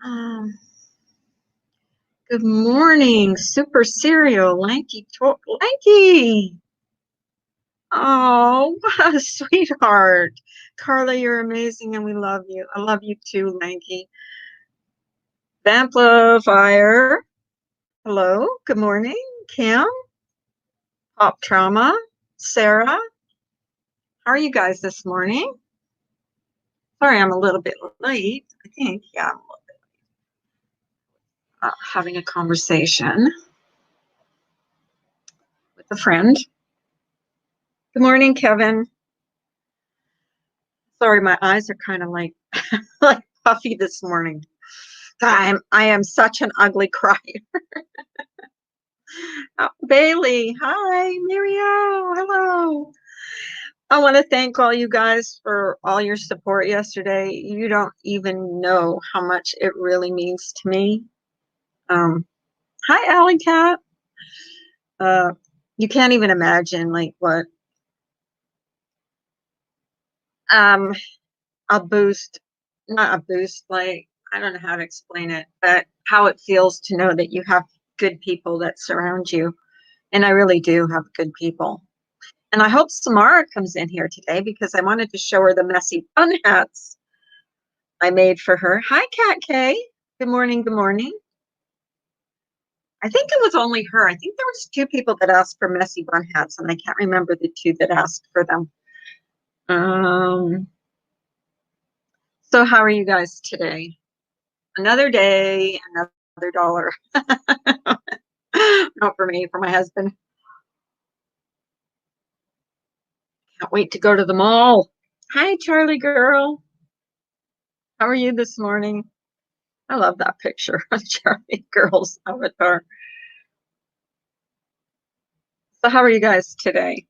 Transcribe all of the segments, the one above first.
Um, Good morning, super cereal, Lanky. Oh, what a sweetheart. Carla, you're amazing and we love you. I love you too, Lanky. Vamplifier. Hello, good morning. Kim, Pop Trauma, Sarah. How are you guys this morning? Sorry, I'm a little bit late. I think, yeah, I'm a little bit having a conversation with a friend. Good morning, Kevin. Sorry, my eyes are kind of like like puffy this morning. I am such an ugly crier. Bailey, hi, Muriel, hello. I want to thank all you guys for all your support yesterday. You don't even know how much it really means to me. Hi, Alley Cat. You can't even imagine like what um a boost, not a boost, like I don't know how to explain it, but how it feels to know that you have good people that surround you. And I really do have good people. And I hope Samara comes in here today because I wanted to show her the messy bun hats I made for her. Hi, Kat K. Good morning. Good morning. I think it was only her. I think there was two people that asked for messy bun hats, and I can't remember the two that asked for them. So how are you guys today? Another day, another dollar. Not for me, for my husband. Can't wait to go to the mall. Hi, Charlie girl. How are you this morning? I love that picture of Charlie girl's avatar. So how are you guys today?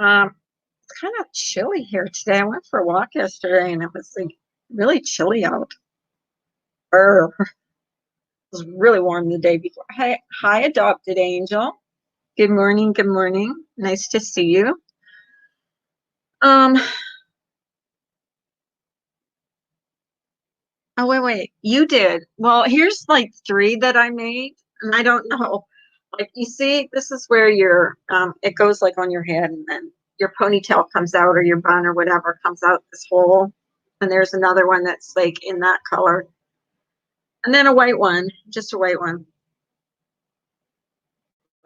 It's kind of chilly here today. I went for a walk yesterday and it was like really chilly out. It was really warm the day before. Hi, adopted angel. Good morning. Good morning. Nice to see you. Um, oh wait. You did. Well, here's like three that I made, and I don't know. Like you see, this is where your it goes like on your head and then your ponytail comes out or your bun or whatever comes out this hole. And there's another one that's like in that color. And then a white one, just a white one.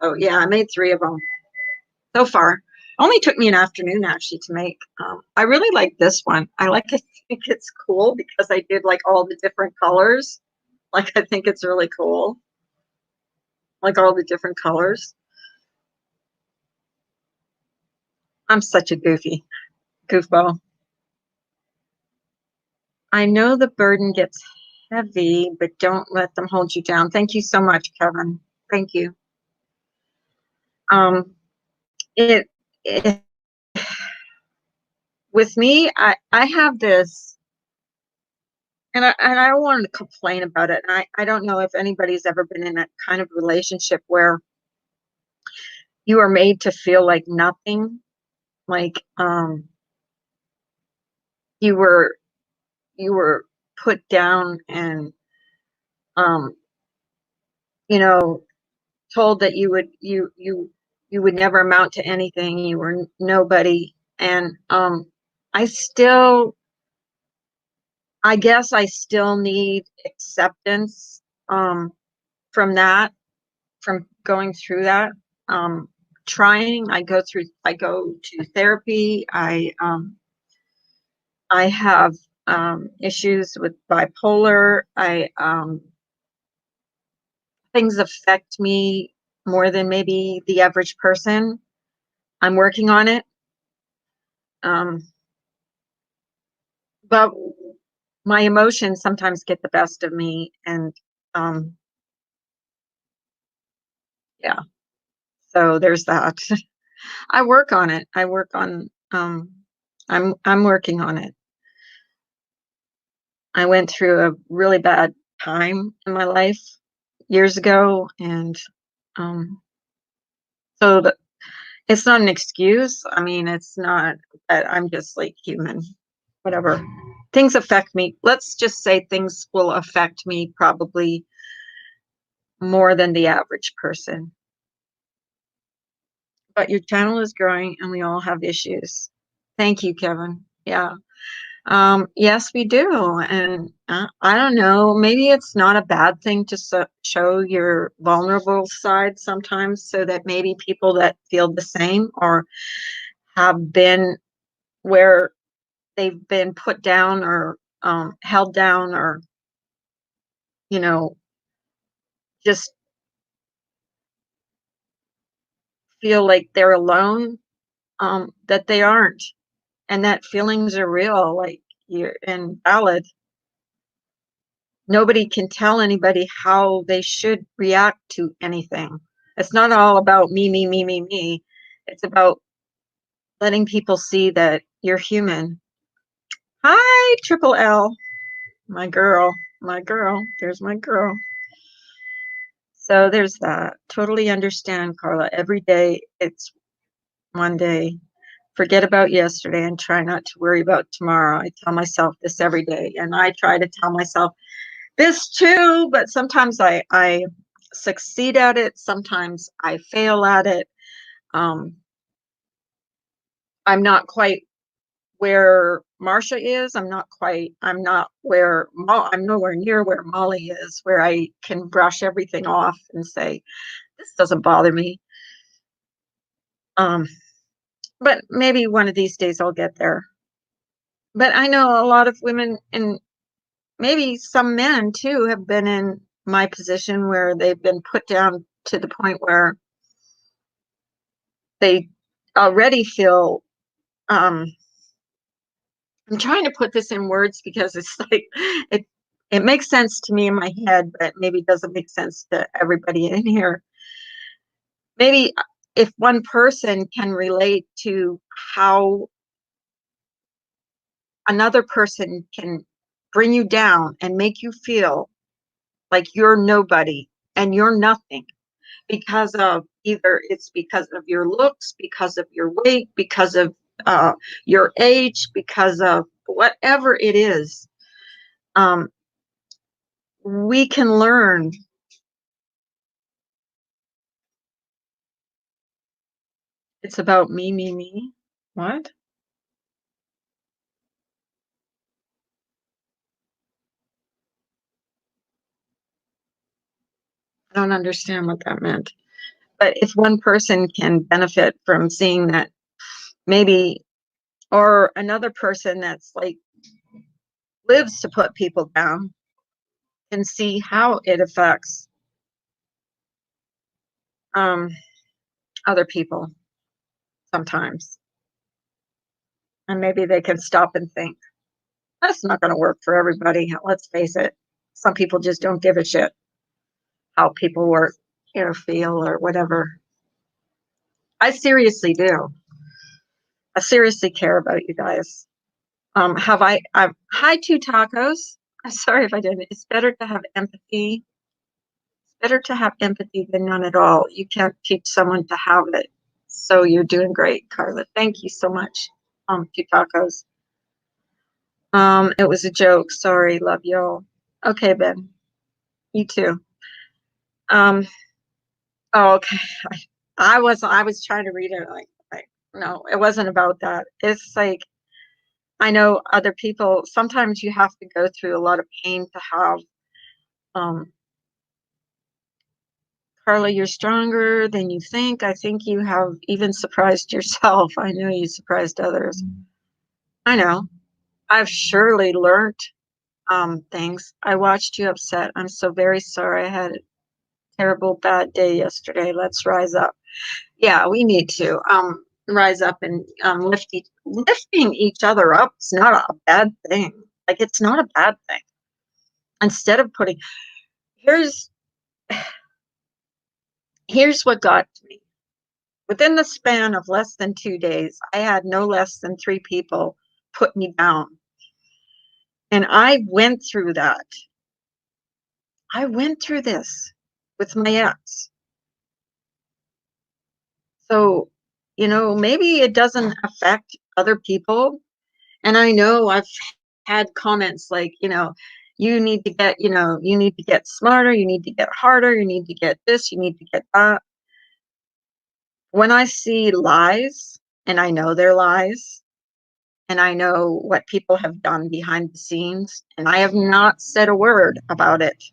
Oh yeah, I made three of them so far. Only took me an afternoon actually to make. I really like this one. I think it's cool because I did like all the different colors. Like I think it's really cool. Like all the different colors. I'm such a goofball. I know the burden gets heavy, but don't let them hold you down. Thank you so much, Kevin. Thank you. Um, it, it with me, I have this, and I don't want to complain about it. I don't know if anybody's ever been in that kind of relationship where you are made to feel like nothing, like you were you were put down and um you know told that you would never amount to anything. You were nobody, and I still, I guess, I still need acceptance from that, from going through that. Um, Trying, I go to therapy. I have issues with bipolar. I Things affect me more than maybe the average person. I'm working on it. Um, but my emotions sometimes get the best of me, and um, yeah, so there's that. I work on it. I'm working on it. I went through a really bad time in my life years ago, and um, so it's not an excuse. I mean, it's not that I'm just like human, whatever. things affect me. Let's just say things will affect me probably more than the average person. But your channel is growing and we all have issues. Thank you, Kevin. Yeah. Yes, we do. And I don't know, maybe it's not a bad thing to show your vulnerable side sometimes so that maybe people that feel the same or have been where they've been put down or held down or, you know, just feel like they're alone, that they aren't, and that feelings are real, like you're and valid. Nobody can tell anybody how they should react to anything. It's not all about me, me, me, me, me. It's about letting people see that you're human. Hi, Triple L, my girl, my girl. There's my girl. So there's that. Totally understand, Carla. Every day it's one day. Forget about yesterday and try not to worry about tomorrow. I tell myself this every day, and I try to tell myself this too, but sometimes I succeed at it, sometimes I fail at it. Um, I'm not quite where Marsha is. I'm not where I'm nowhere near where Molly is, where I can brush everything off and say, this doesn't bother me. Um, but maybe one of these days I'll get there. But I know a lot of women and maybe some men too have been in my position where they've been put down to the point where they already feel um I'm trying to put this in words because it's like it it makes sense to me in my head, but maybe doesn't make sense to everybody in here. Maybe if one person can relate to how another person can bring you down and make you feel like you're nobody and you're nothing because of either it's because of your looks, because of your weight, because of uh, your age, because of whatever it is, um, we can learn. It's about me, me, me. What? I don't understand what that meant. But if one person can benefit from seeing that, maybe, or another person that's like lives to put people down can see how it affects um, other people sometimes. And maybe they can stop and think, that's not going to work for everybody. Let's face it. Some people just don't give a shit how people work or feel or whatever. I seriously do. I seriously care about you guys. Hi, two tacos. I'm sorry if I didn't. It's better to have empathy. It's better to have empathy than none at all. You can't teach someone to have it. So you're doing great, Carla. Thank you so much. Two tacos. It was a joke. Sorry. Love y'all. Okay, Ben. You too. Um, oh, okay. I was trying to read it like no, it wasn't about that. It's like I know other people, sometimes you have to go through a lot of pain to have, um, Carla, you're stronger than you think. I think you have even surprised yourself. I know you surprised others. I know. I've surely learned things. I watched you upset. I'm so very sorry. I had a terrible bad day yesterday. Let's rise up. Yeah, we need to rise up and lifting each other up is not a bad thing. Like it's not a bad thing. Instead of putting here's here's what got to me. Within the span of less than 2 days, I had no less than three people put me down. And I went through that. I went through this with my ex. So, maybe it doesn't affect other people. And I know I've had comments like, you need to get, you need to get smarter, you need to get harder, you need to get this, you need to get that. When I see lies, and I know they're lies, and I know what people have done behind the scenes, and I have not said a word about it.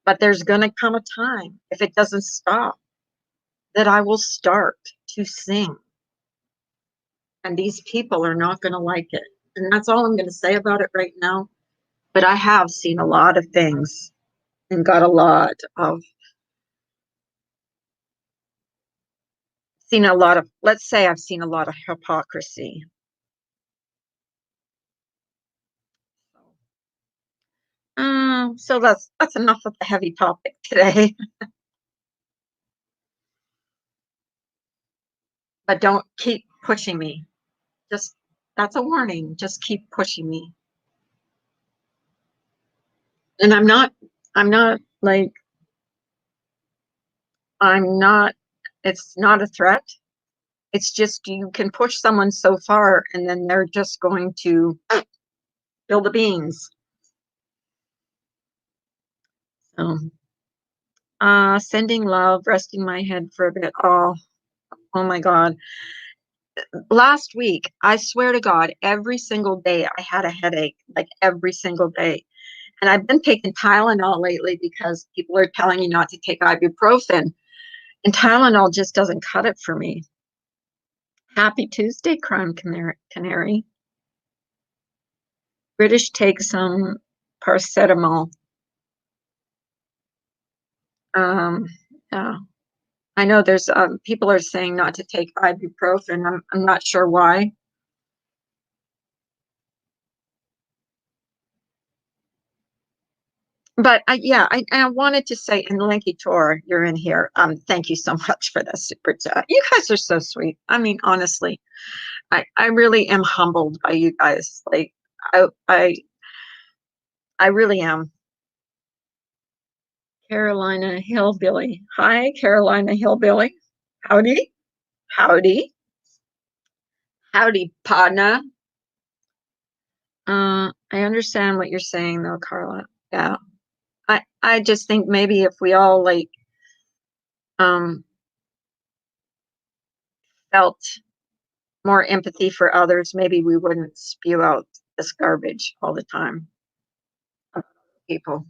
But there's going to come a time, if it doesn't stop, that I will start to sing. And these people are not going to like it. And that's all I'm going to say about it right now. But I have seen a lot of things and got a lot of, let's say I've seen a lot of hypocrisy. So that's enough of the heavy topic today. But don't keep pushing me. Just That's a warning. Just keep pushing me. And I'm not like I'm not it's not a threat. It's just you can push someone so far and then they're just going to spill the beans. So sending love, resting my head for a bit. Oh my God. Last week, I swear to God, every single day I had a headache, like every single day. And I've been taking Tylenol lately because people are telling you not to take ibuprofen. And Tylenol just doesn't cut it for me. Happy Tuesday, Crime Canary. British take some paracetamol. Um, yeah. I know there's people are saying not to take ibuprofen. I'm not sure why. But I wanted to say, and Lanky Tor, you're in here. Thank you so much for that super chat. You guys are so sweet. I mean, honestly, I really am humbled by you guys. Like, I I I really am. Carolina Hillbilly. Hi, Carolina Hillbilly. Howdy, howdy, howdy, partner. I understand what you're saying, though, Carla. Yeah, I just think maybe if we all like um felt more empathy for others, maybe we wouldn't spew out this garbage all the time. People,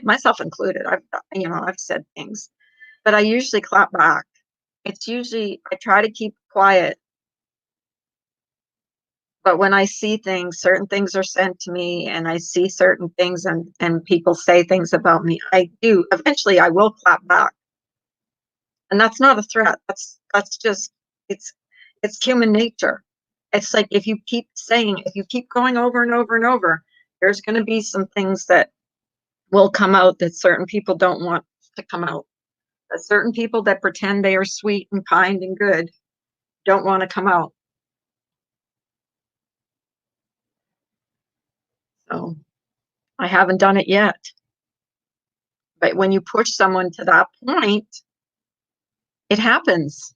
myself included. I've said things, but I usually clap back. It's usually I try to keep quiet, but when I see things, certain things are sent to me, and I see certain things, and people say things about me. I do eventually. I will clap back, and that's not a threat. That's just it's it's human nature. It's like if you keep going over and over and over, there's going to be some things that will come out that certain people don't want to come out. That certain people that pretend they are sweet and kind and good don't want to come out. So I haven't done it yet. But when you push someone to that point, it happens.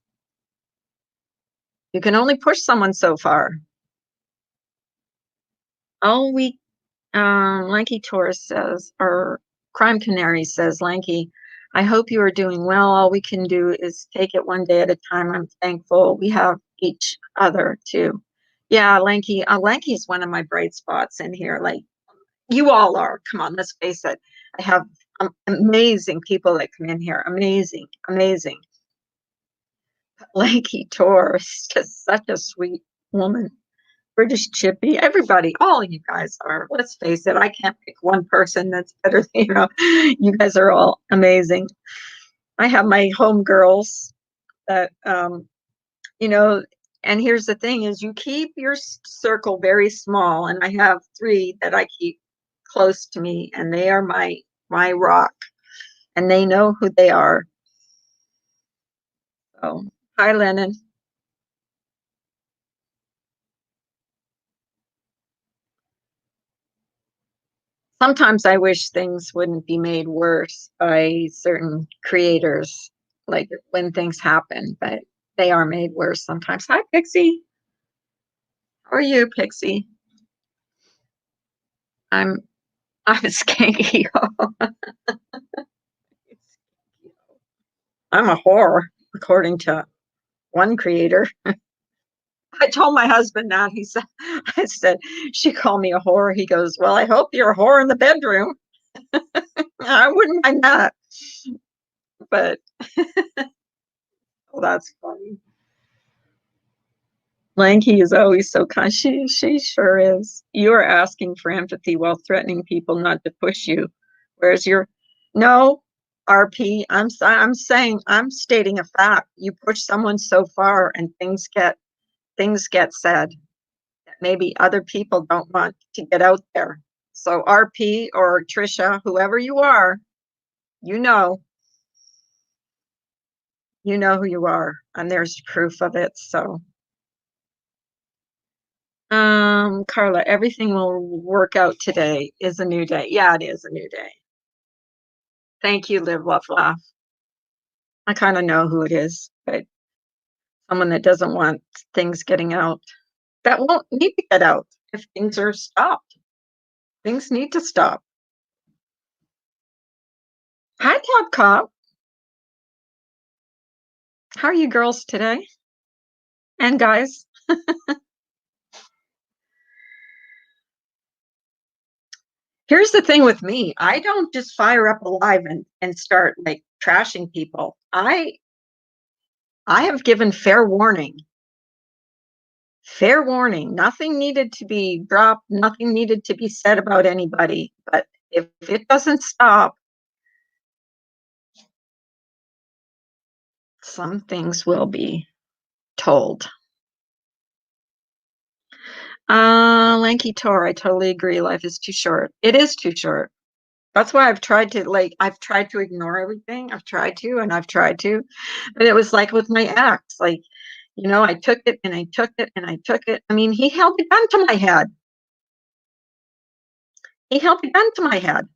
You can only push someone so far. All we Lanky Taurus says, or Crime Canary says, Lanky, I hope you are doing well. All we can do is take it one day at a time. I'm thankful we have each other too. Yeah, Lanky, Lanky is one of my bright spots in here. Like you all are. Come on, let's face it. I have amazing people that come in here. Amazing, amazing. Lanky Taurus, just such a sweet woman. British Chippy, everybody, all of you guys are. Let's face it, I can't pick one person that's better. You guys are all amazing. I have my home girls that, you know, and here's the thing: is you keep your circle very small, and I have three that I keep close to me, and they are my rock, and they know who they are. So, hi, Lennon. Sometimes I wish things wouldn't be made worse by certain creators, like when things happen, but they are made worse sometimes. Hi, Pixie. How are you, Pixie? I'm I'm a skanky. I'm a whore, according to one creator. I told my husband that. He said, I said, she called me a whore. He goes, well, I hope you're a whore in the bedroom. I wouldn't mind that. But oh, that's funny. Lanky is always so kind. She sure is. You are asking for empathy while threatening people not to push you. Where's your no, RP? I'm saying I'm stating a fact. You push someone so far, and things get said that maybe other people don't want to get out there. So RP or Trisha, whoever you are, you know, you know who you are, and there's proof of it. So Carla, everything will work out today is a new day. Yeah, it is a new day. Thank you, Live, Love, Laugh. I kind of know who it is, but someone that doesn't want things getting out. That won't need to get out if things are stopped. Things need to stop. Hi, Top Cop. How are you girls today? And guys? Here's the thing with me. I don't just fire up a live and start like trashing people. I have given fair warning. Fair warning. Nothing needed to be dropped, nothing needed to be said about anybody. But if it doesn't stop, some things will be told. Lanky Tor, I totally agree. Life is too short. It is too short. That's why I've tried to ignore everything. I've tried to. But it was like with my ex, like, I took it and I took it and I took it. I mean, he held a gun to my head. He held a gun to my head,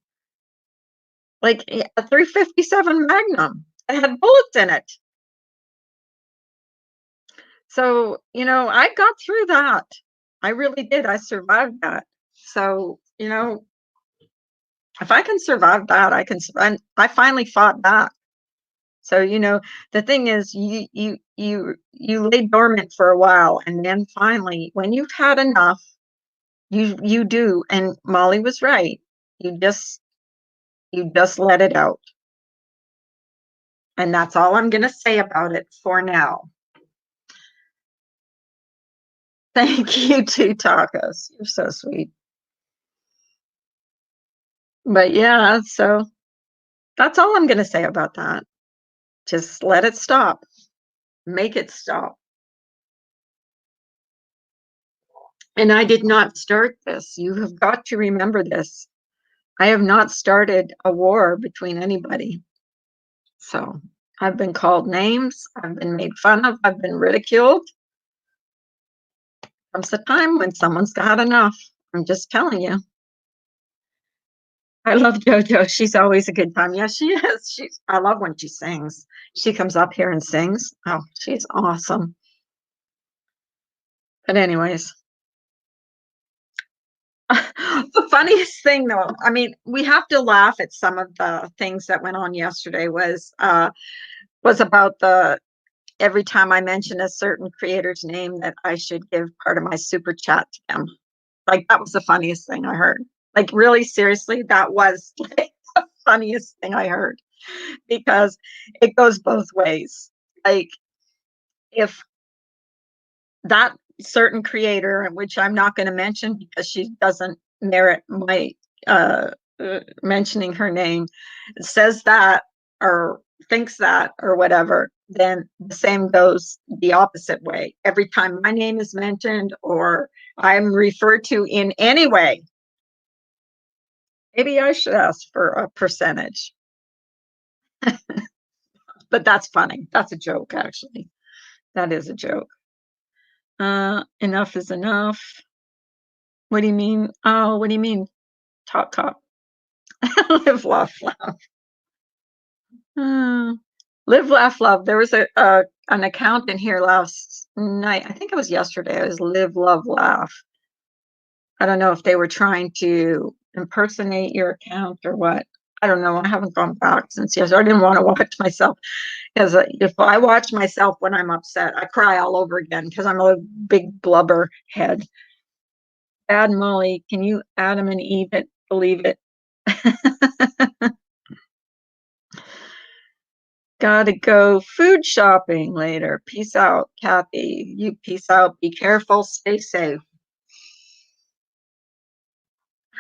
like a 357 Magnum. It had bullets in it. So, I got through that. I really did. I survived that. So, if I can survive that, I finally fought back. So, the thing is you lay dormant for a while, and then finally, when you've had enough, you do. And Molly was right. You just let it out. And that's all I'm going to say about it for now. Thank you too, Tacos. You're so sweet. But yeah, so that's all I'm going to say about that. Just let it stop. Make it stop. And I did not start this. You have got to remember this. I have not started a war between anybody. So I've been called names. I've been made fun of. I've been ridiculed. Comes a time when someone's got enough. I'm just telling you. I love JoJo. She's always a good time. Yeah, she is. I love when she sings. She comes up here and sings. Oh, she's awesome. But anyways, the funniest thing though, I mean, we have to laugh at some of the things that went on yesterday was about the every time I mention a certain creator's name that I should give part of my super chat to them. Like that was the funniest thing I heard. Like really seriously, that was like the funniest thing I heard because it goes both ways. Like if that certain creator, which I'm not going to mention because she doesn't merit my mentioning her name, says that or thinks that or whatever, then the same goes the opposite way. Every time my name is mentioned or I'm referred to in any way, maybe I should ask for a percentage. But that's funny. That's a joke, actually. That is a joke. Enough is enough. What do you mean? Oh, what do you mean? Talk cop. Live, laugh, laugh. Live, laugh, love. There was an account in here last night. I think it was yesterday. It was live, love, laugh. I don't know if they were trying to impersonate your account or what. I don't know. I haven't gone back since yesterday. I didn't want to watch myself because if I watch myself when I'm upset, I cry all over again because I'm a big blubber head. Add Molly, can you Adam and Eve it? Believe it. Gotta go food shopping later. Peace out, Kathy. You peace out. Be careful. Stay safe.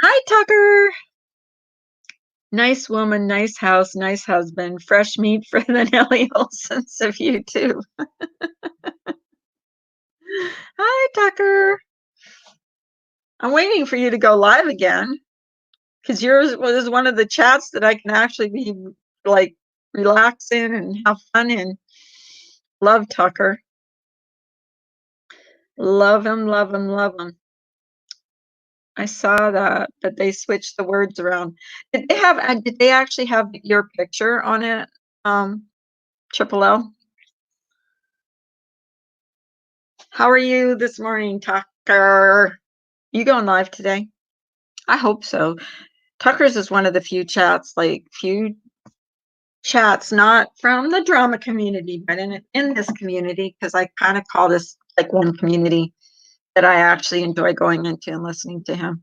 Hi, Tucker. Nice woman, nice house, nice husband. Fresh meat for the Nelly Olsons of you too. Hi, Tucker. I'm waiting for you to go live again because yours was one of the chats that I can actually be like relax in and have fun in. Love Tucker. Love him, love him, love him. I saw that, but they switched the words around. Did they actually have your picture on it? Triple L. How are you this morning, Tucker? You going live today? I hope so. Tucker's is one of the few chats not from the drama community, but in this community, because I kind of call this like one community that I actually enjoy going into and listening to him.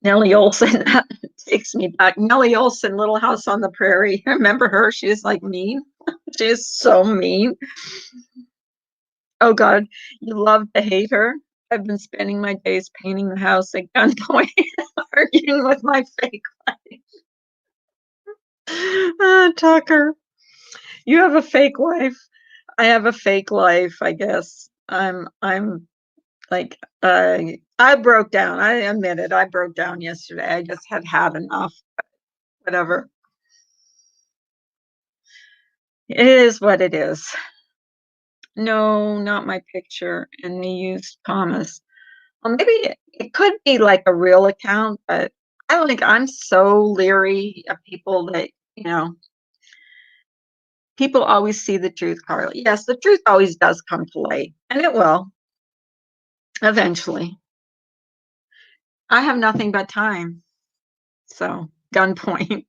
Nellie Olson, that takes me back. Nellie Olson, Little House on the Prairie. Remember her? She is like mean. She is so mean. Oh God, you love to hate her. I've been spending my days painting the house at gunpoint, arguing with my fake wife. Tucker, you have a fake wife. I have a fake life, I guess. I'm like I broke down. I admit it. I broke down yesterday. I just had enough. Whatever. It is what it is. No, not my picture. And they used commas. Well, maybe it could be like a real account, but I'm so leery of people that, people always see the truth, Carly. Yes, the truth always does come to light, and it will eventually. I have nothing but time. So, gunpoint.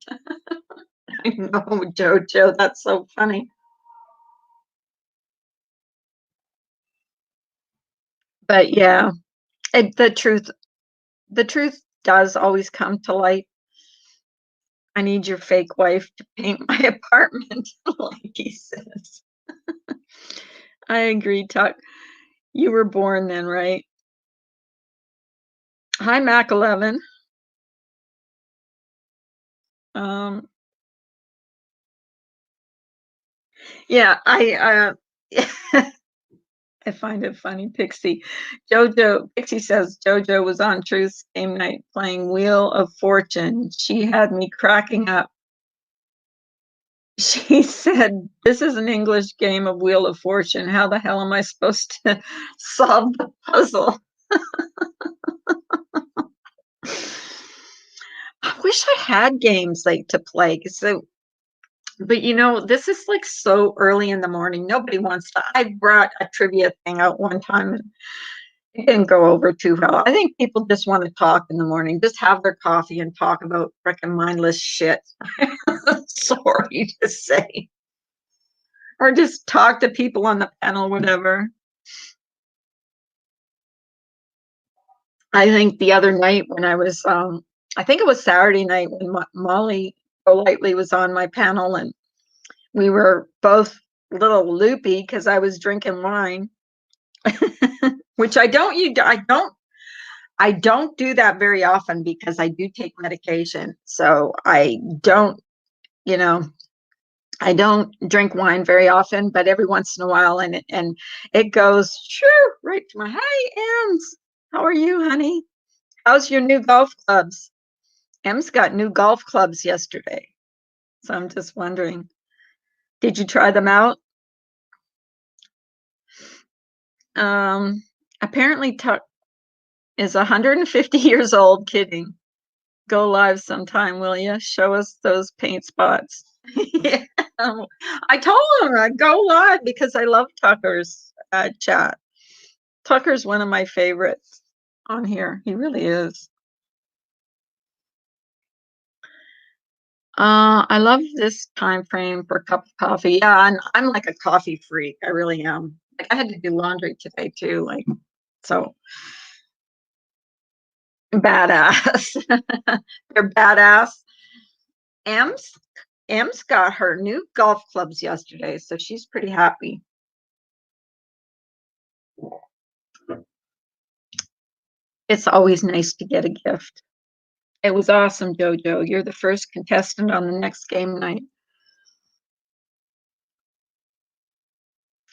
I know, Jojo, that's so funny. But yeah, the truth does always come to light. I need your fake wife to paint my apartment, like he says. I agree, Tuck. You were born then, right? Hi, Mac 11. Um, yeah, I find it funny. Pixie says Jojo was on Truth's game night playing Wheel of Fortune. She had me cracking up. She said, "This is an English game of Wheel of Fortune. How the hell am I supposed to solve the puzzle?" I wish I had games like to play. But this is like so early in the morning. Nobody wants to. I brought a trivia thing out one time and it didn't go over too well. I think people just want to talk in the morning, just have their coffee and talk about freaking mindless shit. Sorry to say. Or just talk to people on the panel, whatever. I think the other night when I think it was Saturday night when Molly Golightly was on my panel and we were both a little loopy because I was drinking wine, which I don't do that very often because I do take medication. So you know, I don't drink wine very often, but every once in a while, and it goes right to my hi, Ems. How are you, honey? How's your new golf clubs? Ems got new golf clubs yesterday, so I'm just wondering, did you try them out? Apparently, Tuck is 150 years old. Kidding. Go live sometime, will you? Show us those paint spots. Yeah. I told him I'd go live because I love Tucker's chat. Tucker's one of my favorites on here. He really is. I love this time frame for a cup of coffee. Yeah, and I'm like a coffee freak. I really am. Like I had to do laundry today too. Like so badass. They're badass. Ems Ems got her new golf clubs yesterday, so she's pretty happy. It's always nice to get a gift. It was awesome, Jojo. You're the first contestant on the next game night.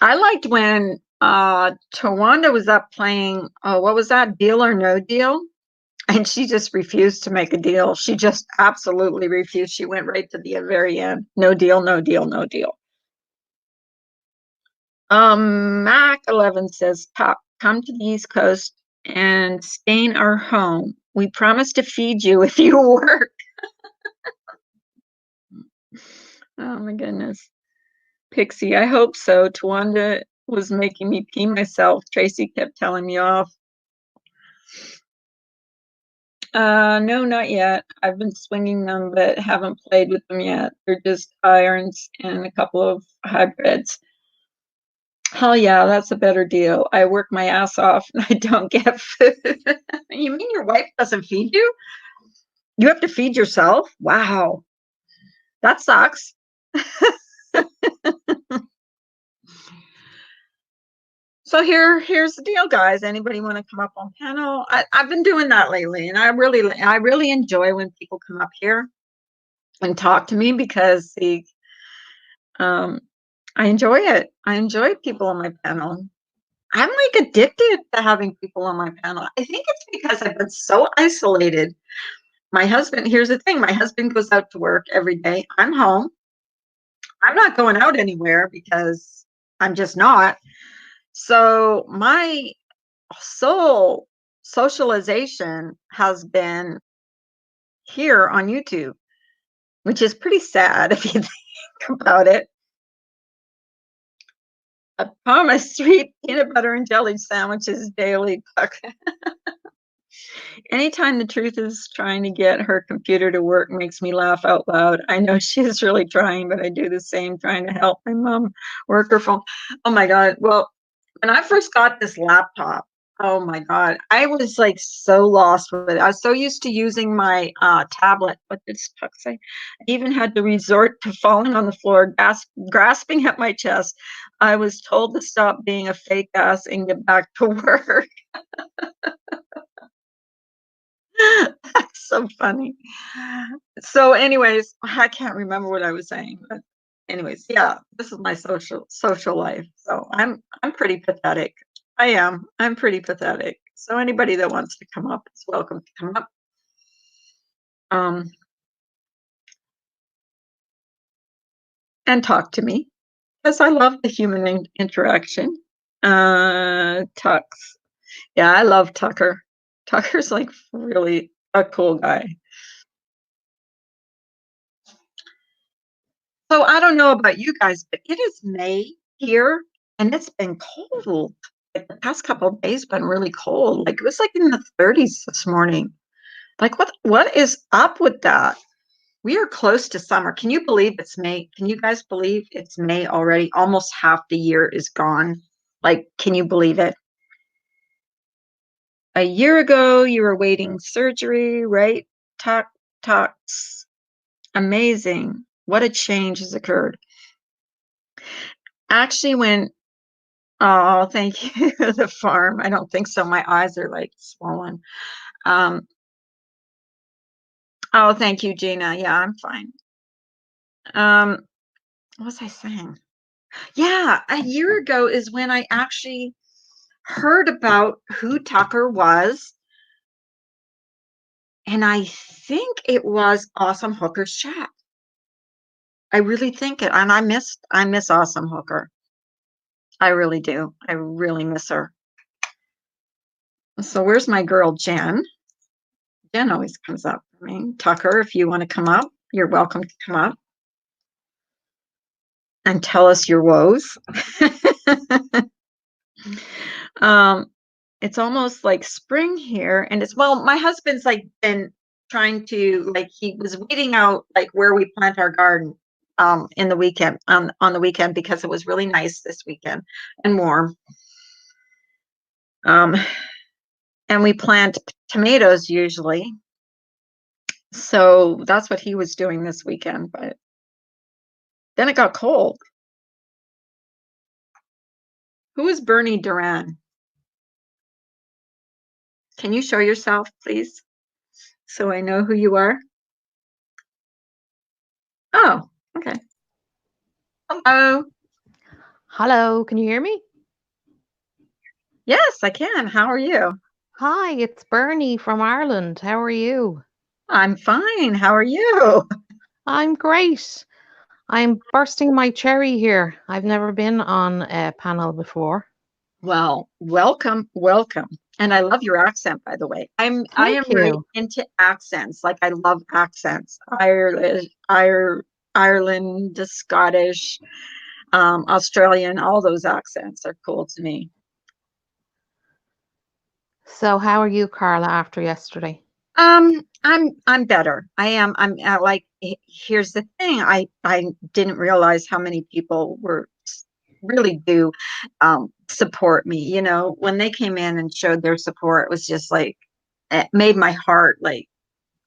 I liked when Tawanda was up playing, oh, what was that? Deal or No Deal? And she just refused to make a deal. She just absolutely refused. She went right to the very end. No deal, no deal, no deal. Mac 11 says, Pop, come to the East Coast and stain our home. We promise to feed you if you work. Oh my goodness. Pixie, I hope so. Tawanda was making me pee myself. Tracy kept telling me off. No, not yet. I've been swinging them, but haven't played with them yet. They're just irons and a couple of hybrids. Hell yeah, that's a better deal. I work my ass off and I don't get food. You mean your wife doesn't feed you? You have to feed yourself? Wow. That sucks. So here's the deal, guys. Anybody want to come up on panel? I've been doing that lately, and I really enjoy when people come up here and talk to me because um, I enjoy it. I enjoy people on my panel. I'm like addicted to having people on my panel. I think it's because I've been so isolated. My husband, here's the thing, my husband goes out to work every day. I'm home. I'm not going out anywhere because I'm just not. So my sole socialization has been here on YouTube, which is pretty sad if you think about it. I promise sweet peanut butter and jelly sandwiches daily. Anytime the truth is trying to get her computer to work makes me laugh out loud. I know she's really trying, but I do the same trying to help my mom work her phone. Oh my God. Well, when I first got this laptop, oh my God, I was like so lost with it. I was so used to using my tablet. What did Puck say? I even had to resort to falling on the floor, grasping at my chest. I was told to stop being a fake ass and get back to work. That's so funny. So, anyways, I can't remember what I was saying, but anyways, yeah, this is my social life. So I'm pretty pathetic. I am. I'm pretty pathetic. So anybody that wants to come up is welcome to come up. Um, and talk to me because I love the human interaction. Tux. Yeah, I love Tucker. Tucker's like really a cool guy. So I don't know about you guys, but it is May here and it's been cold. Like the past couple of days been really cold. Like it was like in the 30s this morning. Like what is up with that? We are close to summer. Can you believe it's May? Can you guys believe it's May already? Almost half the year is gone. Like, can you believe it? A year ago, you were waiting surgery, right? Talks. Amazing. What a change has occurred. Actually, when oh, thank you, the farm. I don't think so. My eyes are like swollen. Um, oh, thank you, Gina. Yeah, I'm fine. What was I saying? Yeah, a year ago is when I actually heard about who Tucker was, and I think it was Awesome Hooker's chat. I really think it, and I miss Awesome Hooker. I really do. I really miss her. So where's my girl Jen? Jen always comes up. I mean, Tucker, if you want to come up, you're welcome to come up and tell us your woes. It's almost like spring here, and my husband's like been trying to, like, he was weeding out like where we plant our garden in the weekend on the weekend, because it was really nice this weekend and warm. And we plant tomatoes usually. So that's what he was doing this weekend, but then it got cold. Who is Bernie Duran? Can you show yourself, please, so I know who you are? Oh, okay. Hello. Hello, can you hear me? Yes, I can. How are you? Hi, it's Bernie from Ireland. How are you? I'm fine. How are you? I'm great. I'm bursting my cherry here. I've never been on a panel before. Well, welcome, welcome. And I love your accent, by the way. I am Thank really you. into accents. Like, I love accents. Ireland, the Scottish, Australian, all those accents are cool to me. So, how are you, Carla, after yesterday? I'm better. I am. Like, here's the thing. I didn't realize how many people really do support me. You know, when they came in and showed their support, it was just like, it made my heart like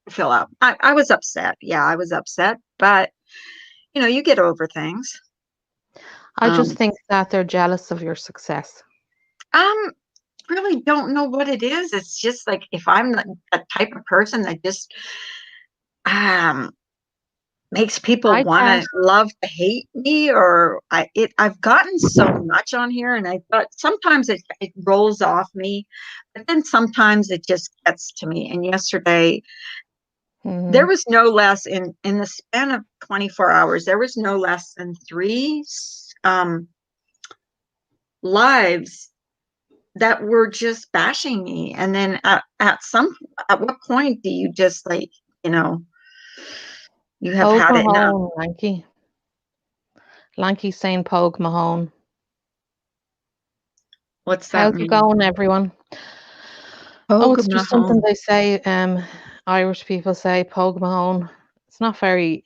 fill up. I was upset. Yeah, I was upset, but you get over things. I just Um, think that they're jealous of your success. I'm really don't know what it is. It's just like, if I'm the type of person that just um makes people I want bet. to love to hate me, or I've gotten so much on here, and I thought sometimes it rolls off me, but then sometimes it just gets to me. And yesterday there Mhm. was no less, in the span of 24 hours, there was no less than three lives that were just bashing me. And then at what point do you just, like, you know you have Pogue had it enough? Mahone, Lanky. Lanky saying Pogue Mahone. What's that How's it mean? going, everyone? Oh, Hogue it's just something Mahone. they say. Irish people say Pogue Mahone. It's not very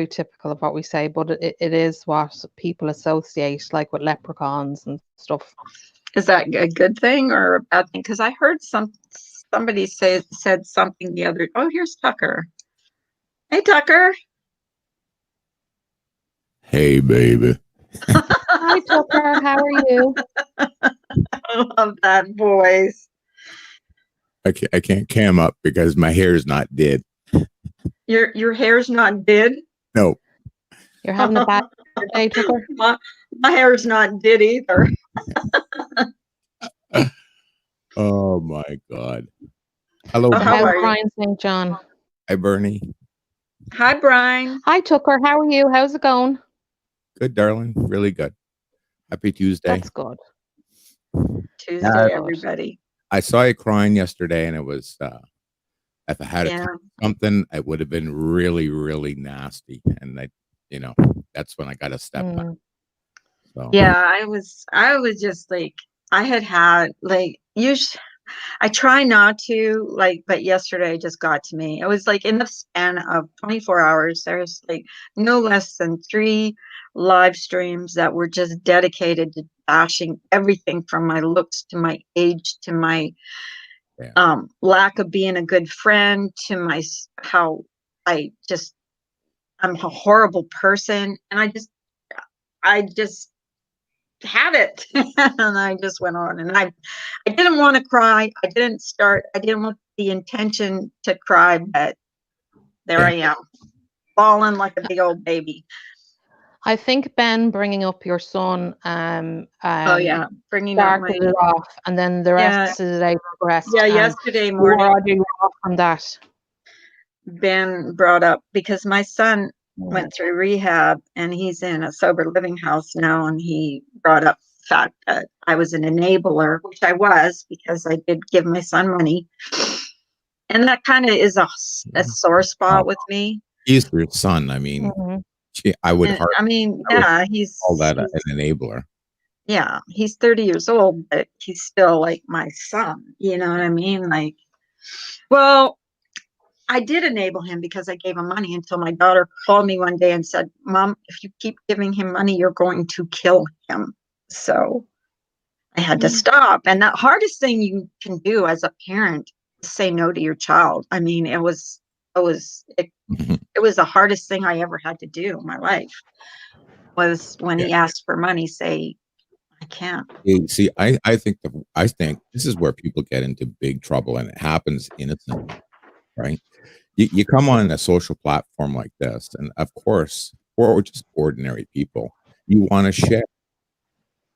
typical of what we say, but it is what people associate, like with leprechauns and stuff. Is that a good thing or a bad thing? Because I heard somebody said something the other. Oh, here's Tucker. Hey, Tucker. Hey, baby. Hi, Tucker. How are you? I love that voice. I can't cam up because my hair is not dead. Your hair's not did. No. You're having a bad day, Tucker? My hair's not did either. Oh my God. Hello, Oh, how How's are you? Brian St. John? hi Bernie. Hi, Brian. Hi, Tucker. How are you? How's it going? Good, darling. Really good. Happy Tuesday. That's good. That's Uh, Tuesday, good. everybody. I saw you crying yesterday, and it was if I had to Yeah. tell something, it would have been really, really nasty. And that's when I got to step back. Mm. So Yeah, I was just like, I had like, usually I try not to, like, but yesterday just got to me. It was like, in the span of 24 hours, there's like no less than three live streams that were just dedicated to bashing everything from my looks to my age to my yeah, lack of being a good friend to how I just I'm a horrible person, and I just had it. And I just went on, and I didn't want to cry. I didn't want the intention to cry, but there yeah, I am, bawling like a big old baby. I think Ben bringing up your son Oh yeah, bringing up started it off, and then the yeah, rest of the day progressed, yeah, and yesterday you were morning, already off from that. Ben brought up, because my son Mm. went through rehab and he's in a sober living house now, and he brought up the fact that I was an enabler, which I was, because I did give my son money. And that kind of is a sore Oh, spot with me. he's your son. I mean, Mhm. I would And I mean, I would yeah, call that an enabler. yeah, he's 30 years old, but he's still like my son. You know what I mean? Like, well, I did enable him because I gave him money until my daughter called me one day and said, Mom, if you keep giving him money, you're going to kill him. So I had to stop. And the hardest thing you can do as a parent is say no to your child. I mean, it was the hardest thing I ever had to do in my life was when Yeah. he asked for money, say, I can't. See, I think this is where people get into big trouble, and it happens innocently, right? You come on a social platform like this, and of course, we're just ordinary people. You want to share.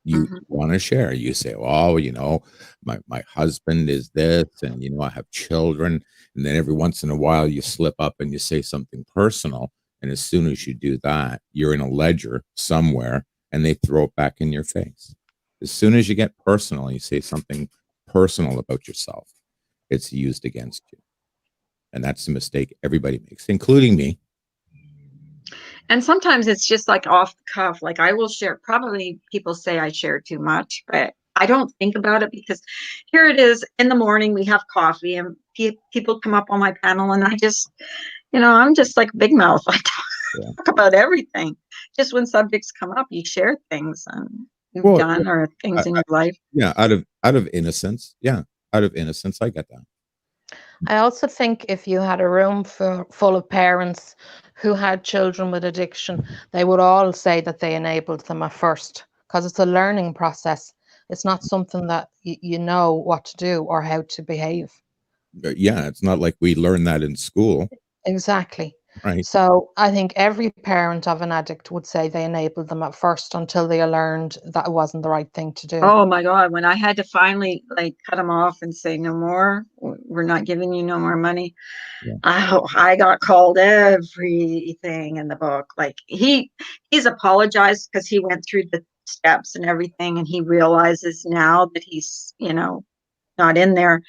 You Mhm. want to share. You say, "Oh, my husband is this, and I have children." And then every once in a while, you slip up and you say something personal. And as soon as you do that, you're in a ledger somewhere, and they throw it back in your face. As soon as you get personal, and you say something personal about yourself, it's used against you, and that's the mistake everybody makes, including me. And sometimes it's just like off the cuff. Like I will share, probably people say I share too much, but I don't think about it because here it is in the morning, we have coffee and people come up on my panel and I just, I'm just like big mouth. I Yeah. talk about everything. Just when subjects come up, you share things you've Well, done or things in your life. yeah, out of innocence. Yeah, out of innocence, I get that. I also think if you had a room full of parents who had children with addiction, they would all say that they enabled them at first because it's a learning process. It's not something that you know what to do or how to behave. Yeah, it's not like we learn that in school, Exactly. right? So I think every parent of an addict would say they enabled them at first until they learned that it wasn't the right thing to do. Oh my God, when I had to finally like cut him off and say no more, we're not giving you no more money. Yeah. I got called everything in the book. Like he's apologized because he went through the steps and everything and he realizes now that he's, not in there,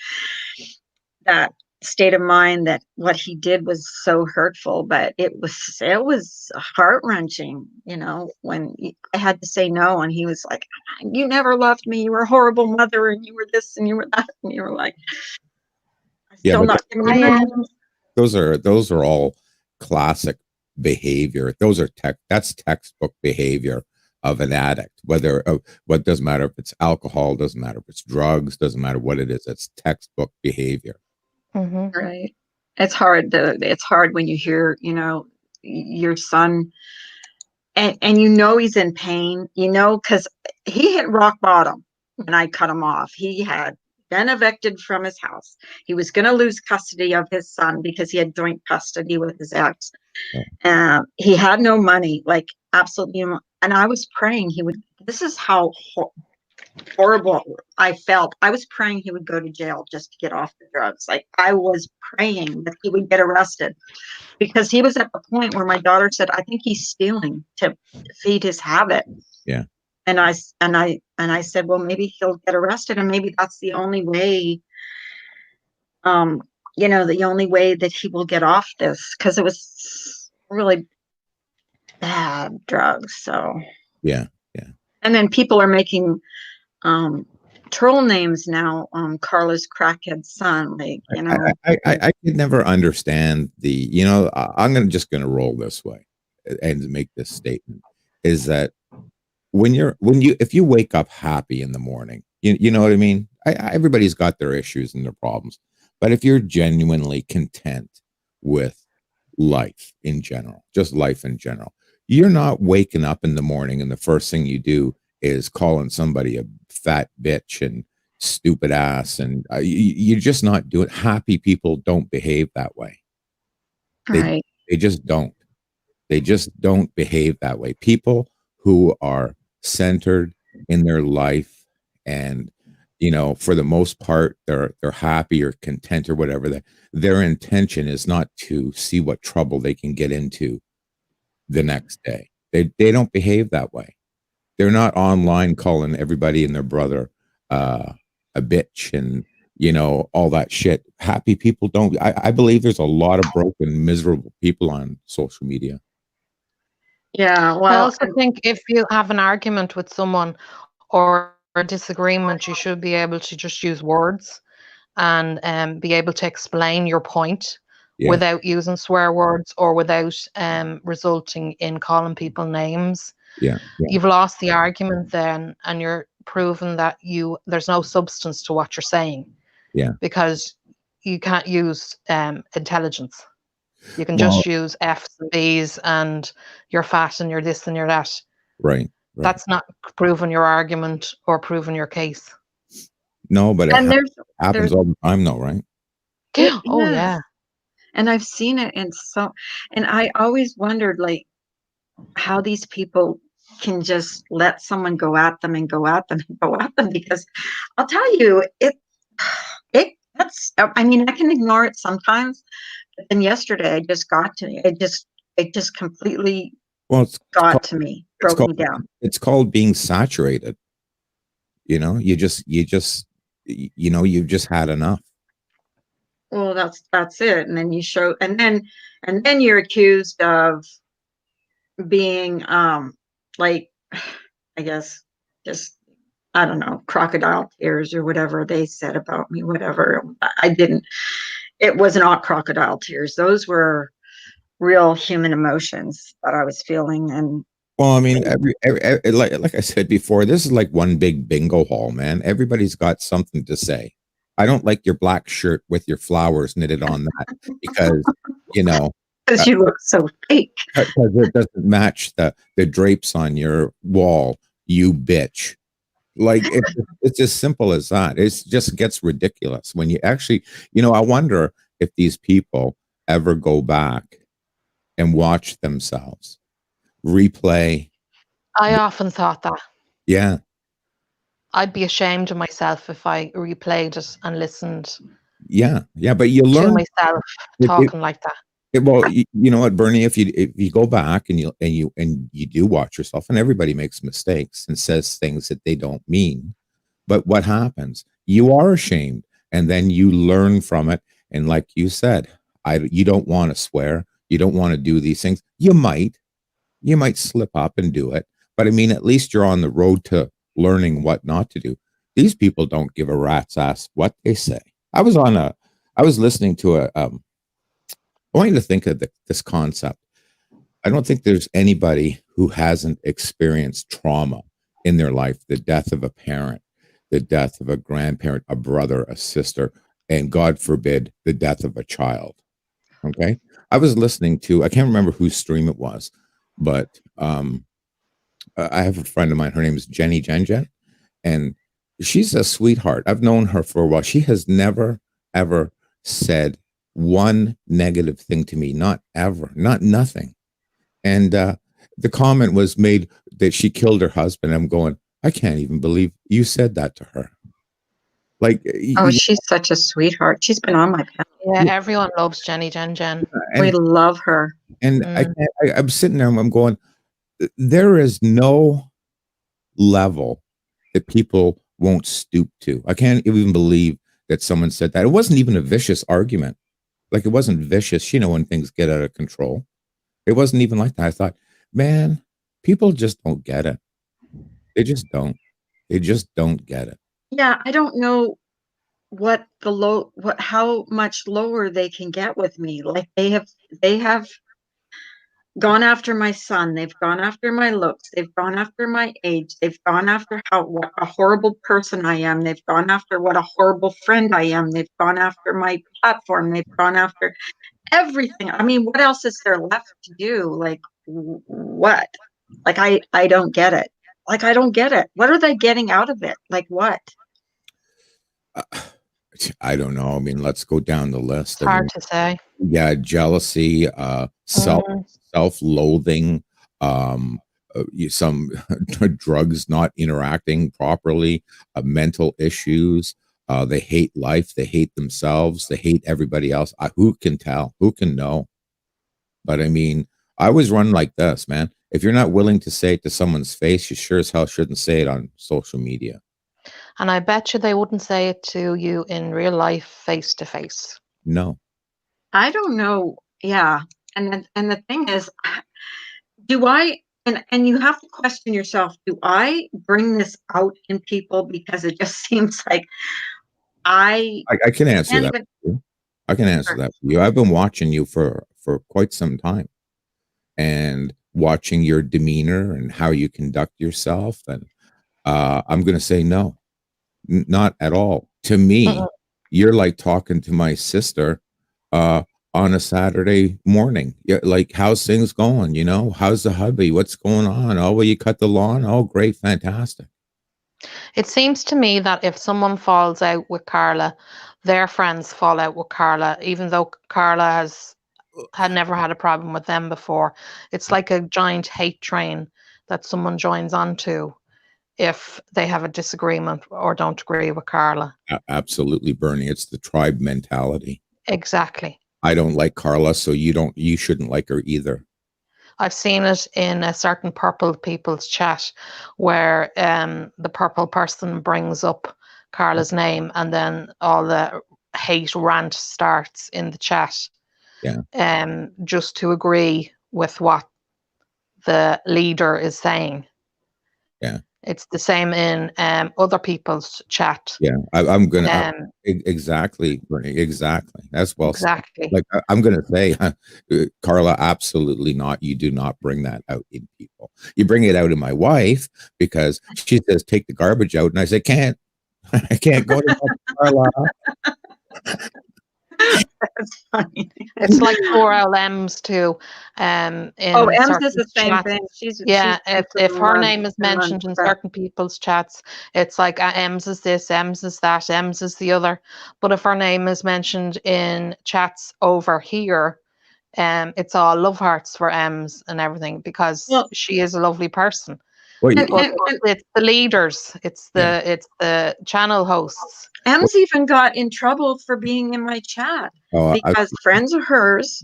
that state of mind, that what he did was so hurtful, but it was heart-wrenching, when I had to say no and he was like, you never loved me, you were a horrible mother and you were this and you were that, and you were like, I'm Yeah, still but not giving you I money. those are all classic behavior. That's textbook behavior of an addict. What doesn't matter if it's alcohol, doesn't matter if it's drugs, doesn't matter what it is. It's textbook behavior. Right. It's hard when you hear, your son and he's in pain, because he hit rock bottom when I cut him off. He had been evicted from his house. He was going to lose custody of his son because he had joint custody with his ex. He had no money, like absolutely. And I was praying this is how horrible I felt. I was praying he would go to jail just to get off the drugs. Like I was praying that he would get arrested because he was at the point where my daughter said, I think he's stealing to feed his habit. Yeah. And I said, well, maybe he'll get arrested and maybe that's the only way, the only way that he will get off this, because it was really bad drugs. So, Yeah. Yeah. and then people are making, troll names now, Carla's crackhead son, like, I could never understand I'm just gonna roll this way and make this statement is that if you wake up happy in the morning, you know what I mean? Everybody's got their issues and their problems, but if you're genuinely content with life in general, just life in general, you're not waking up in the morning and the first thing you do is calling somebody a fat bitch and stupid ass, and you're just not doing. Happy people don't behave that way. They right. they just don't. They just don't behave that way. People who are centered in their life and for the most part they're happy or content or whatever, that their intention is not to see what trouble they can get into the next day. They don't behave that way. They're not online calling everybody and their brother a bitch and all that shit. Happy people don't. I believe there's a lot of broken, miserable people on social media. Yeah, I well, also think if you have an argument with someone or a disagreement, you should be able to just use words and be able to explain your point Yeah, without using swear words or without resulting in calling people names. yeah, yeah, You've lost the argument then, and you're proving that there's no substance to what you're saying yeah. because you can't use intelligence. You can Well, just use F's and B's and you're fat and you're this and you're that. right, right. That's not proving your argument or proving your case. No, but it and happens there's all the time, though, right? it, Oh yes, yeah. and I've seen it and I always wondered like how these people can just let someone go at them and go at them and go at them, because I'll tell you, I mean, I can ignore it sometimes, but then yesterday it just got to me. It just completely Well, got to me, it's broke called me down. it's called being saturated. You've just had enough. Well, that's it. And then you show, and then you're accused of being like, I guess, just, I don't know, crocodile tears or whatever they said about me, whatever. I didn't, it was not crocodile tears. Those were real human emotions that I was feeling. And Well, I mean, like I said before, this is like one big bingo hall, man. Everybody's got something to say. I don't like your black shirt with your flowers knitted on that because you know because you look so fake. because it doesn't match the drapes on your wall. You bitch. Like it's as simple as that. It just gets ridiculous when you actually, I wonder if these people ever go back and watch themselves replay. I often thought that. Yeah, I'd be ashamed of myself if I replayed it and listened yeah, yeah. But you to learn myself it. talking like that. Well, you know what, Bernie? If you go back and you do watch yourself, and everybody makes mistakes and says things that they don't mean, but what happens? You are ashamed, and then you learn from it. And like you said, you don't want to swear, you don't want to do these things. You might slip up and do it, but I mean, at least you're on the road to learning what not to do. These people don't give a rat's ass what they say. I was listening to I want you to think of this concept. I don't think there's anybody who hasn't experienced trauma in their life, the death of a parent, the death of a grandparent, a brother, a sister, and God forbid, the death of a child. Okay. I was listening to, I can't remember whose stream it was, but I have a friend of mine. Her name is Jenny Jen, and she's a sweetheart. I've known her for a while. She has never, ever said one negative thing to me, not ever, not nothing. And the comment was made that she killed her husband. I'm going, I can't even believe you said that to her. Like, Oh, she's such a sweetheart. She's been on my panel. Yeah, everyone loves Jenny Jen. We and love her. and I'm sitting there and I'm going, there is no level that people won't stoop to. I can't even believe that someone said that. It wasn't even a vicious argument. Like, it wasn't vicious, when things get out of control. It wasn't even like that. I thought, man, people just don't get it. They just don't. They just don't get it. Yeah, I don't know how much lower they can get with me. Like they have gone after my son, they've gone after my looks, they've gone after my age, they've gone after what a horrible person I am, they've gone after what a horrible friend I am, they've gone after my platform, they've gone after everything. I mean, what else is there left to do? Like, what? Like, I don't get it. Like, I don't get it. What are they getting out of it? Like, what? I don't know. I mean, let's go down the list. It's hard to say. Yeah, jealousy, self-loathing, some drugs not interacting properly, mental issues. They hate life. They hate themselves. They hate everybody else. Who can tell? Who can know? But I mean, I always run like this, man. If you're not willing to say it to someone's face, you sure as hell shouldn't say it on social media. And I bet you they wouldn't say it to you in real life, face to face. No. I don't know. Yeah. And the thing is, do I, and you have to question yourself, do I bring this out in people because it just seems like I I can answer can't that even. for you. I can answer that for you. I've been watching you for quite some time, and watching your demeanor and how you conduct yourself, and I'm going to say no, not at all. To me, you're like talking to my sister uh, on a Saturday morning. Yeah, like, how's things going? You know, how's the hubby? What's going on? Oh, will you cut the lawn? Oh, great, fantastic. It seems to me that if someone falls out with Carla, their friends fall out with Carla, even though Carla had never had a problem with them before. It's like a giant hate train that someone joins onto if they have a disagreement or don't agree with Carla. Absolutely, Bernie. It's the tribe mentality. Exactly. I don't like Carla, so you shouldn't like her either. I've seen it in a certain purple people's chat where the purple person brings up Carla's name and then all the hate rant starts in the chat. Yeah. Just to agree with what the leader is saying. Yeah. It's the same in other people's chat. Yeah. I'm gonna exactly, Bernie. Exactly. That's well exactly. said. Like, I'm gonna say, Carla, absolutely not. You do not bring that out in people. You bring it out in my wife because she says take the garbage out, and I say can't. I can't go to Carla. That's funny. It's like poor old Ems too. In Ems is the same chats. thing. Yeah, She's if her name is in months mentioned in back. certain people's chats, it's like Ems is this, Ems is that, Ems is the other. But if her name is mentioned in chats over here, it's all love hearts for Ems and everything because she is a lovely person. Well, But it's the leaders, it's the channel hosts. Ems even got in trouble for being in my chat because friends of hers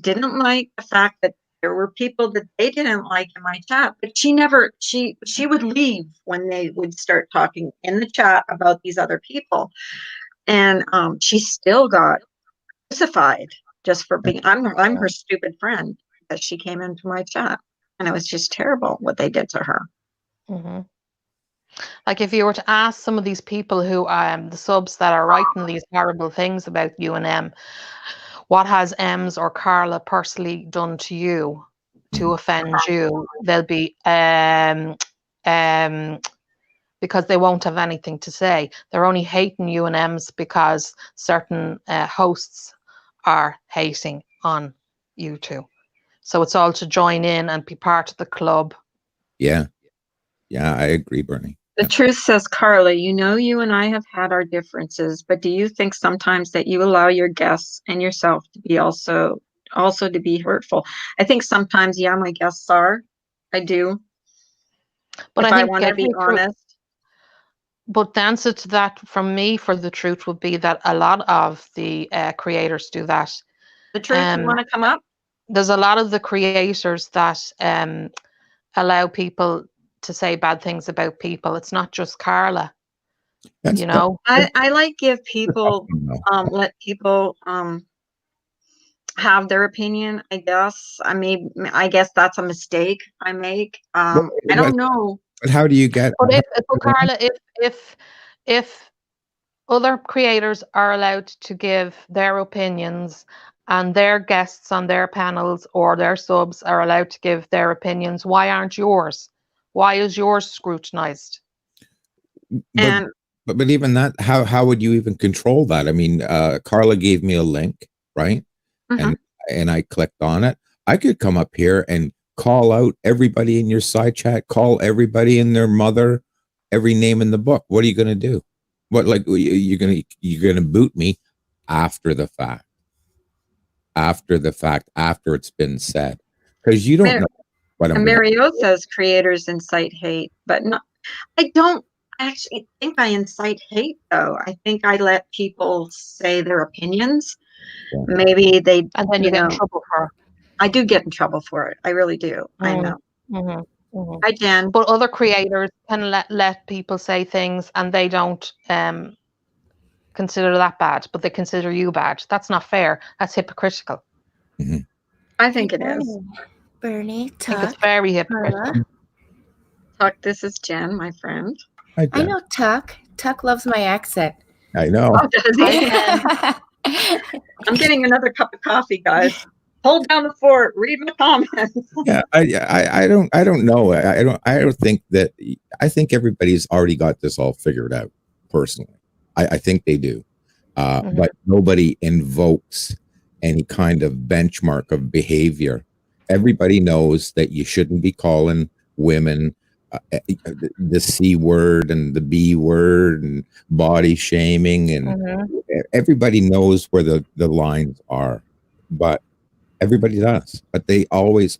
didn't like the fact that there were people that they didn't like in my chat, but she would leave when they would start talking in the chat about these other people, and she still got crucified just for being. I'm her stupid friend because she came into my chat, and it was just terrible what they did to her. Mm-hmm. Like if you were to ask some of these people who the subs that are writing these horrible things about you and M, what has Ems or Carla personally done to you to offend you? They'll be because they won't have anything to say. They're only hating you and Ems because certain hosts are hating on you two. So it's all to join in and be part of the club. Yeah. Yeah, I agree, Bernie. The truth says, Carla, you and I have had our differences, but do you think sometimes that you allow your guests and yourself to be also to be hurtful? I think sometimes, yeah, my guests are. I do. But if I want to be honest. But the answer to that from me for the truth would be that a lot of the creators do that. The truth, you want to come up? There's a lot of the creators that allow people to say bad things about people. It's not just Carla. I give people let people have their opinion. I guess that's a mistake I make. I don't know. But how do you get? But Carla, if other creators are allowed to give their opinions and their guests on their panels or their subs are allowed to give their opinions, why aren't yours? Why is yours scrutinized? But even that, how would you even control that? I mean, Carla gave me a link, right? Mm-hmm. And I clicked on it. I could come up here and call out everybody in your side chat, call everybody and their mother, every name in the book. What are you going to do? What, like, you're gonna boot me after the fact? After it's been said, because you don't know what I'm. Mario says creators incite hate, but not. I don't actually think I incite hate, though. I think I let people say their opinions. Yeah. Maybe they, and then you get in trouble for it. I do get in trouble for it. I really do. I know. Mm-hmm. Mhm. Hi, Jen. But other creators can let people say things and they don't consider that bad, but they consider you bad. That's not fair. That's hypocritical. Mhm. I think it is. Bernie, I think it's Tuck, very hypocritical. Carla. Tuck, this is Jen, my friend. Hi, I Jen. know Tuck. Tuck loves my accent. I know. Oh, does he? I'm getting another cup of coffee, guys. Hold down the fort. Read my comments. Yeah, I don't know. I don't think that. I think everybody's already got this all figured out. Personally, I think they do, Mhm. but nobody invokes any kind of benchmark of behavior. Everybody knows that you shouldn't be calling women the C word and the B word and body shaming, and Mhm. everybody knows where the lines are, but everybody does, but they always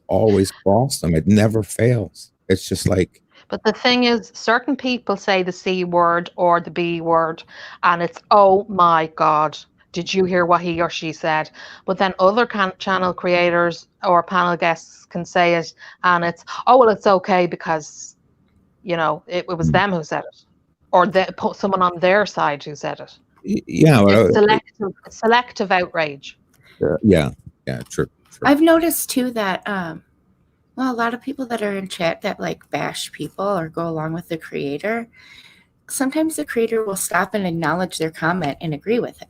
cross them. It never fails. It's just like, But the thing is, certain people say the C word or the B word, and it's, oh my God, did you hear what he or she said? But then other channel creators or panel guests can say it, and it's, oh, well, it's okay because, it was them who said it, or they put someone on their side who said it. yeah, It's selective outrage. yeah, true. I've noticed too that a lot of people that are in chat that like bash people or go along with the creator, sometimes the creator will stop and acknowledge their comment and agree with it.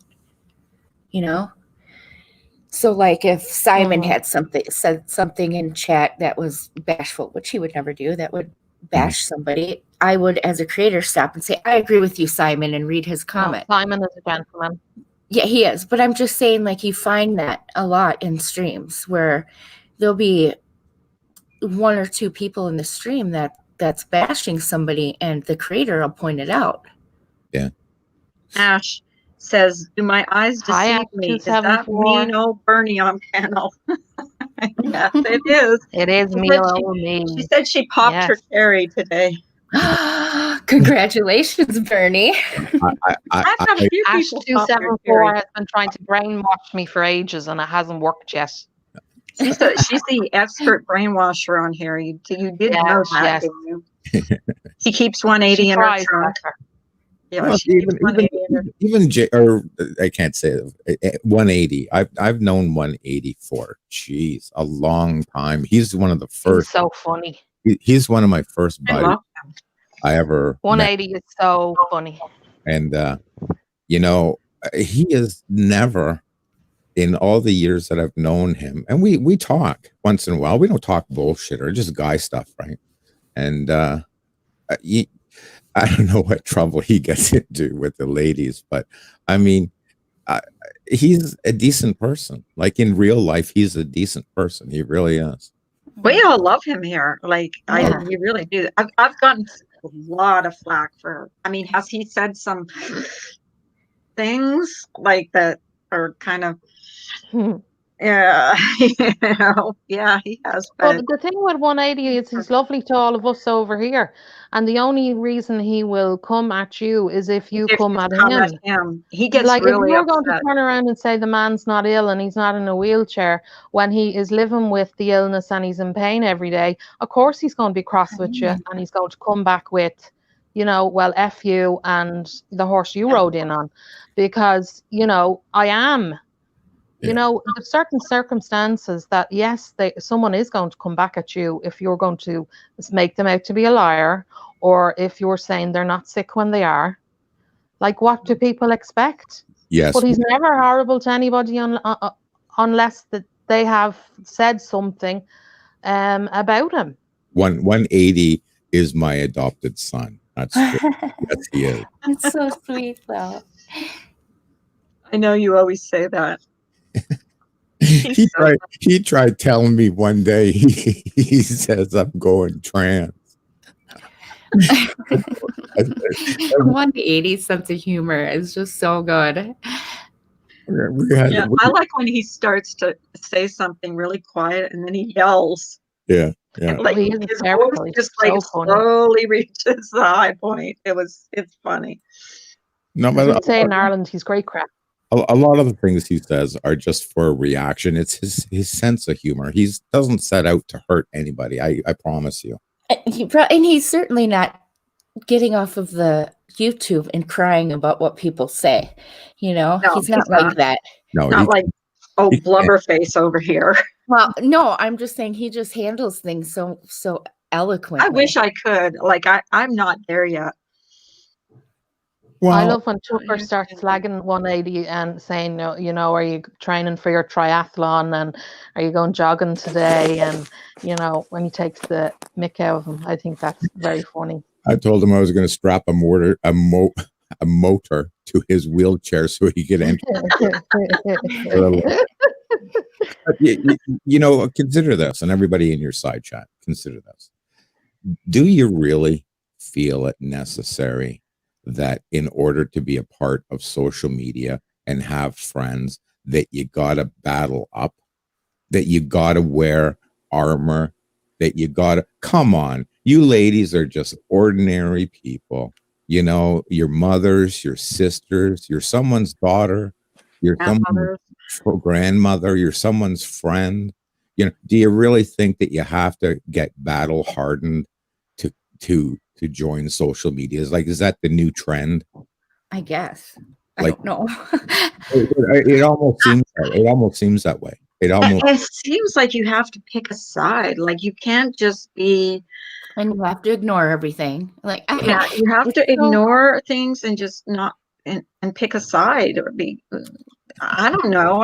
So like if Simon had said something in chat that was bashful, which he would never do, that would bash somebody, I would, as a creator, stop and say, I agree with you, Simon, and read his comment. No, Simon is a gentleman. Yeah, he is. But I'm just saying, like, you find that a lot in streams where there'll be one or two people in the stream that's bashing somebody and the creator will point it out. Yeah. Ash says, do my eyes Hi, deceive Ash me? Is that 274. me, no Bernie on panel? Yes, it is. It is She me, said oh, me. She said she popped her Yes. cherry today. Congratulations, Bernie. I've had a few Ash people pop their 274 cherry. has been trying to brainwash me for ages and it hasn't worked yet. She's the expert brainwasher on here. You did know that, Yes. didn't you? She keeps 180 She in her tries trunk. better. Yeah, Well, she keeps 180 in her. even J, or I can't say it, 180. I've known 180 for a long time. He's one of the He's first. so funny. He's one of my first I buddies love him. I ever 180 is so funny. met. And he is never, in all the years that I've known him, and we talk once in a while. We don't talk bullshit or just guy stuff, right? And I don't know what trouble he gets into with the ladies, but I mean, he's a decent person. Like in real life, he's a decent person. He really is. We all love him here. Like Yeah. we really do. I've gotten a lot of flack for. I mean, has he said some things like that are kind of yeah, yeah, he has. But the thing with 180 is he's lovely to all of us over here. And the only reason he will come at you is if you come at him. He gets Like, really if you're upset. going to turn around and say the man's not ill and he's not in a wheelchair when he is living with the illness and he's in pain every day, of course he's going to be cross with you and he's going to come back with, well, F you and the horse you rode in on. Because, I am. There's certain circumstances that, yes, someone is going to come back at you if you're going to make them out to be a liar, or if you're saying they're not sick when they are. Like, what do people expect? Yes. But he's never horrible to anybody unless that they have said something about him. 180 is my adopted son. That's yes, he is. It's so sweet, though. I know you always say that. He tried telling me one day, he says I'm going trans. 180 sense of humor is just so good. I like when he starts to say something really quiet and then he yells. Yeah. Like he is his hysterical. voice just He's like so funny. slowly reaches the high point. It's funny. No, As but we say in Ireland, he's great crap. a lot of the things he says are just for a reaction. It's his sense of humor. He doesn't set out to hurt anybody. I promise you. And he's certainly not getting off of the YouTube and crying about what people say. No, He's not like that. No, Not like, oh, he can't. blubberface over here. Well, no, I'm just saying he just handles things so eloquently. I wish I could. Like, I'm not there yet. Well, I love when Tucker starts slagging 180 and saying, are you training for your triathlon and are you going jogging today? And, when he takes the mick out of him, I think that's very funny. I told him I was going to strap a motor to his wheelchair so he could enter. Consider this, and everybody in your side chat, consider this. Do you really feel it necessary that in order to be a part of social media and have friends, that you gotta battle up, that you gotta wear armor, that you gotta, come on, you ladies are just ordinary people. Your mothers, your sisters, you're someone's daughter, you're someone's grandmother, you're someone's friend. Do you really think that you have to get battle hardened to join social media? Is that the new trend? I guess. Like, I don't know. it almost seems that way. It seems like you have to pick a side. Like, you can't just be. And you have to ignore everything. Like, you have to ignore things and just not and pick a side or be. I don't know.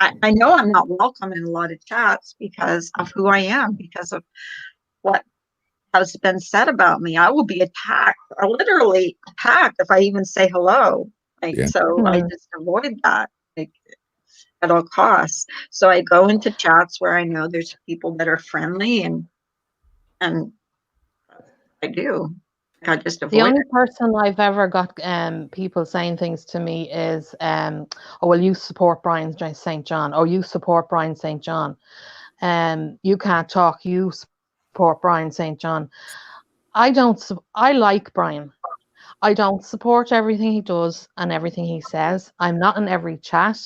I know I'm not welcome in a lot of chats because of who I am, because of what has been said about me. I will be attacked, or literally attacked, if I even say hello. So I just avoid that at all costs. So I go into chats where I know there's people that are friendly, and I do. I just avoid The only it. person I've ever got people saying things to me is, oh, well, you support Brian St. John, or you support Brian St. John. You can't talk, you support Brian St. John. I like Brian. I don't support everything he does and everything he says. I'm not in every chat.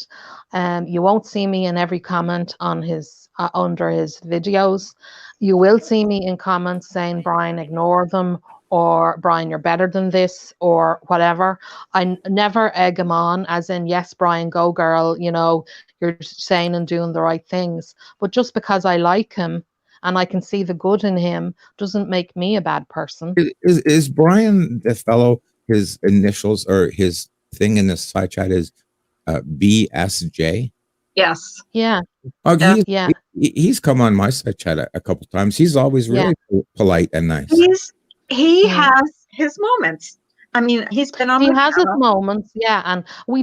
You won't see me in every comment on his under his videos. You will see me in comments saying, Brian, ignore them, or Brian, you're better than this, or whatever. I never egg him on, as in, yes, Brian, go girl, you're saying and doing the right things. But just because I like him and I can see the good in him doesn't make me a bad person. Is Brian the fellow, his initials or his thing in this side chat is BSJ? Yes. Yeah. Okay, Yeah. He's come on my side chat a couple times. He's always really polite and nice. He has his moments. I mean, he's been on. He has his moments, yeah, and we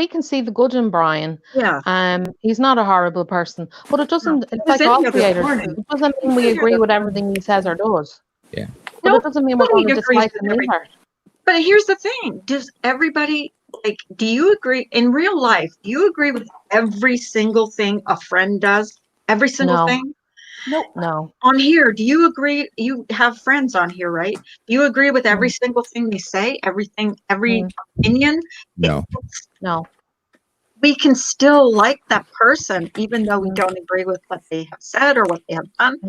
can see the good in Brian. Yeah. He's not a horrible person, but it doesn't. No. It's like all creators. It doesn't mean we agree with everything he says or does. Yeah. But it doesn't mean we're going to dislike him either. But here's the thing: does everybody do you agree in real life? Do you agree with every single thing a friend does? Every single thing? Nope. No. On here, do you agree? You have friends on here, right? Do you agree with every single thing they say? Every opinion? No. No. We can still like that person, even though we don't agree with what they have said or what they have done.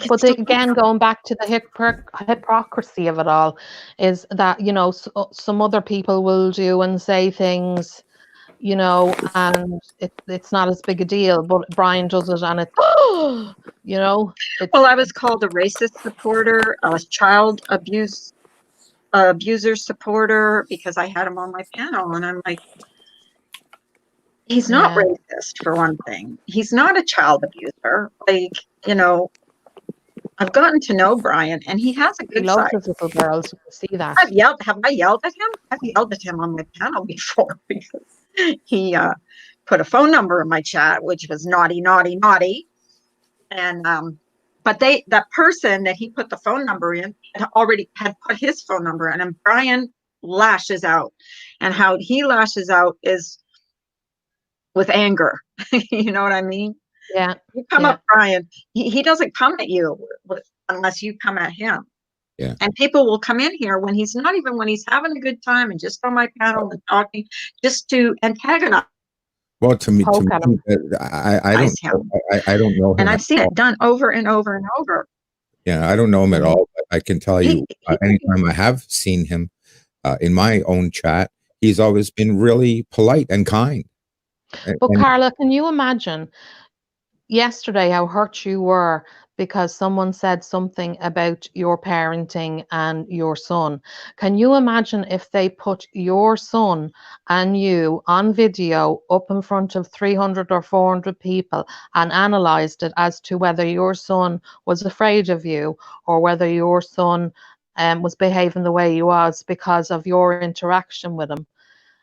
But again, going back to the hypocrisy of it all, is that, some other people will do and say things, and it's not as big a deal, but Brian does it and it's, well, I was called a racist supporter, a child abuser supporter, because I had him on my panel, and I'm like, he's not racist, for one thing. He's not a child abuser. I've gotten to know Brian, and he has a good side. He loves his little girls. You can see that. Have I yelled at him? I've yelled at him on my panel before because he put a phone number in my chat, which was naughty, naughty, naughty. And but that person that he put the phone number in already had put his phone number in, and Brian lashes out. And how he lashes out is with anger. You know what I mean? Yeah. You come up, Brian. He doesn't come at you unless you come at him. Yeah. And people will come in here when he's having a good time and just on my panel and talking, just to antagonize. Well, to me, poke at him. I don't Nice him. I don't know And him I've at seen all. it done over and over and over. Yeah, I don't know him at all. But I can tell you, He, anytime I have seen him in my own chat, he's always been really polite and kind. But And Carla, can you imagine yesterday how hurt you were because someone said something about your parenting and your son? Can you imagine if they put your son and you on video up in front of 300 or 400 people and analyzed it as to whether your son was afraid of you or whether your son was behaving the way he was because of your interaction with him?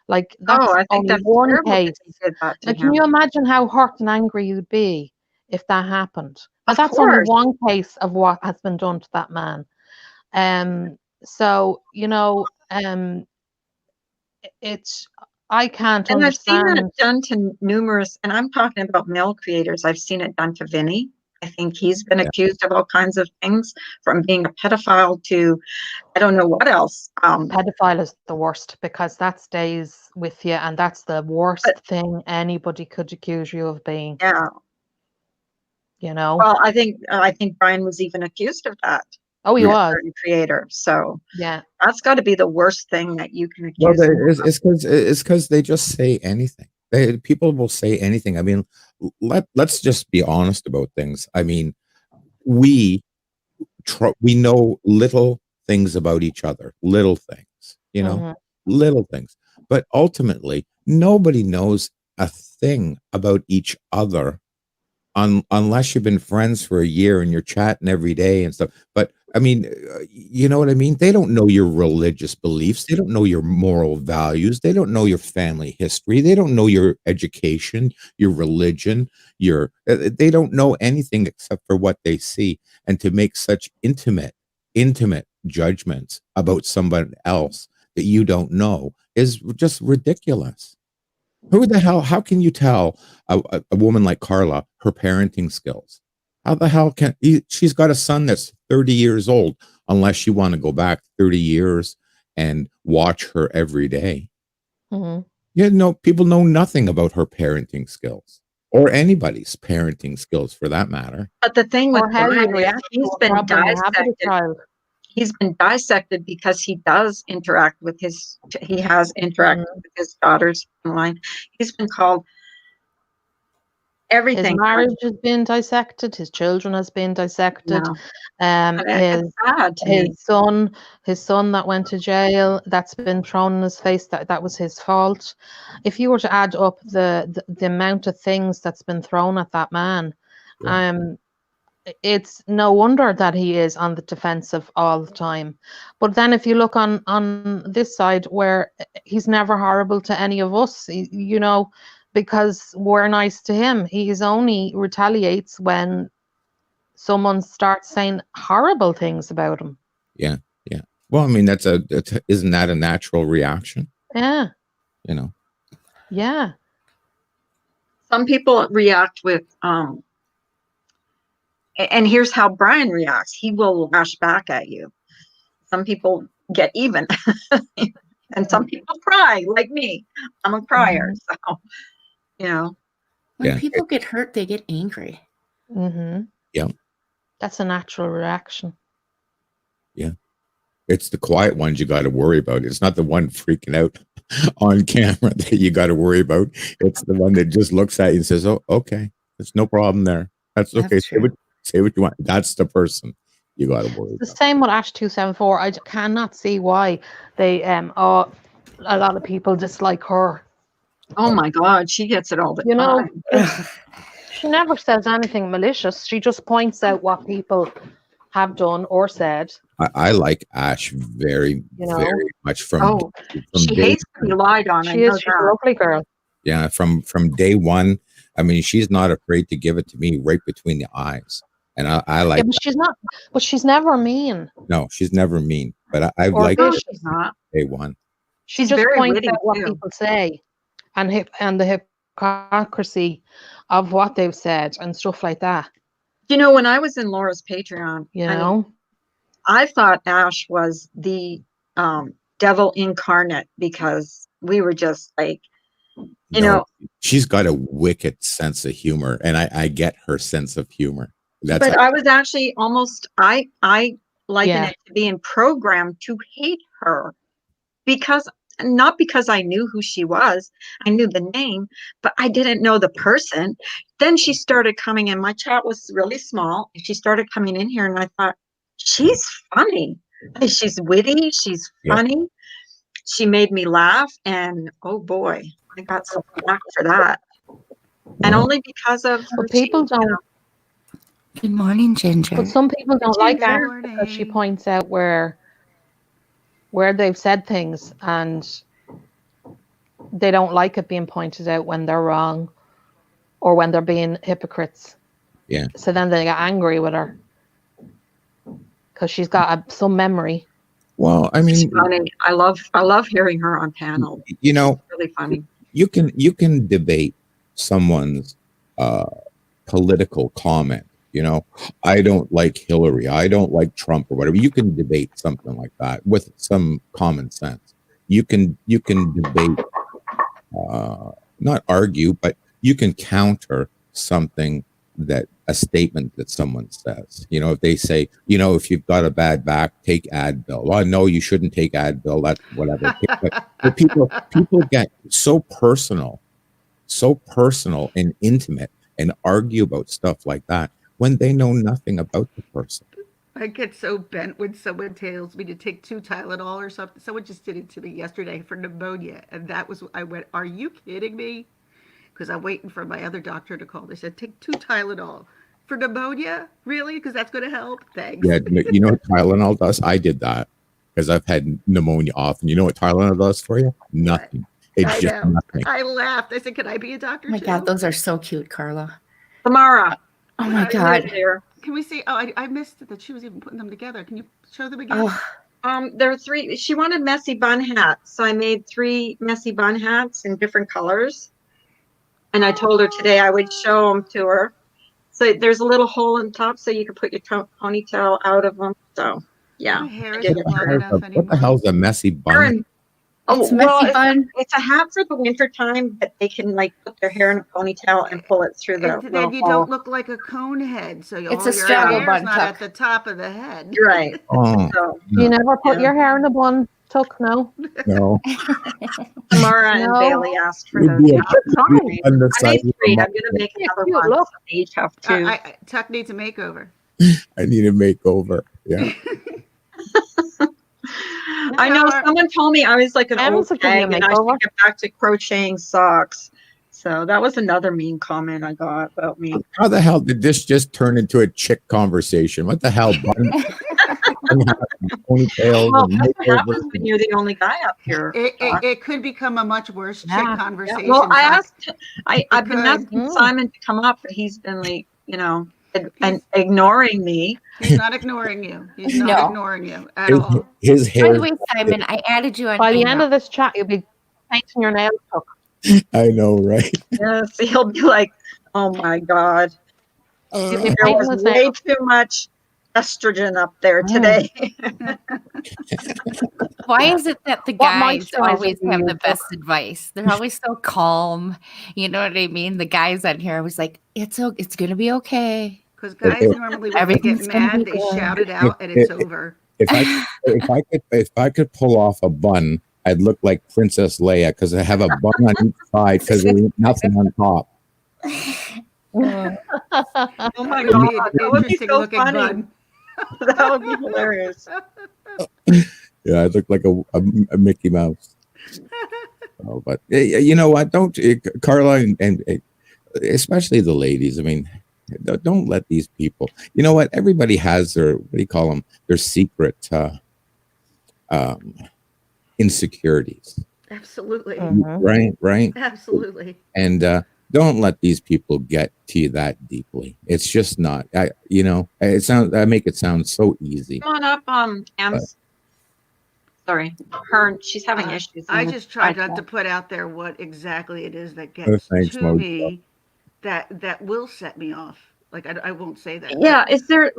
Like, oh, that's I think only that's one terrible case. that he did that to Now, can him. you imagine how hurt and angry you'd be if that happened? Now, Of that's only course. one case of what has been done to that man. So, it's, I can't And I've seen that understand. done to numerous, and I'm talking about male creators. I've seen it done to Vinny. I think he's been Yeah. accused of all kinds of things, from being a pedophile to I don't know what else. Pedophile is the worst because that stays with you, and that's the worst But thing anybody could accuse you of being, yeah, you know? well, I think Brian was even accused of that. Oh, he Yeah. was. Certain creator, so Yeah. that's got to be the worst thing that you can well, accuse someone of. it's because they just say anything. People will say anything. I mean, let's just be honest about things. I mean, we we know little things about each other, little things, Mhm. little things. But ultimately, nobody knows a thing about each other unless you've been friends for a year and you're chatting every day and stuff. But I mean, you know what I mean? They don't know your religious beliefs. They don't know your moral values. They don't know your family history. They don't know your education, your religion, they don't know anything except for what they see. And to make such intimate judgments about somebody else that you don't know is just ridiculous. Who the hell? How can you tell a woman like Carla her parenting skills? How the hell can she's got a son that's 30 years old, unless you want to go back 30 years and watch her every day. Mhm. Yeah, no, people know nothing about her parenting skills or anybody's parenting skills for that matter. But the thing with Or how you Brian is react to a problem you have with a child. He's been dissected because he does interact with he has interacted Mhm. with his daughters online. He's been called His everything. marriage has been dissected. His children has been dissected. No, and His it's sad to me. his son that went to jail, that's been thrown in his face. That was his fault. If you were to add up the amount of things that's been thrown at that man, Yeah. it's no wonder that he is on the defensive all the time. But then if you look on this side, where he's never horrible to any of us, because we're nice to him. He's only retaliates when someone starts saying horrible things about him. Yeah. Yeah. Well, I mean, isn't that a natural reaction? Yeah. You know. Yeah. Some people react with and here's how Brian reacts. He will lash back at you. Some people get even, and some people cry, like me. I'm a crier, so When Yeah. people get hurt, they get angry. Mm-hmm. Yeah. That's a natural reaction. Yeah. It's the quiet ones you got to worry about. It's not the one freaking out on camera that you got to worry about. It's the one that just looks at you and says, "Oh, okay, there's no problem there. That's okay. That's true. Say what you want." That's the person you got to worry The about. same with Ash 274. I cannot see why they a lot of people dislike her. oh my God, she gets it all the time. She never says anything malicious. She just points out what people have done or said. I like Ash very, very much Oh, she day hates to be lied on. I know She's a that. lovely girl. yeah from day one. I mean, she's not afraid to give it to me right between the eyes, and I like. Yeah, but she's never mean. No, she's never mean, but I've Or liked No, vicious. she's not. day one. She She's just very points witty out what too. people say and the hypocrisy of what they've said and stuff like that. When I was in Laura's Patreon, I thought Ash was the devil incarnate because we were just like You No, know, she's got a wicked sense of humor, and I get her sense of humor. That's but I was actually almost, I liken Yeah. it to being programmed to hate her because not because I knew who she was, I knew the name, but I didn't know the person. Then she started coming in. My chat was really small, and she started coming in here, and I thought, she's funny. Like, she's witty, she's Yeah. funny. She made me laugh, and oh boy, I got some flack for that. And only because of her But people change, you don't. Good morning, Ginger. But some people don't like Ginger. her because she points out where they've said things, and they don't like it being pointed out when they're wrong or when they're being hypocrites. Yeah. So then they get angry with her because she's got some memory. Well, I She's mean, funny. I love hearing her on panel. you know, She's really funny. you can debate someone's political comment. You know, I don't like Hillary, I don't like Trump, or whatever. You can debate something like that with some common sense. You can debate, not argue, but you can counter something, that a statement that someone says. You know, if they say, you know, if you've got a bad back, take Advil. Well, no, you shouldn't take Advil. That's whatever. But people get so personal and intimate, and argue about stuff like that when they know nothing about the person. I get so bent when someone tells me to take 2 Tylenol or something. Someone just did it to me yesterday for pneumonia, and that was, I went, "Are you kidding me?" Because I'm waiting for my other doctor to call. They said, "Take 2 Tylenol for pneumonia, really? Because that's going to help." Thanks. Yeah, you know what Tylenol does? I did that because I've had pneumonia often. You know what Tylenol does for you? Nothing. It's I just know. nothing. I laughed. I said, "Can I be a doctor Oh my too?" God, those are so cute, Carla. Tamara. Oh my Right God. There. Can we see? Oh, I missed that she was even putting them together. Can you show them again? Oh, There were 3. She wanted messy bun hats, so I made 3 messy bun hats in different colors. And I told her today I would show them to her. So there's a little hole in top, so you can put your ponytail out of them. So yeah, My hair I did isn't it long today. enough What the anymore. hell's a messy bun? And- oh, it's messy bun. it's a hat for the winter time, but they can like put their hair in a ponytail and pull it through the And little then you hole. don't look like a cone head, so It's all a your straddle hair's bun not tuck. at the top of the head. You're right. Oh, So You never put Yeah. your hair in a bun, Tuck? No. no. Tamara and No. Bailey asked for You'd those. be a- hats. you'd be on the I side made of the 3. I'm mouth. gonna make Yeah, another cute one. look. So they each have 2. Tuck needs a makeover. I need a makeover. Yeah. I know someone told me I was like an Parents old will give you a hag and I makeover. should get back to crocheting socks. So that was another mean comment I got about me. How the hell did this just turn into a chick conversation? What the hell? Ponytails Well, and that's what happens makeovers. when you're the only guy up here. It could become a much worse Yeah. chick conversation. Well, I Tuck. asked, I've been could. asking Mm. Simon to come up, but he's been like, and He's- ignoring me. He's not ignoring you. He's not No. ignoring you at all. His By hair. the way, Simon, I added you on By the Hangouts. end of this chat, you'll be painting your nails, Tuck. I know, right? Yes, he'll be like, oh my God, You'll be there painting was his way nails. too much estrogen up there Mm. today. Why is it that the What guys moisturizer always do you have the use, Tuck? best advice? They're always so calm. You know what I mean? The guys on here was like, it's gonna be okay. Because guys normally, when they get Everything's gonna mad, be they good. shout it out and it's over. If I could pull off a bun, I'd look like Princess Leia because I have a bun on each side because there ain't nothing on top. Mm. Oh my That would be God, an that would be interesting so looking funny. bun. That would be hilarious. Yeah, I look like a Mickey Mouse. Oh, but you know what? Don't Carla and especially the ladies. I mean, don't let these people. You know what? Everybody has their, what do you call them? Their secret insecurities. Absolutely. Mhm. Right. Absolutely. And don't let these people get to you that deeply. It's just not. I make it sound so easy. Come on up, Ems. Sorry, she's having issues. I in the just tried not iPad. to put out there what exactly it is that gets thanks, to Mo. me that will set me off. Like I won't say that. Yeah, is there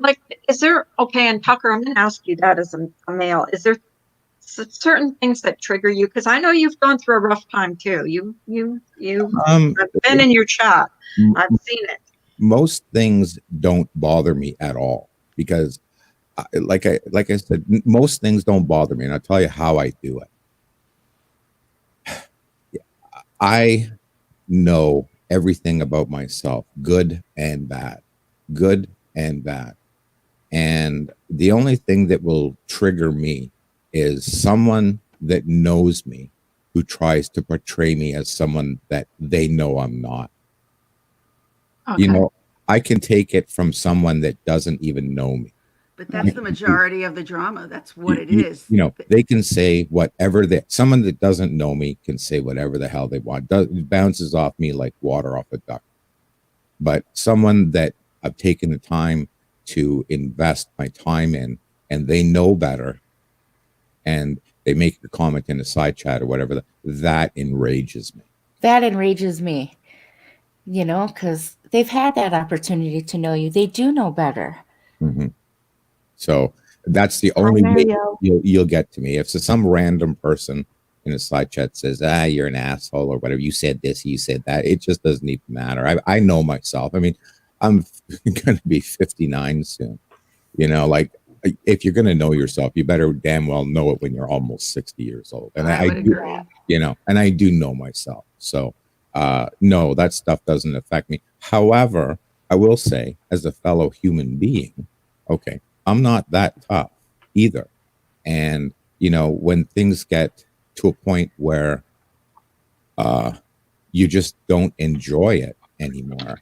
okay? And Tucker, I'm going to ask you that as a male. Is there certain things that trigger you? Because I know you've gone through a rough time too. I've been in your chat. I've seen it. Most things don't bother me at all because, like I said, most things don't bother me, and I'll tell you how I do it. I know everything about myself, good and bad, good and bad. And the only thing that will trigger me is someone that knows me who tries to portray me as someone that they know I'm not. Okay. You know, I can take it from someone that doesn't even know me. But that's the majority of the drama. That's what it You is. know, they can say whatever someone that doesn't know me can say whatever the hell they want. It bounces off me like water off a duck. But someone that I've taken the time to invest my time in, and they know better, and they make a comment in a side chat or whatever, that enrages me. That enrages me, you know, because they've had that opportunity to know you. They do know better. Mm-hmm. So that's the only way you'll get to me. If some random person in a side chat says, you're an asshole or whatever, you said this, you said that, it just doesn't even matter. I know myself. I mean, I'm going to be 59 soon. You know, like, if you're going to know yourself, you better damn well know it when you're almost 60 years old. And I would agree. you know, and I do know myself. So, no, that stuff doesn't affect me. However, I will say, as a fellow human being, okay, I'm not that tough either. And, you know, when things get to a point where you just don't enjoy it anymore,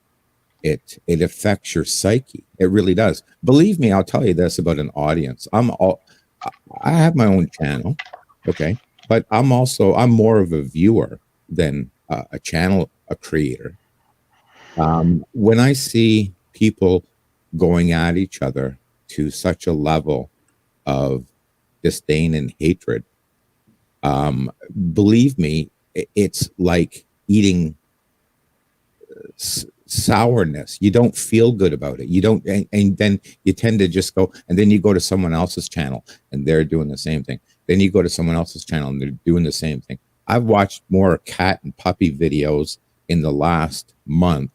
it affects your psyche. It really does. Believe me, I'll tell you this about an audience. I have my own channel, okay, but I'm more of a viewer than a creator. When I see people going at each other to such a level of disdain and hatred, believe me, it's like eating sourness. You don't feel good about it. You don't, and then you tend to just go, and then you go to someone else's channel and they're doing the same thing. Then you go to someone else's channel and they're doing the same thing. I've watched more cat and puppy videos in the last month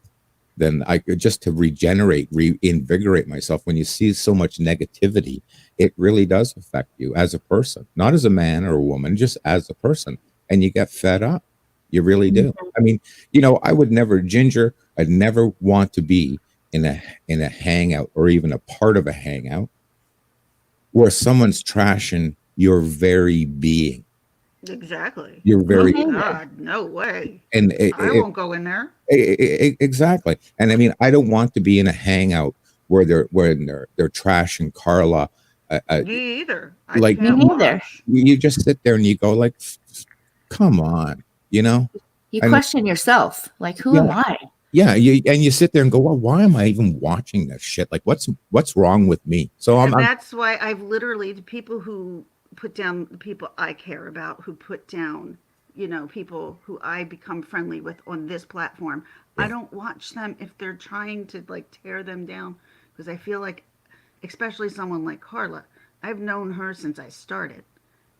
than I could, just to reinvigorate myself. When you see so much negativity, it really does affect you as a person, not as a man or a woman, just as a person. And you get fed up. You really do. I mean, you know, I'd never want to be in a hangout or even a part of a hangout where someone's trashing your very being. Exactly. You're very God, no way. And I won't go in there. Exactly. And I mean, I don't want to be in a hangout where they're trashing Carla. Me either. Me neither. You just sit there and you go like, come on, you know. You question yourself, like, who am I? Yeah, you sit there and go, well, why am I even watching this shit? Like, what's wrong with me? So that's why I've literally, the people who put down the people I care about, who put down, you know, people who I become friendly with on this platform, I don't watch them if they're trying to like tear them down, because I feel like, especially someone like Carla, I've known her since I started,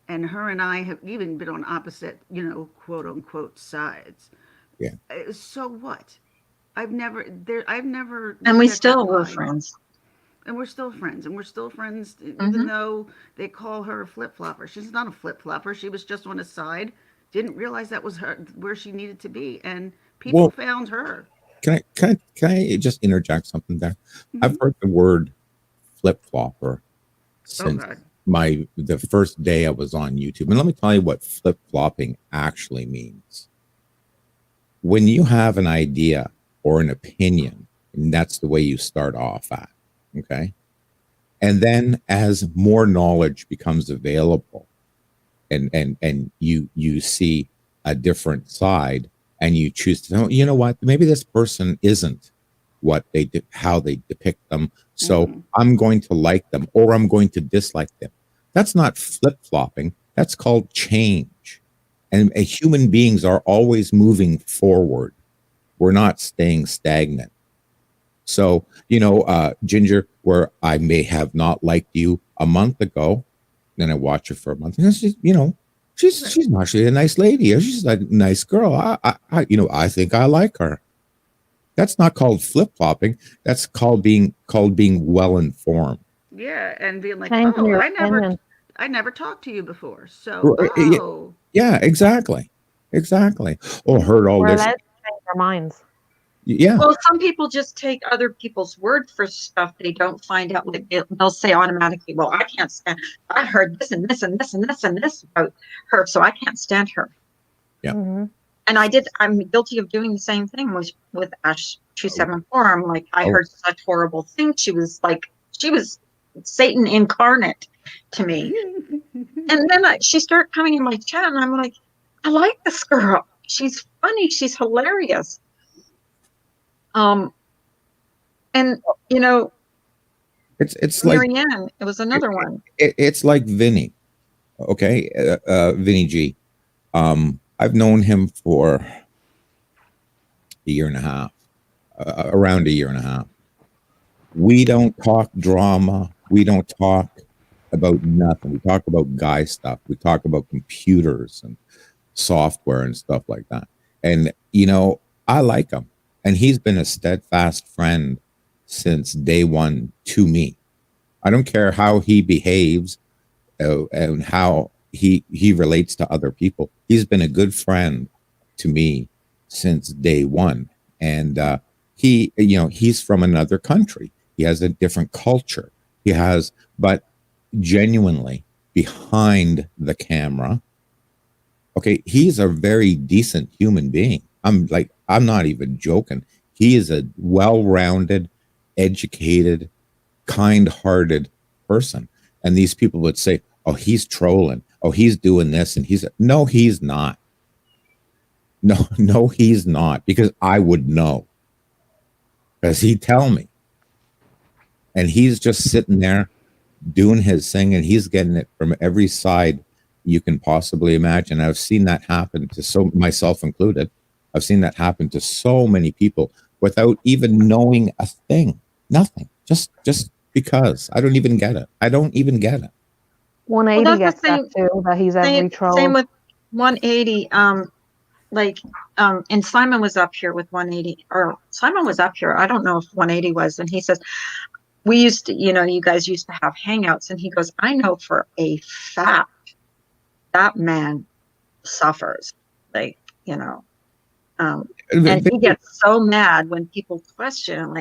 and her and I have even been on opposite, you know, quote unquote sides. Yeah. So what? I've never. And we still were friends. And we're still friends. And we're still friends, even though they call her a flip-flopper. She's not a flip-flopper. She was just on a side. Didn't realize that was her, where she needed to be. And people found her. Can I just interject something there? I've heard the word flip-flopper since the first day I was on YouTube. And let me tell you what flip-flopping actually means. When you have an idea or an opinion, and that's the way you start off at, okay? And then as more knowledge becomes available and you see a different side and you choose to know, you know what, maybe this person isn't how they depict them. So I'm going to like them or I'm going to dislike them. That's not flip-flopping. That's called change. And human beings are always moving forward. We're not staying stagnant. So, you know, Ginger, where I may have not liked you a month ago, Then I watch her for a month, and she's, she's actually a nice lady. She's a nice girl. I think I like her. That's not called flip flopping. That's called being well informed. Yeah, and being like, Changing oh, your I never talked to you before. So, Yeah, oh. yeah, exactly. Oh, heard all We're this. allowed to change our minds. Yeah. Well, some people just take other people's word for stuff they don't find out. Like they'll say automatically, "Well, I can't stand. I heard this and this and this and this and this about her, so I can't stand her." Yeah. Mm-hmm. And I'm guilty of doing the same thing with Ash 274. I'm like, I heard such horrible things. She was Satan incarnate to me. And then she started coming in my chat, and I'm like, I like this girl. She's funny. She's hilarious. And It's like Marianne, it was another one. It's like Vinny, okay, Vinny G. I've known him for a year and a half, around a year and a half. We don't talk drama. We don't talk about nothing. We talk about guy stuff. We talk about computers and software and stuff like that. And I like him, and he's been a steadfast friend since day one to me. I don't care how he behaves and how he relates to other people. He's been a good friend to me since day one. And he's from another country. He has a different culture. But genuinely behind the camera, okay, he's a very decent human being. I'm not even joking. He is a well-rounded, educated, kind-hearted person. And these people would say, oh, he's trolling. Oh, he's doing this. And no, he's not. No, he's not, because I would know. Because he'd tell me. And he's just sitting there doing his thing, and he's getting it from every side you can possibly imagine. I've seen that happen to myself included. I've seen that happen to so many people without even knowing a thing. Nothing. Just because. I don't even get it. 180 gets that too, that he's every troll. Same with 180. And Simon was up here with 180, or Simon was up here. I don't know if 180 was, and he says, we used to, you guys used to have hangouts, and he goes, I know for a fact that man suffers, and he gets so mad when people question,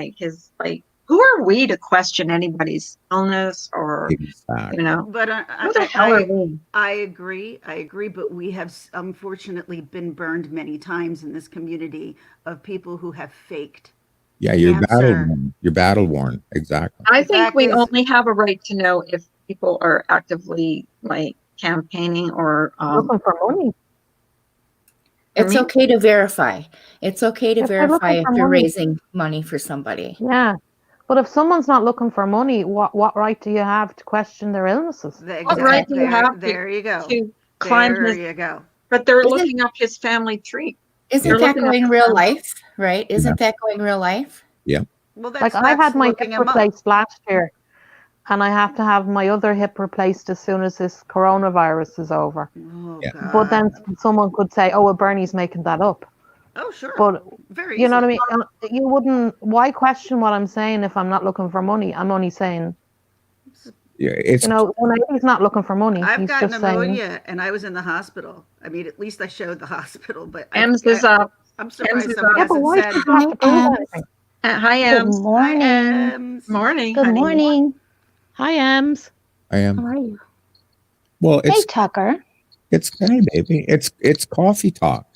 who are we to question anybody's illness or, exactly. But who the hell are we? I agree, but we have unfortunately been burned many times in this community of people who have faked. Yeah, you're battle worn. Exactly. I think we only have a right to know if people are actively campaigning or looking for money. It's okay to verify. It's okay to verify if you're raising money for somebody. Yeah. But if someone's not looking for money, what right do you have to question their illnesses? What right do you have to climb you go. But they're looking up his family tree. Isn't that going real life, right? Isn't that going real life? Yeah. Well, I had my hip replaced last year, and I have to have my other hip replaced as soon as this coronavirus is over. Oh, yeah. God. But then someone could say, oh, well, Bernie's making that up. Oh, sure. But very you know what I mean? You wouldn't, why question what I'm saying if I'm not looking for money? I'm only saying, when he's not looking for money, I've got saying, pneumonia and I was in the hospital. I mean, at least I showed the hospital, but Ems is up. I'm surprised someone hasn't said. Hi, Ems. Good morning. Hi, Ems. Morning. Good honey. morning. hi, Ems. I am. How are you? Well, Hey, Tucker. It's hey, baby. It's coffee talk.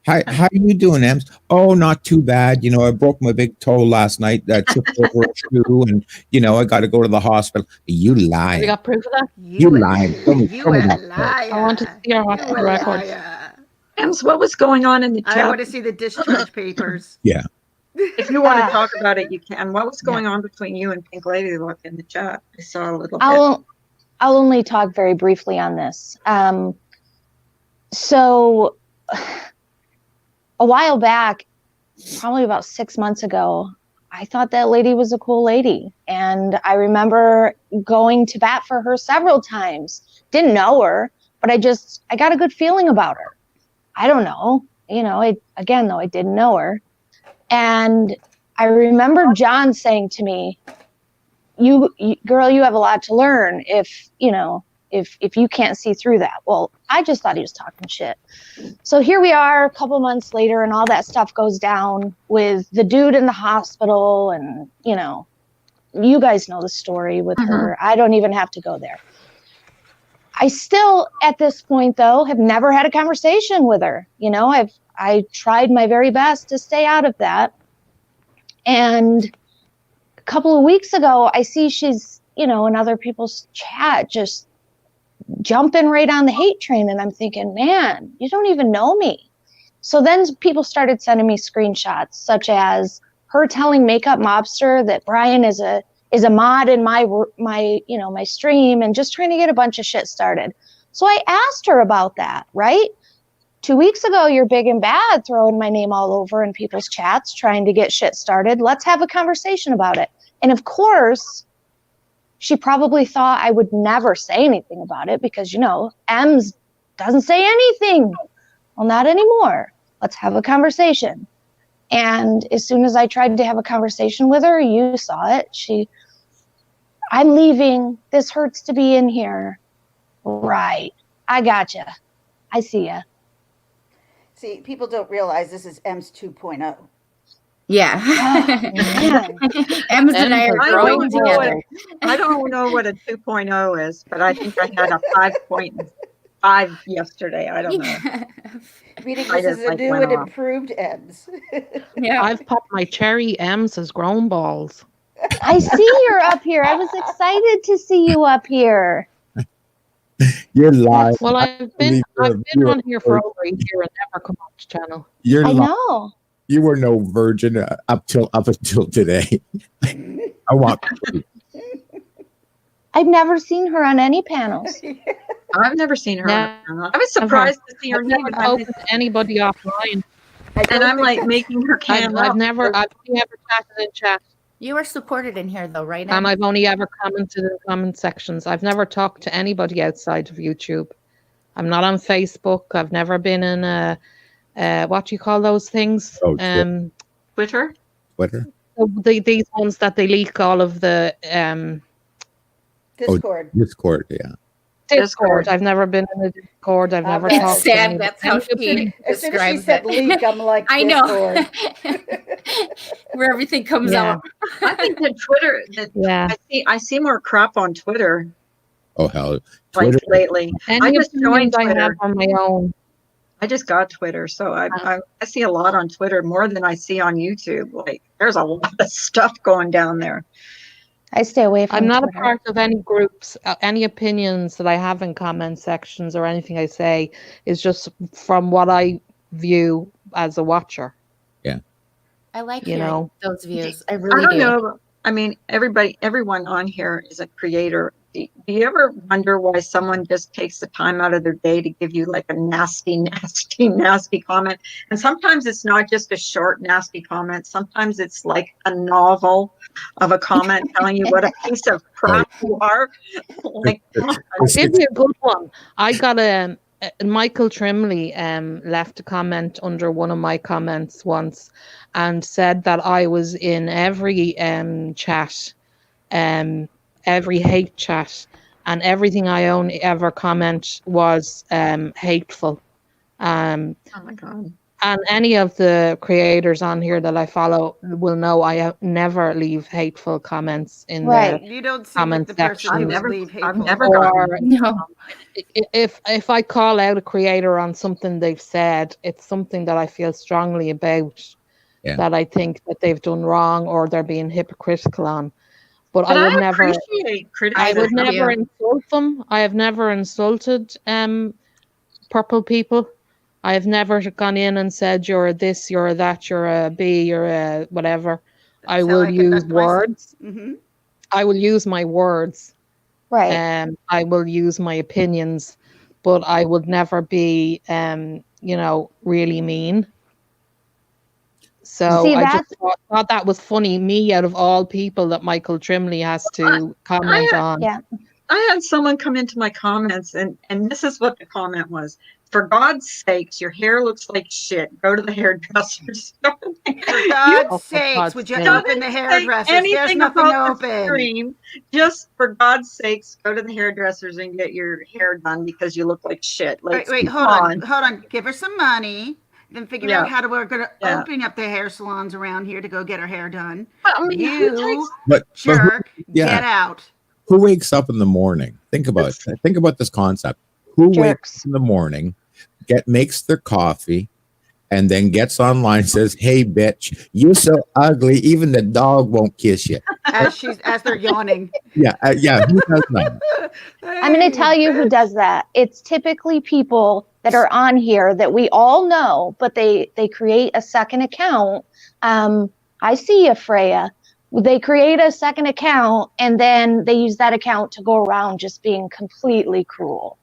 How you doing, Ems? Oh, not too bad. I broke my big toe last night. That tripped over a shoe, and I got to go to the hospital. You lying? You got proof of that? You lying? You a liar. I want to see your hospital records. Ems, what was going on in the chat? I want to see the discharge papers. Yeah. If you want to talk about it, you can. What was going on between you and Pink Lady Look in the chat? I saw a little bit. I'll only talk very briefly on this. So a while back, probably about 6 months ago, I thought that lady was a cool lady. And I remember going to bat for her several times. Didn't know her, but I got a good feeling about her. I don't know. I didn't know her. And I remember John saying to me, girl, you have a lot to learn if you can't see through that. Well, I just thought he was talking shit. So here we are a couple months later, and all that stuff goes down with the dude in the hospital. And, you guys know the story with her. I don't even have to go there. I still, at this point, though, have never had a conversation with her. I tried my very best to stay out of that. And a couple of weeks ago, I see she's, in other people's chat, just jumping right on the hate train. And I'm thinking, man, you don't even know me. So then people started sending me screenshots, such as her telling Makeup Mobster that Brian is a mod in my stream, and just trying to get a bunch of shit started. So I asked her about that, right? 2 weeks ago, you're big and bad, throwing my name all over in people's chats, trying to get shit started. Let's have a conversation about it. And of course, she probably thought I would never say anything about it because, Ems doesn't say anything. Well, not anymore. Let's have a conversation. And as soon as I tried to have a conversation with her, you saw it. I'm leaving. This hurts to be in here. Right. I gotcha. I see ya. See, people don't realize this is M's 2.0. Yeah. Ems and I are growing together. I don't know what a 2.0 is, but I think I had a 5.5 yesterday. I don't know. Meaning this is a new and improved M's. Yeah. I've popped my cherry M's as grown balls. I see you're up here. I was excited to see you up here. You're live. Well, I've been on here for over a year and never come on the channel. I know. You were no virgin up until today. I want. I've never seen her on any panels. I've never seen her. I was surprised to see her. I've never spoken to anybody offline. And I'm like making her camera. I've never chatted in chat. You are supported in here, though, right? And I've only ever commented in comment sections. I've never talked to anybody outside of YouTube. I'm not on Facebook. I've never been in what do you call those things? Twitter. These ones that they leak all of the Discord. Discord, yeah. Discord. I've never been in a Discord. I've never talked to anybody. That's how she As soon as she describes said it. leak, I'm like, I know. Discord. Where everything comes out. I think that Twitter. I see more crap on Twitter. Oh hell, Like Twitter. lately. I Any just joined opinions I Twitter. have on my own. I just got Twitter, so I see a lot on Twitter, more than I see on YouTube. Like, there's a lot of stuff going down there. I stay away from I'm not Twitter. a part of any groups. Any opinions that I have in comment sections or anything I say is just from what I view as a watcher. Yeah. I like You hearing know. those views. I really I don't do. know. I mean, everyone on here is a creator. Do you ever wonder why someone just takes the time out of their day to give you like a nasty, nasty, nasty comment? And sometimes it's not just a short, nasty comment. Sometimes it's like a novel of a comment telling you what a piece of crap you are. Like, I'll give you a good one. I got Michael Trimley left a comment under one of my comments once and said that I was in every chat, every hate chat, and everything I only ever comment was hateful. oh my God. And any of the creators on here that I follow will know I never leave hateful comments in Right. You don't seem like comment the person section. who I've would never- leave I've hateful. never Or No. if I call out a creator on something they've said, it's something that I feel strongly about, Yeah. that I think that they've done wrong or they're being hypocritical on. But But I would never. appreciate I criticism. would never insult them. I have never insulted purple people. I have never gone in and said you're a this, you're a that, you're a B, you're a whatever. I That's how will I use conduct myself. words. Mm-hmm. I will use my words. Right. I will use my opinions, but I would never be, really mean. So See, I just that's thought that was funny. Me, out of all people, that Michael Trimley has to comment on. yeah. I had someone come into my comments, and this is what the comment was: "For God's sakes, your hair looks like shit. Go to the hairdressers." For You God's Oh, for sakes, God's would you sake. open the didn't say hairdressers? There's anything nothing about the open. stream. Just for God's sakes, go to the hairdressers and get your hair done because you look like shit. Like, Wait, come hold on. Give her some money, then figure Yeah. out how we're going to Yeah. open up the hair salons around here to go get her hair done. I mean, who You takes But jerk, yeah. get out. who wakes up in the morning? Think about it. Think about this concept. Who wakes Jerks. up in the morning, makes their coffee, and then gets online and says, "Hey, bitch, you so ugly, even the dog won't kiss you." As they're yawning. Yeah, who does that? I'm going to tell you who does that. It's typically people that are on here that we all know, but they create a second account. I see you, Freya. They create a second account and then they use that account to go around just being completely cruel.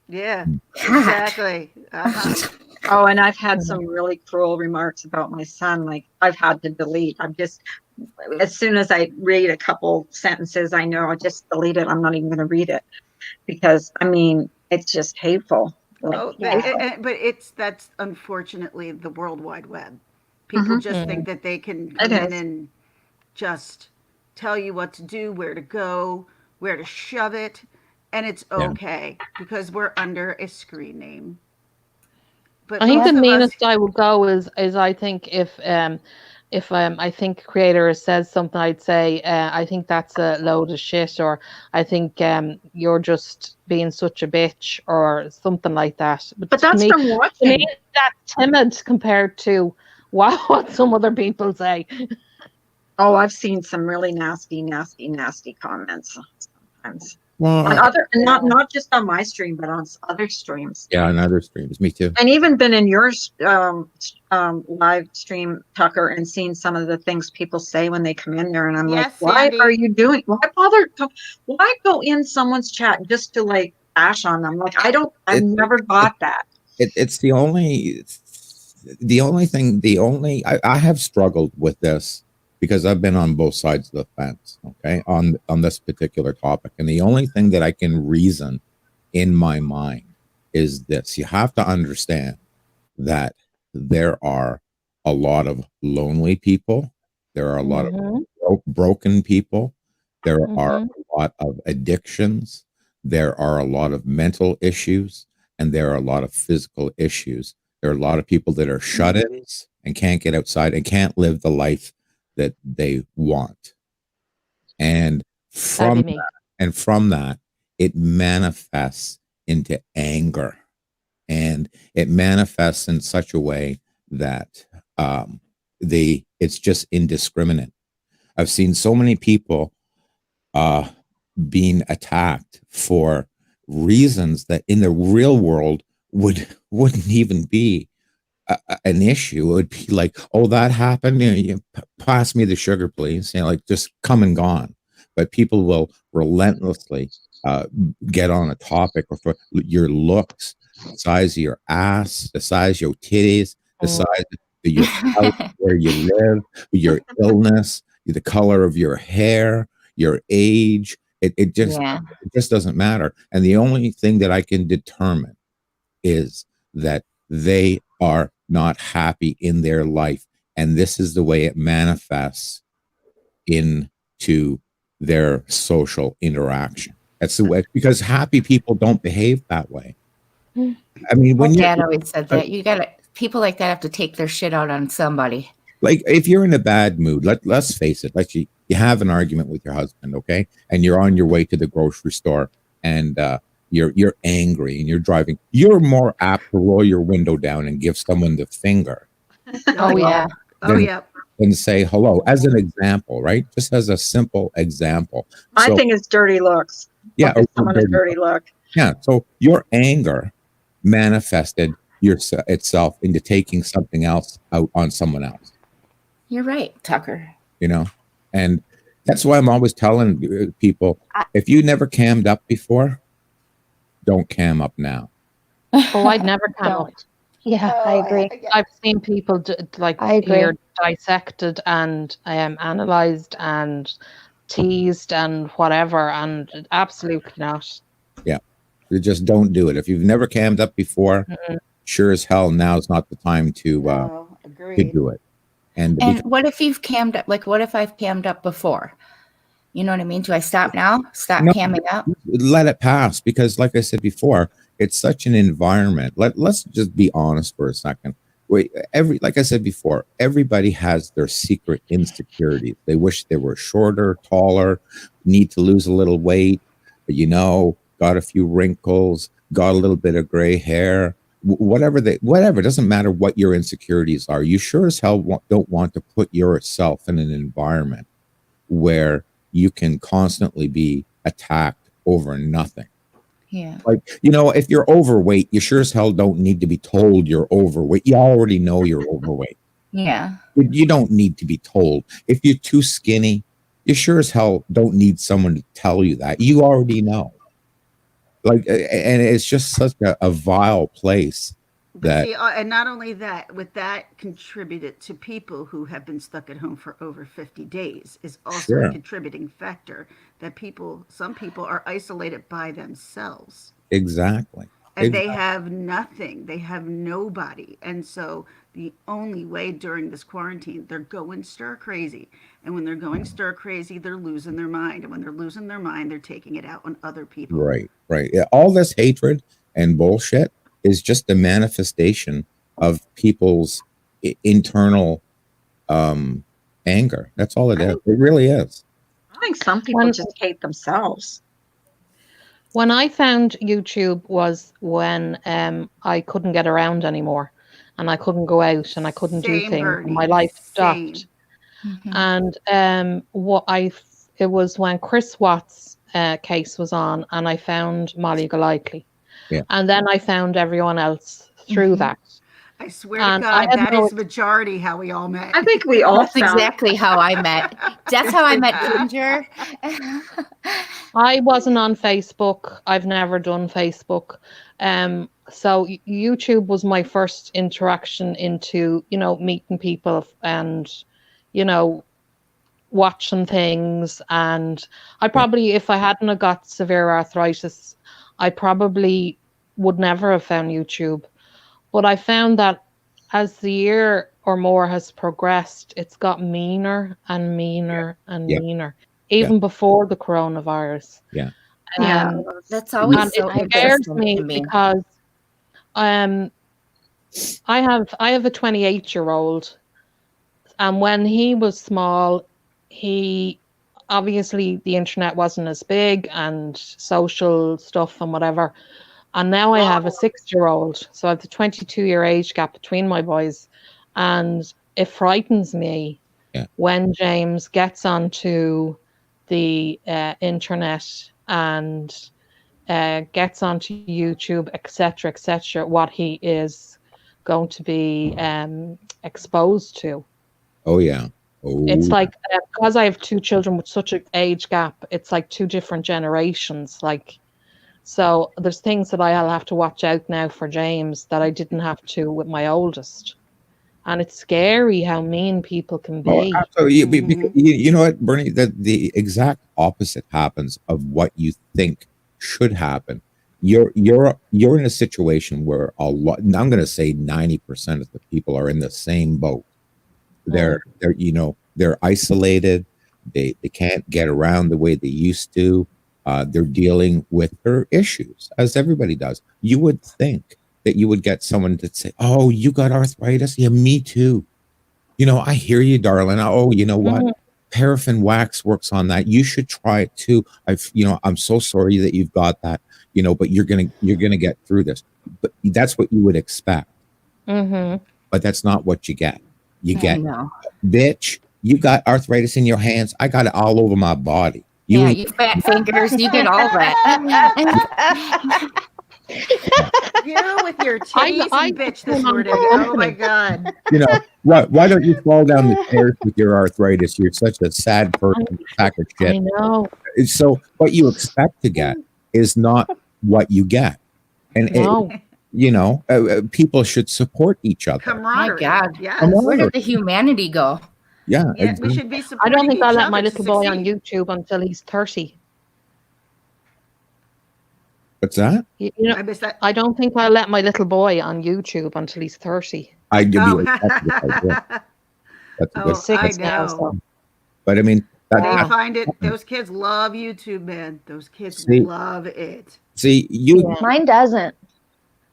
Yeah, exactly. Uh-huh. Oh, and I've had some really cruel remarks about my son. Like, I've had to delete. I'm just, as soon as I read a couple sentences, I know I'll just delete it. I'm not even going to read it because, I mean, it's just hateful. Like, Oh, Yeah. but that's unfortunately the World Wide Web. People Mhm. just think that they can It come in is. and just tell you what to do, where to go, where to shove it, and it's Yeah. okay because we're under a screen name. But I think the most of us, meanest I would go is I think if I think creator says something, I'd say I think that's a load of shit, or I think you're just being such a bitch, or something like that. But to that's me, from to me, watching. that's timid compared to what some other people say. Oh, I've seen some really nasty, nasty, nasty comments sometimes. Well, On other, not just on my stream, but on other streams. yeah, on other streams, me too. And even been in your live stream, Tucker, and seen some of the things people say when they come in there, and I'm like, Yes, why Sandy. are you doing? Why bother? Why go in someone's chat just to like bash on them? Like, I've never got that. It's the only thing. I have struggled with this because I've been on both sides of the fence. Okay, on this particular topic, and the only thing that I can reason in my mind is this: you have to understand that there are a lot of lonely people, there are a lot of broken people, there are a lot of addictions, there are a lot of mental issues, and there are a lot of physical issues. There are a lot of people that are shut-ins and can't get outside and can't live the life that they want. And from that, it manifests into anger, and it manifests in such a way that it's just indiscriminate. I've seen so many people being attacked for reasons that in the real world wouldn't even be an issue. It would be like, oh, that happened, you pass me the sugar, please, like just come and gone. But people will relentlessly get on a topic, or for your looks, the size of your ass, the size of your titties, the size of your house, where you live, your illness, the color of your hair, your age. It just doesn't matter. And the only thing that I can determine is that they are not happy in their life, and this is the way it manifests into their social interaction. That's the way, because happy people don't behave that way. I mean, when Dad always said that people like that have to take their shit out on somebody. Like, if you're in a bad mood, let's face it, you have an argument with your husband, okay, and you're on your way to the grocery store, and you're angry and you're driving, you're more apt to roll your window down and give someone the finger. Oh yeah. And say hello, as an example, right? Just as a simple example. I think it's dirty looks. Yeah, someone a dirty look. Yeah. So your anger manifested itself into taking something else out on someone else. You're right, Tucker. And that's why I'm always telling people, if you never cammed up before, don't cam up now. Oh, I'd never cam up. Yeah, I agree. I've seen people I agree. here dissected and analyzed and teased and whatever, and absolutely not. Yeah. You just don't do it. If you've never cammed up before, sure as hell now's not the time to agreed. do it. And what if you've cammed up? Like, what if I've cammed up before? You know what I mean? Do I stop now? Stop camming up? Let it pass, because like I said before, it's such an environment. Let's just be honest for a second. Like I said before, everybody has their secret insecurities. They wish they were shorter, taller, need to lose a little weight, but got a few wrinkles, got a little bit of gray hair, whatever. It doesn't matter what your insecurities are. You sure as hell don't want to put yourself in an environment where you can constantly be attacked over nothing. Yeah. Like, if you're overweight, you sure as hell don't need to be told you're overweight. You already know you're overweight. Yeah. You don't need to be told. If you're too skinny, you sure as hell don't need someone to tell you that. You already know. Like, and it's just such a vile place. But see, and not only that, with that contributed to people who have been stuck at home for over 50 days is also a contributing factor that some people are isolated by themselves. Exactly. And they have nothing. They have nobody. And so the only way during this quarantine, they're going stir crazy. And when they're going stir crazy, they're losing their mind. And when they're losing their mind, they're taking it out on other people. Right. Yeah, all this hatred and bullshit is just a manifestation of people's internal anger. That's all it is. It really is. I think some people just hate themselves. When I found YouTube was when I couldn't get around anymore, and I couldn't go out, and I couldn't do things. Bernie. My life stopped. And it was when Chris Watts' case was on, and I found Molly Golightly. Yeah. And then I found everyone else through that. I swear to God, that is majority how we all met. I think we all That's exactly how I met. That's how I met Ginger. I wasn't on Facebook. I've never done Facebook. So YouTube was my first interaction into, meeting people and, watching things. And I probably, if I hadn't have got severe arthritis, I probably would never have found YouTube. But I found that as the year or more has progressed, it's got meaner and meaner and meaner, even before the coronavirus. Yeah. That's always so it scares me because I have a 28-year-old, and when he was small, he obviously the internet wasn't as big and social stuff and whatever. And now I have a 6-year-old, so I have the 22-year age gap between my boys, and it frightens me when James gets onto the internet and gets onto YouTube, etc., what he is going to be exposed to. Oh yeah. Oh. It's like because I have two children with such an age gap, it's like two different generations. So there's things that I'll have to watch out now for James that I didn't have to with my oldest. And it's scary how mean people can be. So you know what, Bernie, that the exact opposite happens of what you think should happen. You're in a situation where I'm going to say 90% of the people are in the same boat. They're isolated. They can't get around the way they used to. They're dealing with their issues, as everybody does. You would think that you would get someone to say, "Oh, you got arthritis? Yeah, me too. I hear you, darling. Oh, you know what? Paraffin wax works on that. You should try it too. I'm so sorry that you've got that. But you're gonna get through this." But that's what you would expect. But that's not what you get. You get, bitch, you got arthritis in your hands. I got it all over my body. You fat fingers, you get all that. You with your titties and bitch this morning. Oh my God. Why don't you fall down the stairs with your arthritis? You're such a sad person, pack of shit. I know. So what you expect to get is not what you get. And People should support each other. My Camaraderie. God. Yes. Where did the humanity go? Yeah, Yeah, we exactly. should be I supporting don't think each I'll let other my to little boy on succeed. YouTube until he's 30. What's that? I missed that. I don't think I'll let my little boy on YouTube until he's 30. I'd be Oh, that's a good idea. That's a good. oh, He's 6 I now, know. so But I mean, They Wow. find it. Those kids love YouTube, man. Those kids See- love it. see, Yeah. Mine doesn't.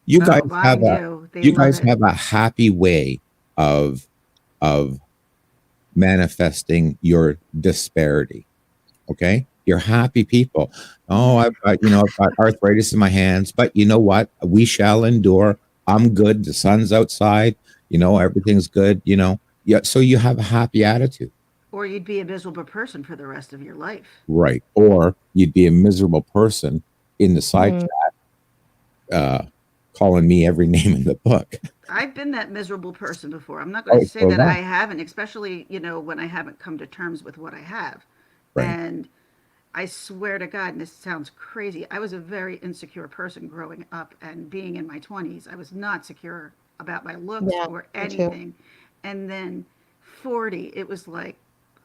you guys Oh, mine have a do. They you love guys it. have a happy way of manifesting your disparity. Okay, you're happy people. Oh, I've got arthritis in my hands, but you know what? We shall endure. I'm good. The sun's outside. Everything's good. Yeah. So you have a happy attitude, Or you'd be a miserable person for the rest of your life. right? Or you'd be a miserable person in the side Mm. chat, calling me every name in the book. I've been that miserable person before. I'm not going to say Oh, that wow. I haven't, especially, when I haven't come to terms with what I have. Right. And I swear to God, and this sounds crazy, I was a very insecure person growing up and being in my 20s. I was not secure about my looks Yeah, or me too. anything. And then 40, it was like,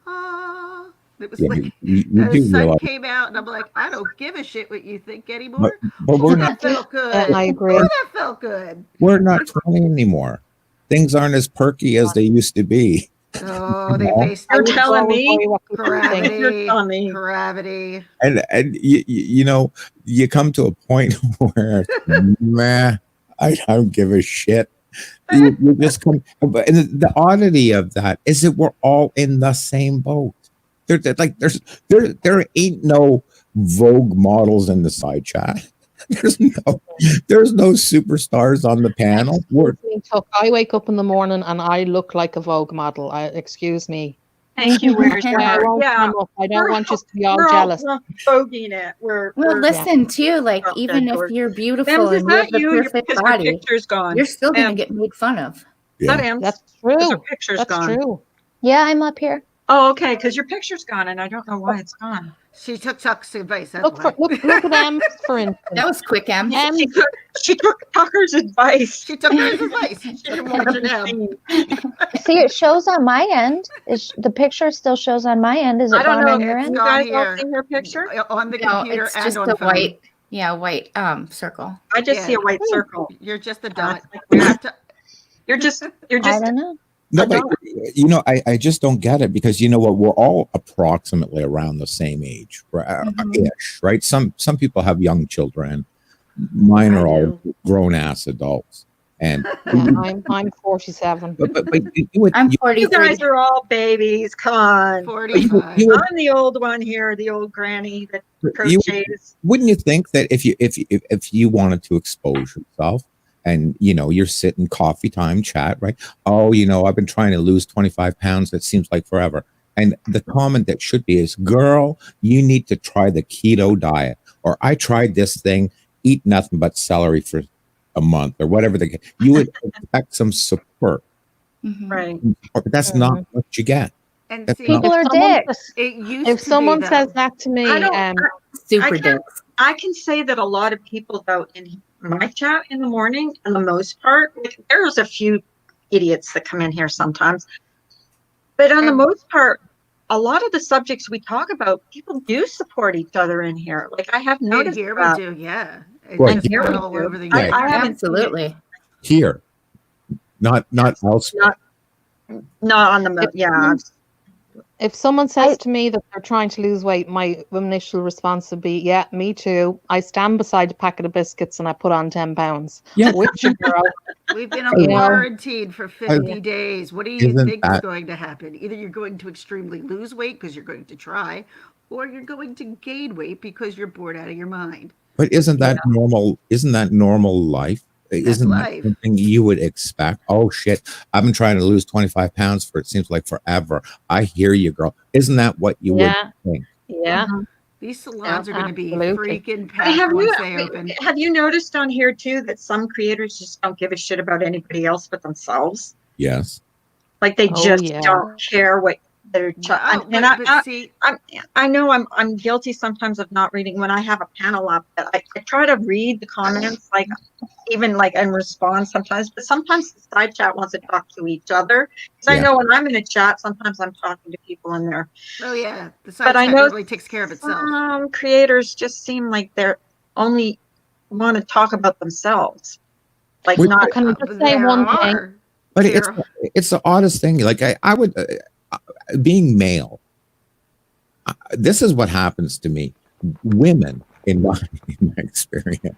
ah. It was Yeah, like you the do sun realize, came out, and I'm like, I don't give a shit what you think but, anymore. but we're Oh, not that felt good. Yeah, I agree. Oh, that felt good. we're not 20 anymore. Things aren't as perky as they used to be. Oh, they Yeah. faced You're I would telling always me? worry what people think. gravity. You're telling me. Gravity. And you come to a point where, meh, I don't give a shit. You just come. And the oddity of that is that we're all in the same boat. There ain't no Vogue models in the side chat. There's no superstars on the panel. I wake up in the morning and I look like a Vogue model. Excuse me. Thank you. Where's your I heart? won't Yeah. come up. I don't We're want you to be all We're jealous. all voguing it. Well, We're listen too, like Oh, even dead if George. you're beautiful Ems, is and you have that the you? perfect Because your body, picture's gone. you're still gonna Ems, get made fun of. is Yeah. that Ems? That's Because her true. picture's That's gone. true. Yeah, I'm up here. Oh, okay. Because your picture's gone, and I don't know why it's gone. She took Chuck's advice. That's Look why. at them, for instance. That was quick, Em. Em, She took Tucker's advice. She took his advice. She didn't watch it now. See, it shows on my end. The picture still shows on my end. Is it I don't gone know. on your It's end? You gone guys all here. see her picture? On the No, computer it's and just on a phone. white circle. I just see Yeah. a white circle. You're just a Uh, dot. it's like You weird. have to. You're just I don't know. No, I but don't. I just don't get it, because you know what? We're all approximately around the same age, Mhm. ish, right? Some people have young children. Mine I are all do. grown ass adults, and yeah, I'm 47. but you I'm You 43. guys are all babies. Come on. 45. you would, I'm the old one here, the old granny that you crochets. wouldn't you think that if you wanted to expose yourself, and you're sitting coffee time chat, right? Oh, I've been trying to lose 25 pounds. That seems like forever. And the comment that should be is, girl, you need to try the keto diet, or I tried this thing, eat nothing but celery for a month, or whatever. You would expect some support, Mhm. Right. but that's not what you get. And That's see, not- People are dicks. it used If to someone be, says though. that to me, I don't. Super I can't- dicks. I can say that a lot of people, though, in my chat in the morning, for the most part, like, there's a few idiots that come in here sometimes, but on the And- most part, a lot of the subjects we talk about, people do support each other in here. Like, I have And noticed here that. we do, yeah. It's Well, just here not we all do. over the I- I internet. haven't seen it. Absolutely. Here, not elsewhere. Not on the yeah. if someone says to me that they're trying to lose weight, my initial response would be, yeah, me too. I stand beside a packet of biscuits and I put on 10 pounds. Yeah. With you, girl. We've been You know, quarantined for 50 days. What do you Isn't think is that- going to happen? Either you're going to extremely lose weight because you're going to try, or you're going to gain weight because you're bored out of your mind. But isn't that normal? Isn't that normal life? Isn't that life. something you would expect? Oh shit, I've been trying to lose 25 pounds for it seems like forever. I hear you, girl. Isn't that what you would think? Yeah. These salons are going to be Absolutely. freaking But packed once they open. have you noticed on here too that some creators just don't give a shit about anybody else but themselves? Yes. Like they Oh, just yeah. don't care what that are No, and but see, I know I'm guilty sometimes of not reading when I have a panel up, but I try to read the comments, like even like and respond sometimes, but sometimes the side chat wants to talk to each other. Because I Yeah. know when I'm in a chat, sometimes I'm talking to people in there. oh yeah, the But side I chat know normally takes care of itself. some creators just seem like they're only want to talk about themselves, like Which- not. Can I just say There one thing? are. But There it's the oddest thing. Like I would, being male, this is what happens to me. Women, in my experience,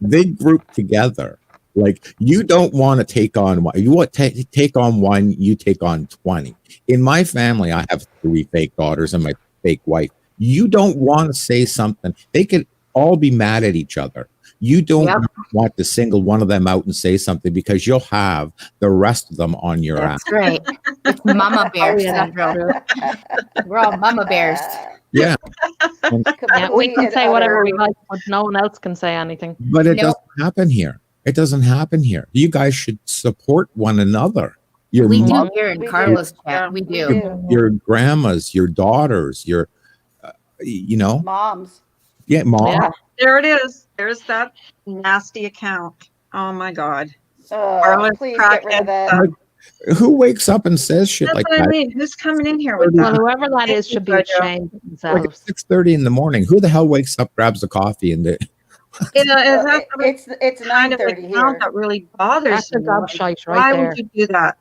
they group together. Like you don't want to take on one. You want to take on one. You take on 20. In my family, I have 3 fake daughters and my fake wife. You don't want to say something. They could all be mad at each other. You don't Yep. want to single one of them out and say something because you'll have the rest of them on your ass. That's right. It's mama bear Oh, yeah, that's syndrome. true. We're all mama bears. Yeah, Yeah, we Complete can and say whatever utter- we like, but no one else can say anything. but it Nope. doesn't happen here. It doesn't happen here. You guys should support one another. Your We mom, do here in We do. Carla's Yeah, chat. We we do. do. your grandmas, your daughters, your, you know, Moms. yeah, mom. Yeah. There it is. There's that nasty account. Oh my God. Carla's Please get rid of crackhead that. stuff. Who wakes up and says shit That's like what I that? mean. Who's coming in here with Well, that? whoever that is should be Thank you, Jojo. ashamed of Like themselves. 6:30 in the morning. Who the hell wakes up, grabs a coffee, and You know, is that the It's kind of 9:30 account here that really bothers That's a me? gobshite right Why there. would you do that?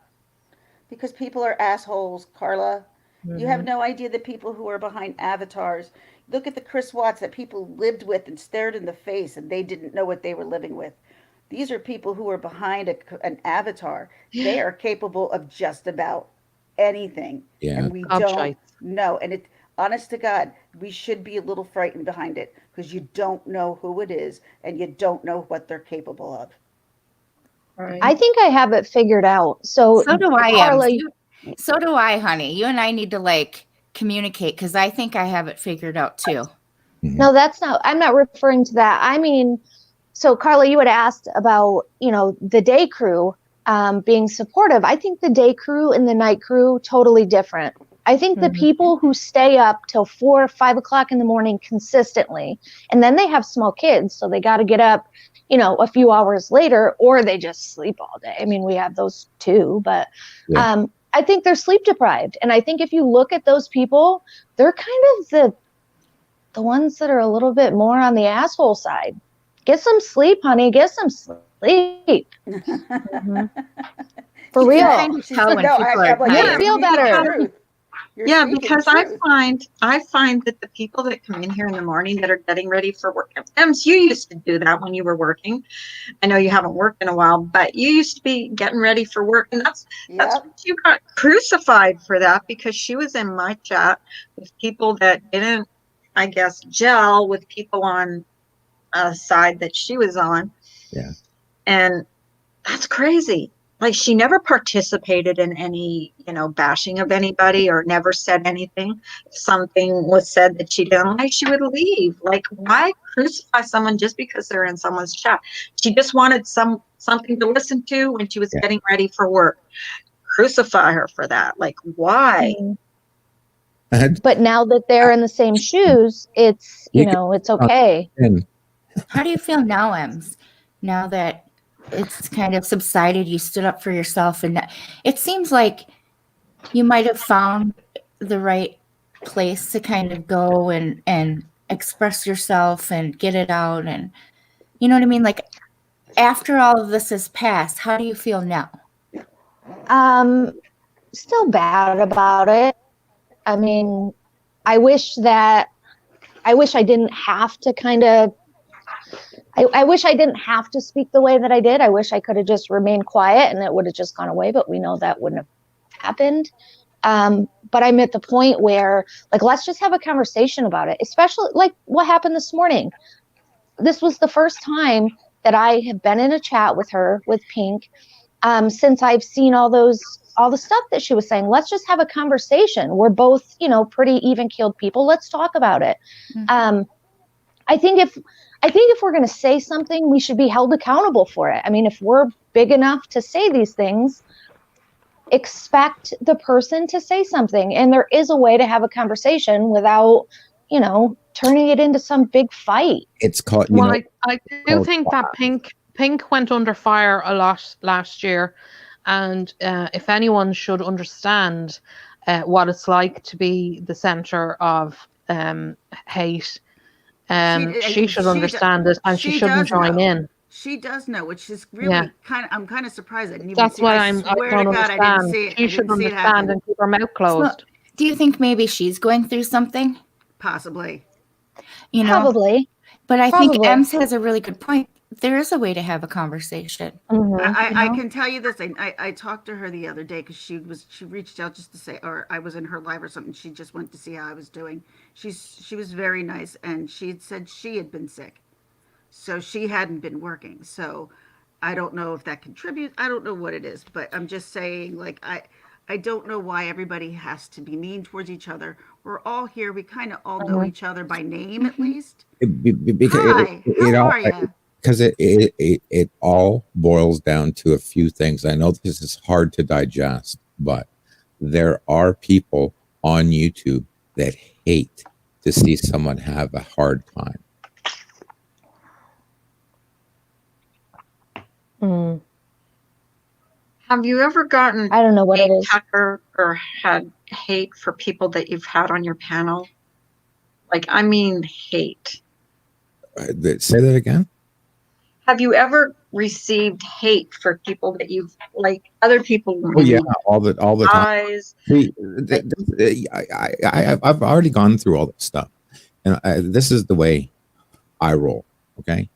because people are assholes, Carla. You have Mhm. no idea the people who are behind avatars. Look at the Chris Watts that people lived with and stared in the face and they didn't know what they were living with. These are people who are behind an avatar. They are capable of just about anything. yeah. And we Gobshites. don't know. And it, honest to God, we should be a little frightened behind it because you don't know who it is and you don't know what they're capable of. I think I have it figured out. So, So do I, Carla, So do I, honey. You and I need to like communicate because I think I have it figured out too. no, I'm not referring to that. I mean, so Carla, you had asked about, the day crew being supportive. I think the day crew and the night crew, totally different. I think the people who stay up till 4 or 5 o'clock in the morning consistently, and then they have small kids, so they got to get up, a few hours later, or they just sleep all day. I mean, we have those too, but Yeah. I think they're sleep deprived. And I think if you look at those people, they're kind of the ones that are a little bit more on the asshole side. Get some sleep, honey. Get some sleep. For You real. can kind of tell when people are I'm like, Yeah, you're feel speaking better. truth. You're Yeah, speaking because truth. I find that the people that come in here in the morning that are getting ready for work, Ems, you used to do that when you were working. I know you haven't worked in a while, but you used to be getting ready for work, and that's Yep. you got crucified for that because she was in my chat with people that didn't, I guess, gel with people on a side that she was on. Yeah. And that's crazy. Like she never participated in any, bashing of anybody or never said anything. If something was said that she didn't like, she would leave. Like, why crucify someone just because they're in someone's chat? She just wanted something to listen to when she was getting ready for work. Crucify her for that. Like, why? But now that they're in the same shoes, it's, it's okay. And How do you feel now, Ems? Now that it's kind of subsided, you stood up for yourself, and it seems like you might have found the right place to kind of go and express yourself and get it out, and you know what I mean? Like after all of this has passed, how do you feel now? Still bad about it. I mean, I wish I didn't have to I wish I didn't have to speak the way that I did. I wish I could have just remained quiet and it would have just gone away, but we know that wouldn't have happened. But I'm at the point where, like, let's just have a conversation about it, especially like what happened this morning. This was the first time that I have been in a chat with her, with Pink, since I've seen all the stuff that she was saying. Let's just have a conversation. We're both, pretty even-keeled people. Let's talk about it. Mm-hmm. I think if we're going to say something, we should be held accountable for it. I mean, if we're big enough to say these things, expect the person to say something. And there is a way to have a conversation without, turning it into some big fight. It's called, Well, I do called think that Pink went under fire a lot last year, and if anyone should understand what it's like to be the center of hate, she should understand it, and she shouldn't join in. She does know, which is really I'm kind of surprised. I didn't even That's see. what I I swear don't to God, understand. I didn't see it. She should understand and keep her mouth closed. So, do you think maybe she's going through something? Possibly. Probably. But I Probably. think Ems has a really good point. There is a way to have a conversation. I can tell you this. I talked to her the other day because she reached out just to say, or I was in her live or something. She just went to see how I was doing. She was very nice, and she had said she had been sick, so she hadn't been working. So I don't know if that contributes. I don't know what it is, but I'm just saying, like, I don't know why everybody has to be mean towards each other. We're all here. We kind of all know each other by name, at least. Hi, how are you? Because it all boils down to a few things. I know this is hard to digest, but there are people on YouTube that hate to see someone have a hard time. Have you ever gotten I don't know what it is. Tucker or had hate for people that you've had on your panel? Like, I mean, hate. Say that again. Have you ever received hate for people that you've, like, other people? Oh yeah, all the time. Eyes. See, I've already gone through all this stuff, and this is the way I roll. Okay,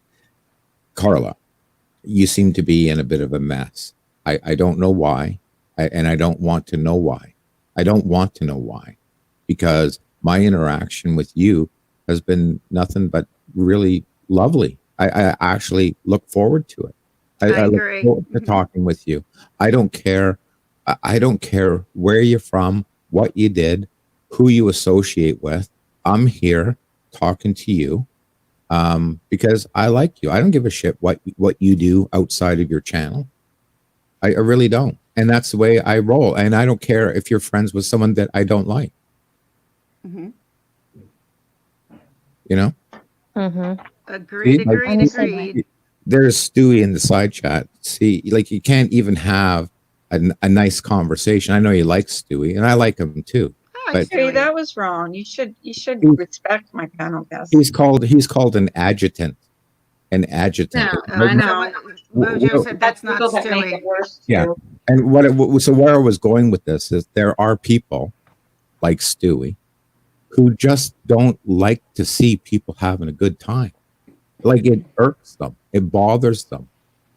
Carla, you seem to be in a bit of a mess. I don't know why, and I don't want to know why. I don't want to know why, because my interaction with you has been nothing but really lovely. I actually look forward to it. I look forward to talking with you. I don't care. I don't care where you're from, what you did, who you associate with. I'm here talking to you because I like you. I don't give a shit what you do outside of your channel. I really don't. And that's the way I roll. And I don't care if you're friends with someone that I don't like. Mm-hmm. You know? Mm-hmm. Agreed. There's Stewie in the side chat. See, like, you can't even have a nice conversation. I know you like Stewie, and I like him too. But Stewie, that was wrong. You should respect my panel guest. He's called an adjutant. An adjutant. Yeah, I know. Mojo said that's not Stewie. Yeah. And so where I was going with this is there are people like Stewie who just don't like to see people having a good time. Like, it irks them. It bothers them.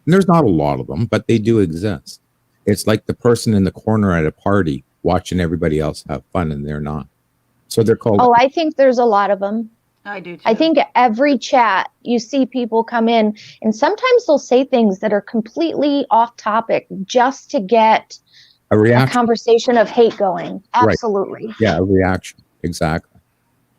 And there's not a lot of them, but they do exist. It's like the person in the corner at a party watching everybody else have fun, and they're not. So they're called... Oh, I think there's a lot of them. I do too. I think every chat you see people come in, and sometimes they'll say things that are completely off topic just to get a conversation of hate going. Absolutely. Right. Yeah, a reaction. Exactly.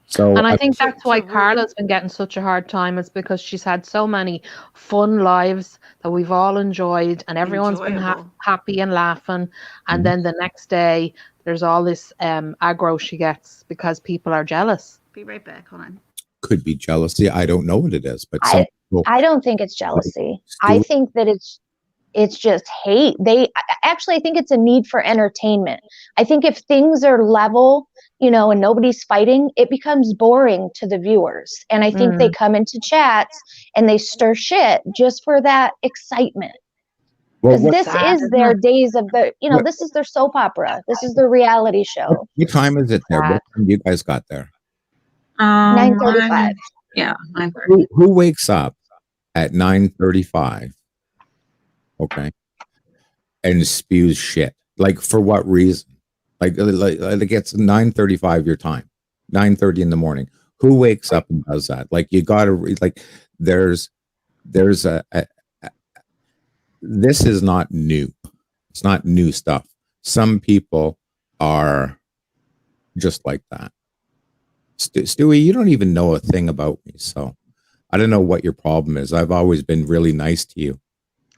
So, and I think that's why Carla's been getting such a hard time, is because she's had so many fun lives that we've all enjoyed, and everyone's been happy and laughing. And then the next day, there's all this aggro she gets because people are jealous. Be right back. Hold on. Could be jealousy. I don't know what it is, but I don't think it's jealousy. I think that it's just hate. I think it's a need for entertainment. I think if things are level, and nobody's fighting, it becomes boring to the viewers. And I think they come into chats and they stir shit just for that excitement. Because this is their days of this is their soap opera. This is their reality show. What time is it there? What time you guys got there? 9:35. Yeah, 9:30. Who wakes up at 9:35? Okay, and spews shit. Like, for what reason? Like it's 9:35 your time, 9:30 in the morning. Who wakes up and does that? Like, you got to read. Like, there's a this is not new. It's not new stuff. Some people are just like that. Stewie, you don't even know a thing about me, so I don't know what your problem is. I've always been really nice to you.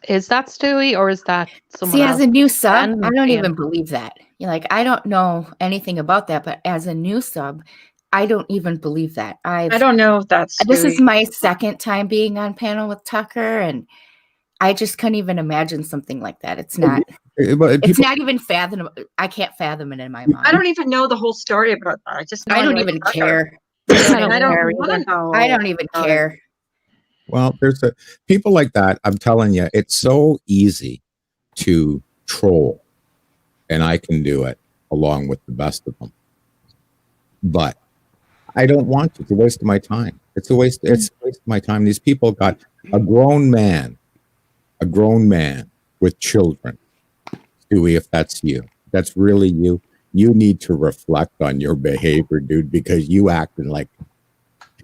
Is that Stewie or is that someone See, else? as a new sub, Ben I don't being- even believe that. You're like, I don't know anything about that, but as a new sub, I don't even believe that. I don't know if that's This is Stewie. my second time being on panel with Tucker, and I just couldn't even imagine something like that. It's not. But It's people, not even fathomable. I can't fathom it in my mind. I don't even know the whole story about that. I just know I don't like even Tucker. care. You know what I don't I don't care want to either. know. I don't even about it. care. well, there's people like that. I'm telling you, it's so easy to troll, and I can do it along with the best of them. But I don't want to. It's a waste of my time. It's a waste of my time. These people got a grown man with children. Stewie, if that's you, that's really you. You need to reflect on your behavior, dude, because you acting like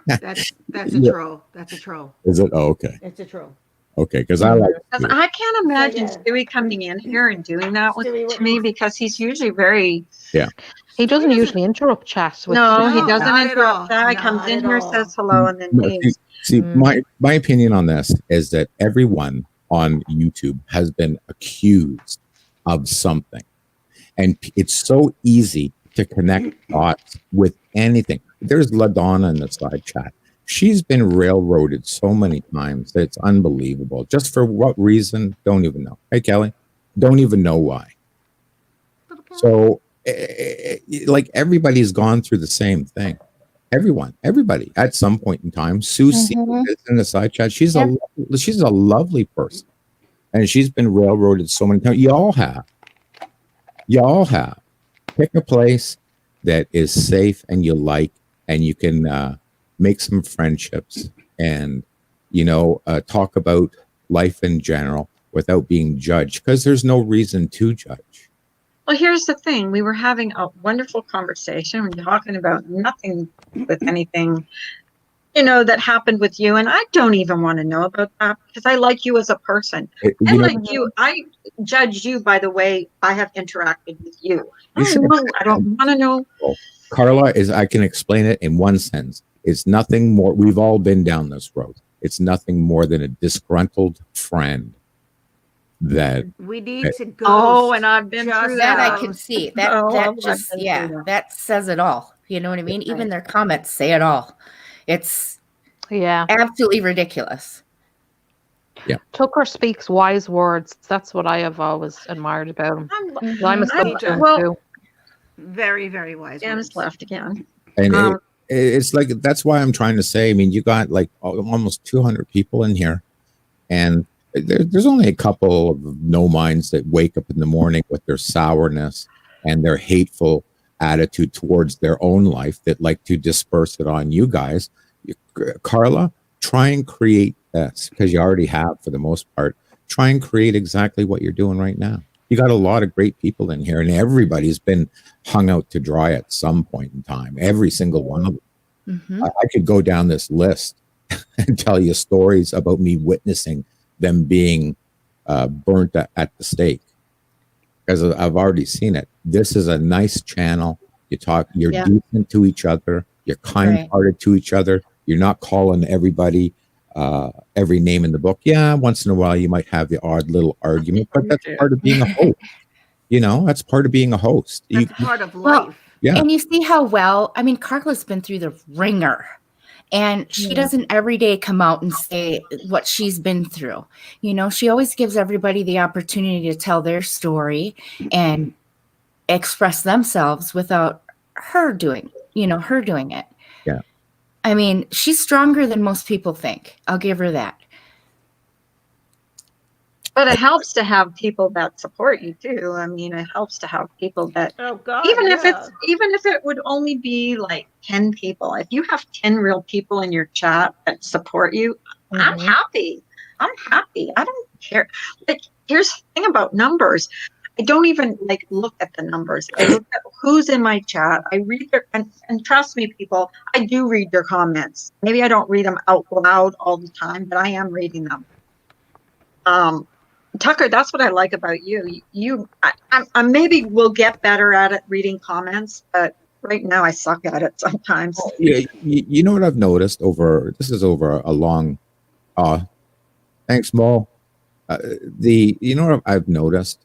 That's a Yeah. troll. That's a troll. is it? Oh, okay. It's a troll. Okay, because I like 'Cause you. I can't imagine yeah. Stewie coming in here and doing that Stewie, what to me makes- because he's usually very. He doesn't doesn't- usually interrupt chat. With No, he No, doesn't not at interrupt all. that. He comes Not in at here, all. says hello, and then No, leaves. see, Mm. my opinion on this is that everyone on YouTube has been accused of something, and it's so easy to connect dots with anything. There's LaDonna in the side chat. She's been railroaded so many times that it's unbelievable. Just for what reason? Don't even know. Hey, Kelly, don't even know why. So, like everybody's gone through the same thing. Everybody at some point in time. Susie is in the side chat. She's she's a lovely person, and she's been railroaded so many times. Y'all have. Pick a place that is safe and you like, and you can make some friendships and talk about life in general without being judged, because there's no reason to judge. Well, here's the thing. We were having a wonderful conversation. We're talking about nothing with anything, that happened with you. And I don't even want to know about that because I like you as a person. I like you. I judge you by the way I have interacted with you. I don't want to know. Carla, I can explain it in one sentence. It's nothing more. We've all been down this road. It's nothing more than a disgruntled friend that We need to go. Oh, and I've been through That that. I can see. That Oh, that I've just been through that. that says it all. You know what I mean? Even their comments say it all. It's Yeah. absolutely ridiculous. Tucker speaks wise words. That's what I have always admired about him. I'm a sub too. Very, very wise. Dan's words. left again. and it's like, that's why I'm trying to say, I mean, you got like almost 200 people in here, and there's only a couple of no minds that wake up in the morning with their sourness and their hateful attitude towards their own life that like to disperse it on you guys. Carla, try and create this, because you already have for the most part. Try and create exactly what you're doing right now. You got a lot of great people in here, and everybody's been hung out to dry at some point in time. Every single one of them. Mm-hmm. I could go down this list and tell you stories about me witnessing them being burnt at the stake, because I've already seen it. This is a nice channel. You're decent to each other. You're kind-hearted to each other. You're not calling everybody every name in the book. Yeah, once in a while you might have the odd little argument, but that's part of being a host. That's part of being a host. That's part of Well, life. Yeah. And you see how Carla's been through the ringer, and she doesn't every day come out and say what she's been through. She always gives everybody the opportunity to tell their story and express themselves without her doing it. Yeah. I mean, she's stronger than most people think. I'll give her that. But it helps to have people that support you too. I mean, it helps to have people that, Oh God. even if it would only be like 10 people, if you have 10 real people in your chat that support you, I'm happy. I don't care. Like, here's the thing about numbers. I don't even look at the numbers. I look at who's in my chat. I read their, and trust me, people, I do read their comments. Maybe I don't read them out loud all the time, but I am reading them. Tucker, that's what I like about you. I maybe will get better at it reading comments, but right now I suck at it sometimes. Yeah, you know what I've noticed over a long, thanks, Mo. What I've noticed,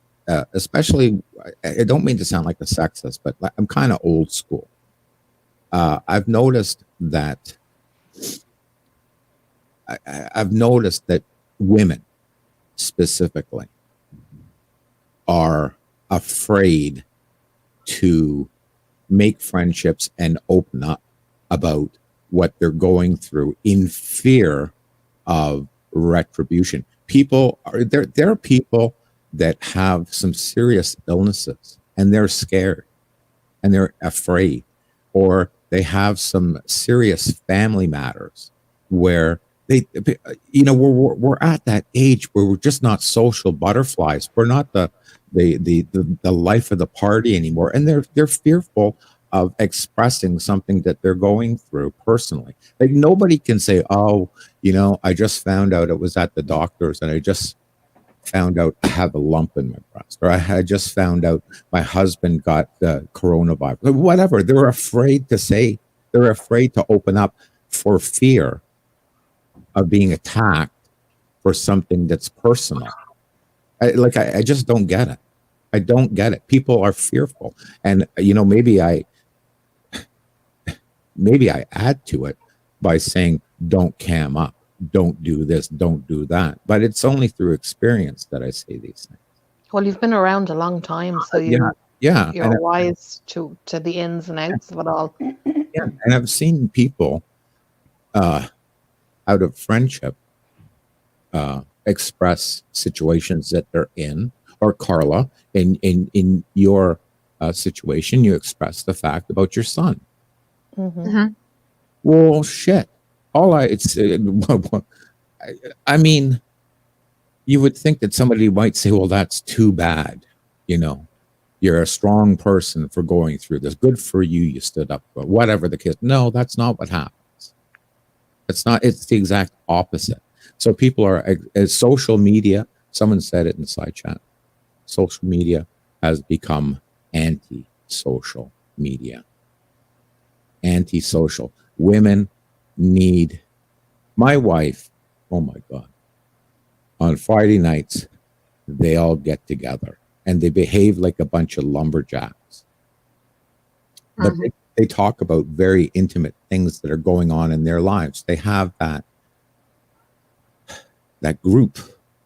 especially, I don't mean to sound like a sexist, but I'm kind of old school. I've noticed that I've noticed that women specifically are afraid to make friendships and open up about what they're going through in fear of retribution. There are people that have some serious illnesses and they're scared and they're afraid, or they have some serious family matters where we're at that age where we're just not social butterflies. We're not the life of the party anymore, and they're fearful of expressing something that they're going through personally. Like, nobody can say, oh, I just found out it was at the doctor's, and I just found out I have a lump in my breast, or I just found out my husband got the coronavirus, whatever. They're afraid to say, they're afraid to open up for fear of being attacked for something that's personal. I just don't get it. I don't get it. People are fearful. And, maybe I add to it by saying, don't cam up, don't do this, don't do that. But it's only through experience that I say these things. Well, you've been around a long time, so you're wise to the ins and outs of it all. Yeah, and I've seen people out of friendship express situations that they're in. Or Carla, in your situation, you express the fact about your son. Mm-hmm. Well, shit. I mean, you would think that somebody might say, well, that's too bad. You're a strong person for going through this. Good for you. You stood up, but whatever the case. No, that's not what happens. It's the exact opposite. So people are, social media, someone said it in the side chat, social media has become anti-social media. Anti-social. Women need, my wife, oh my God, on Friday nights, they all get together and they behave like a bunch of lumberjacks. But they talk about very intimate things that are going on in their lives. They have that group,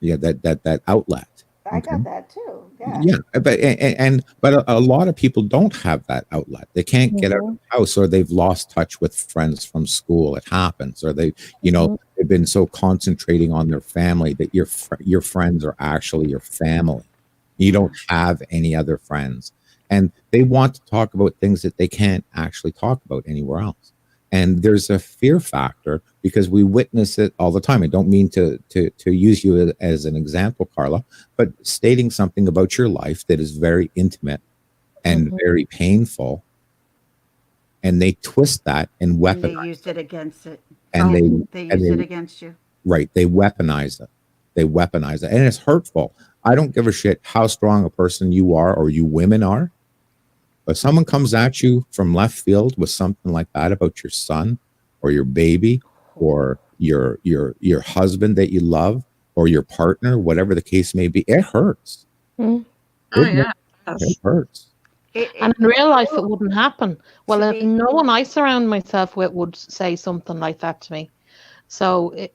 that outlet. I got that too. Yeah, but a lot of people don't have that outlet. They can't get out of the house, or they've lost touch with friends from school. It happens, or they've been so concentrating on their family that your friends are actually your family. You don't have any other friends, and they want to talk about things that they can't actually talk about anywhere else. And there's a fear factor because we witness it all the time. I don't mean to use you as an example, Carla, but stating something about your life that is very intimate and very painful, and they twist that and weaponize. And they used it against it. And they use it against you. Right. They weaponize it. And it's hurtful. I don't give a shit how strong a person you are or you women are. If someone comes at you from left field with something like that about your son or your baby or your husband that you love or your partner, whatever the case may be, it hurts. Oh, yeah. It hurts. And in real life, it wouldn't happen. Well, no one I surround myself with would say something like that to me. So,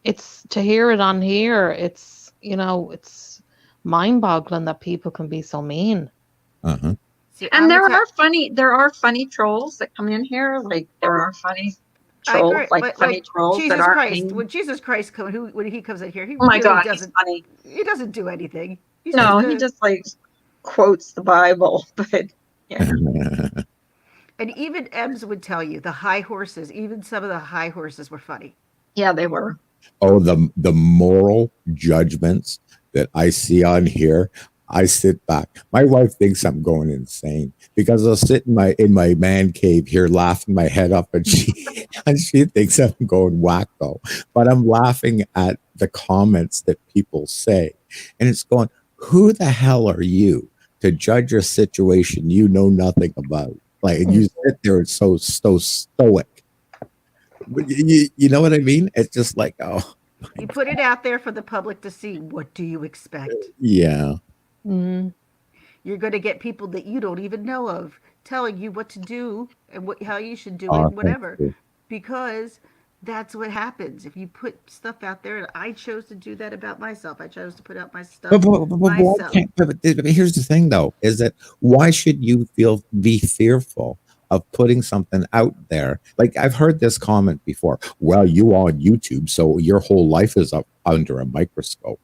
it's to hear it on here. It's, it's mind-boggling that people can be so mean. See, And there are funny trolls that come in here. Like, there are funny trolls, funny trolls Jesus that are Christ. When Jesus Christ comes, when he comes in here, he oh my really God, doesn't. he's funny. He doesn't do anything. He just like quotes the Bible, but yeah. And even Ems would tell you the high horses. Even some of the high horses were funny. Yeah, they were. Oh, the moral judgments that I see on here. I sit back. My wife thinks I'm going insane because I'll sit in my man cave here, laughing my head up, and she thinks I'm going wacko. But I'm laughing at the comments that people say, and it's going, "Who the hell are you to judge a situation you know nothing about?" Like, and you sit there and so stoic. You know what I mean? It's just like, oh, You put it out there for the public to see. What do you expect? Yeah. Mm. You're going to get people that you don't even know of telling you what to do and how you should do it, and Thank whatever, you. because that's what happens if you put stuff out there. And I chose to do that about myself. I chose to put out my stuff But why myself. can't, but here's the thing, though, is that why should you be fearful of putting something out there? Like I've heard this comment before. Well, you on YouTube, so your whole life is up under a microscope.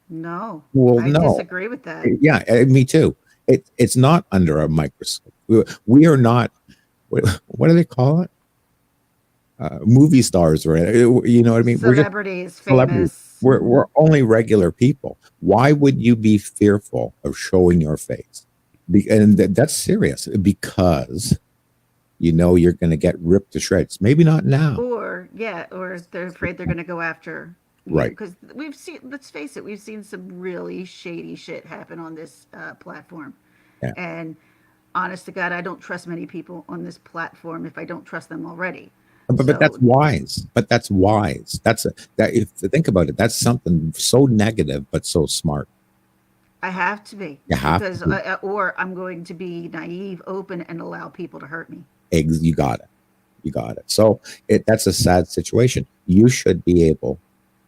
No, Well, I no. disagree with that. Yeah, me too. It's not under a microscope. We are not. What do they call it? Movie stars, right? You know what I mean? We're just Celebrities, celebrities. famous. We're only regular people. Why would you be fearful of showing your face? And that's serious, because you know you're going to get ripped to shreds. Maybe not now. Or they're afraid they're going to go after. Right. Because we've seen, let's face it, we've seen some really shady shit happen on this platform. Yeah. And honest to God, I don't trust many people on this platform if I don't trust them already. But that's wise. But that's wise. That if you think about it, that's something so negative but so smart. I have to be. You have because to be. Or I'm going to be naive, open, and allow people to hurt me. You got it. You got it. So that's a sad situation. You should be able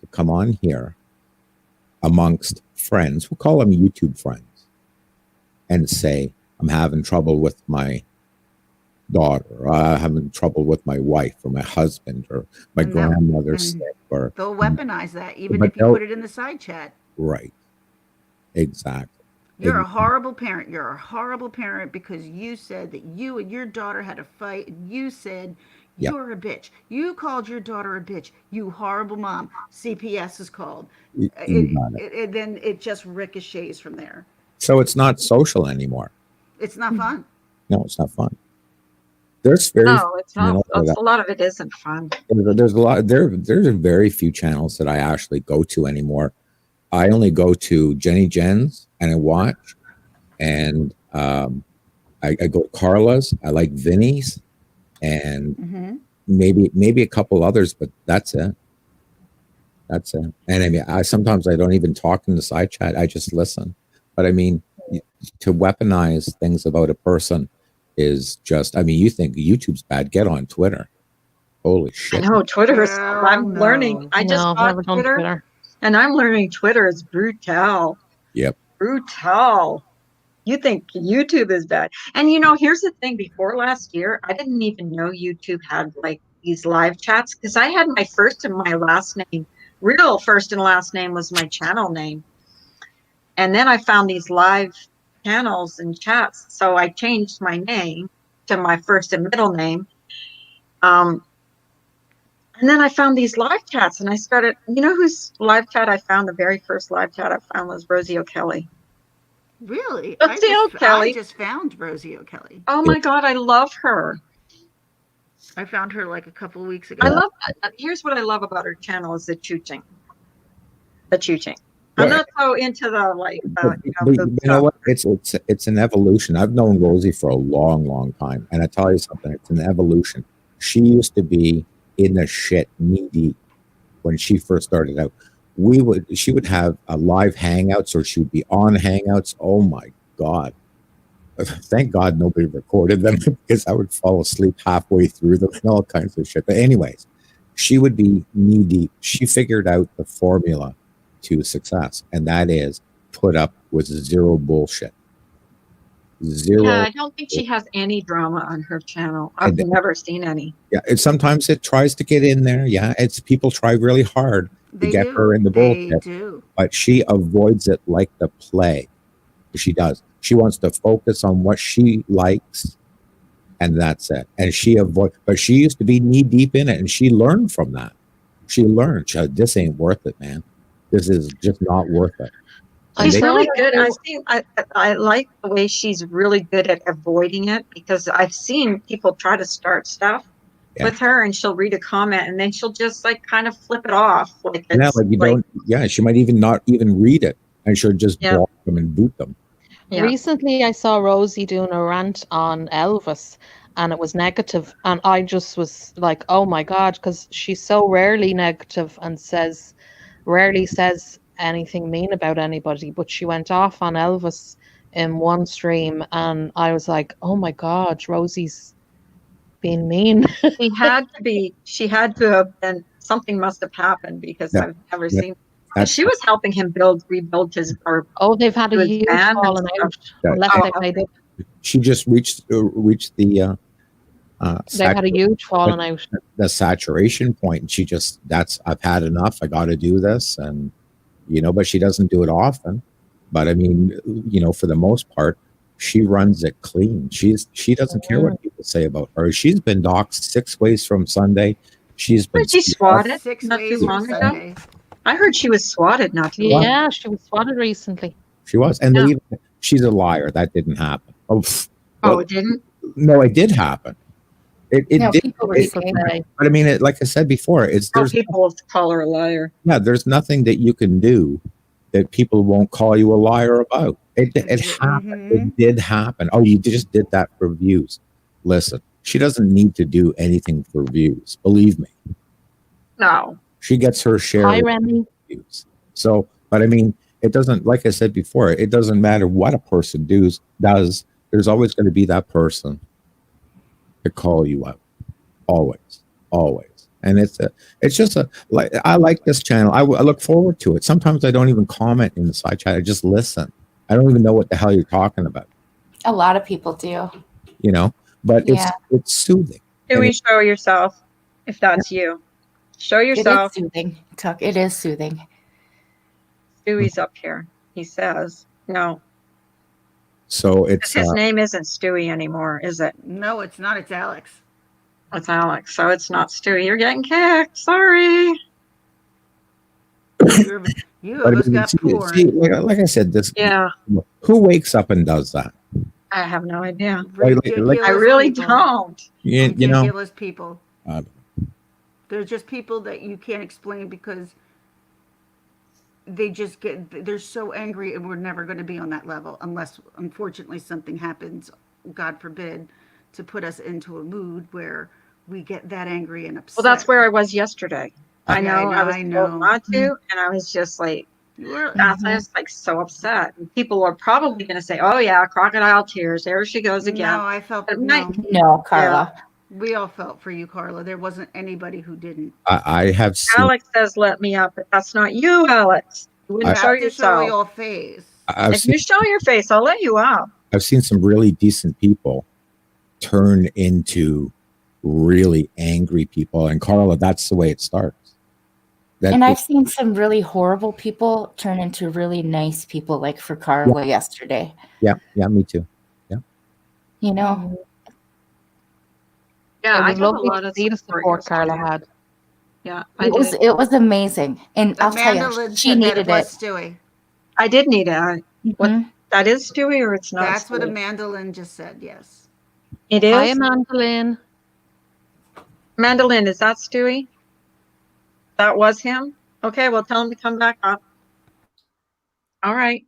to come on here amongst friends, we'll call them YouTube friends, and say, I'm having trouble with my daughter, or I'm having trouble with my wife or my husband or my grandmother's sick. Or they'll weaponize that, even if you put it in the side chat. Right. Exactly. You're a horrible parent. You're a horrible parent because you said that you and your daughter had a fight, and you said you're a bitch. You called your daughter a bitch. You horrible mom. CPS is called. And then it just ricochets from there. So it's not social anymore. It's not fun. No, it's not fun. There's it's not. A lot of it isn't fun. There's a lot. There's very few channels that I actually go to anymore. I only go to Jenny Jen's and I watch, and I go to Carla's. I like Vinny's, and maybe a couple others, but that's it. That's it. And I mean, sometimes I don't even talk in the side chat. I just listen. But I mean, to weaponize things about a person is just, I mean, you think YouTube's bad, get on Twitter. Holy shit. I know, Twitter is, I'm learning. I just bought Twitter, and I'm learning Twitter is brutal. Yep. Brutal. You think YouTube is bad. And you know, here's the thing, before last year, I didn't even know YouTube had like these live chats, because I had my first and my last name. Real first and last name was my channel name. And then I found these live channels and chats. So I changed my name to my first and middle name. And then I found these live chats, and I started, you know whose live chat I found? The very first live chat I found was Rosie O'Kelly. Really? O'Kelly. I just found Rosie O'Kelly. Oh my God, I love her. I found her like a couple of weeks ago. Here's what I love about her channel is the chooching. The chooching. I'm not so into the you know what? It's an evolution. I've known Rosie for a long time, and I tell you something. It's an evolution. She used to be in the shit knee deep when she first started out. She would have a live hangouts, or she would be on hangouts. Oh my God! Thank God nobody recorded them, because I would fall asleep halfway through them and all kinds of shit. But anyways, she would be knee deep. She figured out the formula to success, and that is put up with zero bullshit. Zero. Yeah, I don't think she has any drama on her channel. I've never seen any. Yeah, sometimes it tries to get in there. Yeah, people try really hard to get her in the bullshit, but she avoids it like the plague. She does. She wants to focus on what she likes, and that's it. And but she used to be knee deep in it, and she learned from that. She learned, this ain't worth it, man. This is just not worth it. She's really good. I like the way she's really good at avoiding it, because I've seen people try to start stuff with her, and she'll read a comment and then she'll just like kind of flip it off. She might even not even read it, and she'll just block them and boot them. Yeah. Recently, I saw Rosie doing a rant on Elvis, and it was negative, and I just was like, oh my God, because she's so rarely negative and rarely says anything mean about anybody, but she went off on Elvis in one stream, and I was like, oh my God, Rosie's being mean. She had to have been, something must have happened, because Yeah. I've never Yeah. seen, and she was helping him rebuild his, or Oh, they've had a his huge band and falling stuff. out, Yeah. unless Oh, they made it. She just reached the They had a huge falling out. the saturation point, and she just, I've had enough. I got to do this, and but she doesn't do it often. But I mean, for the most part, she runs it clean. She doesn't care what people say about her. She's been doxxed 6 ways from Sunday. She's been Was she swatted 6 not ways too from long ago? Sunday. I heard she was swatted not too long ago. Yeah, she was swatted recently. She was, and Yeah. she's a liar. That didn't happen. Oh, it didn't? No, it did happen. It No, did. people were People saying say. But I mean, like I said before, there's People call her a liar. there's nothing that you can do that people won't call you a liar about. It happened. It did happen. Oh, you just did that for views. Listen, she doesn't need to do anything for views. Believe me. No. She gets her share Hi, of Remy. views. So, but I mean, it doesn't, like I said before, it doesn't matter what a person does. There's always going to be that person to call you out. Always. And it's just I like this channel. I look forward to it. Sometimes I don't even comment in the side chat. I just listen. I don't even know what the hell you're talking about. a lot of people do. But Yeah. it's soothing. Stewie, show yourself if that's you. Show yourself. It is soothing. It is soothing. Stewie's up here. He says no. So it's His name isn't Stewie anymore, is it? No, it's not. It's Alex. It's Alex, so it's not Stewie. You're getting kicked. Sorry. You but I almost mean, got see, porn. like I said, this. Yeah, Who wakes up and does that? I have no idea. Ridiculous I really people. don't. Ridiculous people. Uh, They're just people that you can't explain because they're so angry, and we're never going to be on that level unless, unfortunately, something happens, God forbid, to put us into a mood where we get that angry and upset. Well, that's where I was yesterday. I Yeah, know. I was told not to, Mm-hmm. and I was just like, You're, I was like so upset. And people are probably going to say, "Oh yeah, crocodile tears. There she goes again." No, I felt But No, Carla. we all felt for you, Carla. There wasn't anybody who didn't. I have seen. Alex says, "Let me up," but that's not you, Alex. You wouldn't You show have to show yourself. your face. If you show your face, I'll let you up. I've seen some really decent people turn into really angry people, and Carla, that's the way it starts. And I've seen some really horrible people turn into really nice people, like for Carla yesterday. Yeah, me too. Yeah. Yeah, It I was got a lovely lot to of see the support Carla yesterday. had. Yeah, It was amazing, and I'll tell Amanda you, Lynn she said that needed was it. Stewie. I did need it. What Mhm. that is Stewie, or it's not? That's what Stewie? Amanda Lynn just said. Yes. It Hi, is. Amandalyn. Mandolin, is that Stewie? That was him? Okay, well, tell him to come back up. All right.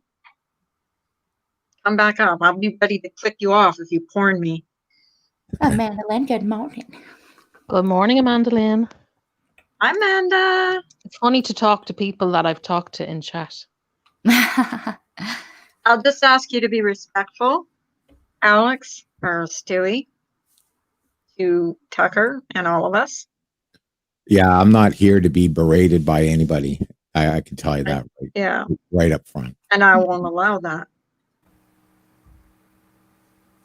Come back up. I'll be ready to click you off if you porn me. Amanda Lynn, good morning. Good morning, Amandalyn. Hi, Amanda. It's funny to talk to people that I've talked to in chat. I'll just ask you to be respectful, Alex or Stewie, to Tucker and all of us. Yeah, I'm not here to be berated by anybody. I can tell you that right up front. And I won't allow that.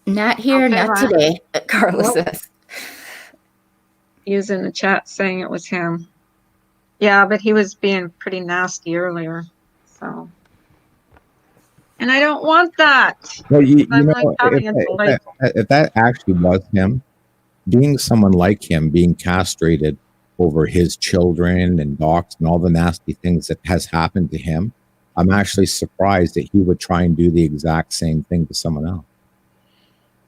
Not here, Okay, not Ryan. today, Carla Nope. says. He was in the chat saying it was him. Yeah, but he was being pretty nasty earlier. So, and I don't want that. Well, you I'm know, like having a delightful. if that actually was him, being someone like him, being castrated over his children and docs and all the nasty things that has happened to him, I'm actually surprised that he would try and do the exact same thing to someone else.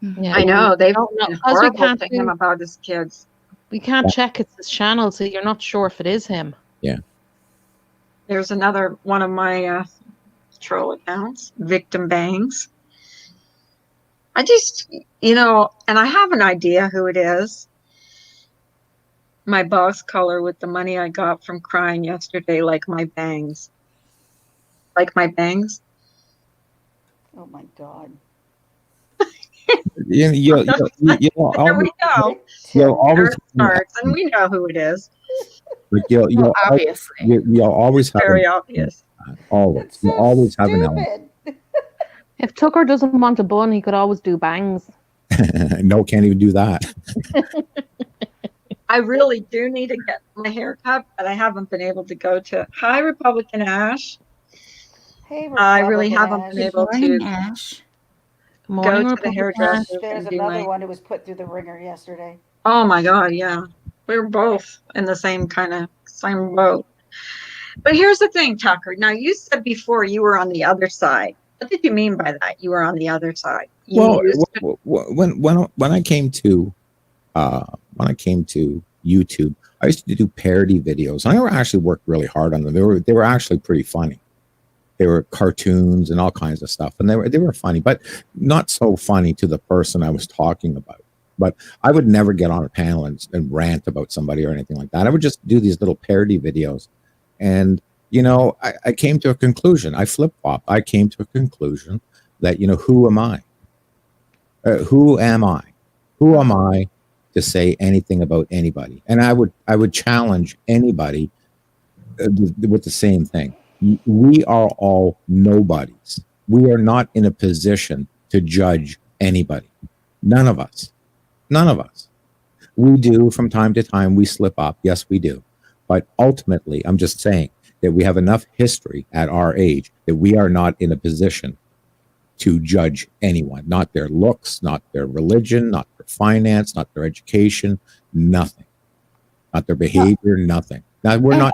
Yeah, I know they've No, been because we horrible can't to him do- about his kids. We can't check it's his channel, so you're not sure if it is him. There's another one of my troll accounts, Victim Bangs. I just, and I have an idea who it is. My boss color with the money I got from crying yesterday, like my bangs. Like my bangs. Oh my God. You'll There always, we go. you'll always There it starts, and we know who it is. like Well, obviously. you'll always have Very obvious. always That's you'll so always have an element. stupid. If Tucker doesn't want a bun, he could always do bangs. No, can't even do that. I really do need to get my hair cut, but I haven't been able to go to. Hi, Republican Ash. Hey, I really Republican haven't been Ash. able Morning, to Ash. Good go morning, to the Republican hairdresser Ash. There's and do another my. one who was put through the ringer yesterday. Oh my God, yeah. We were both in the same boat. But here's the thing, Tucker. Now, you said before you were on the other side. What did you mean by that? You were on the other side. Well, used to- when I came to YouTube, I used to do parody videos. I actually worked really hard on them. They were actually pretty funny. They were cartoons and all kinds of stuff, and they were funny, but not so funny to the person I was talking about. But I would never get on a panel and rant about somebody or anything like that. I would just do these little parody videos, and I came to a conclusion. I flip-flopped. I came to a conclusion that who am I? Who am I? Who am I to say anything about anybody? And I would challenge anybody with the same thing. We are all nobodies. We are not in a position to judge anybody. None of us. None of us. We do from time to time. We slip up. Yes, we do. But ultimately, I'm just saying that we have enough history at our age that we are not in a position to judge anyone, not their looks, not their religion, not their finance, not their education, nothing, not their behavior, nothing. Now we're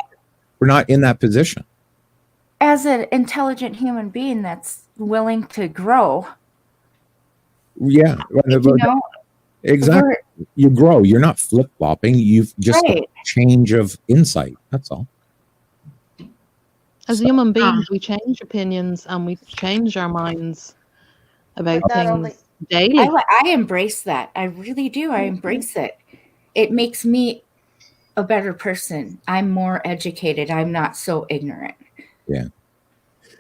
not in that position. As an intelligent human being that's willing to grow, Yeah, exactly. You grow. You're not flip flopping. You've just got a change of insight. That's all. As human beings, we change opinions and we change our minds about things daily. I embrace that. I really do. I embrace it. It makes me a better person. I'm more educated. I'm not so ignorant. Yeah.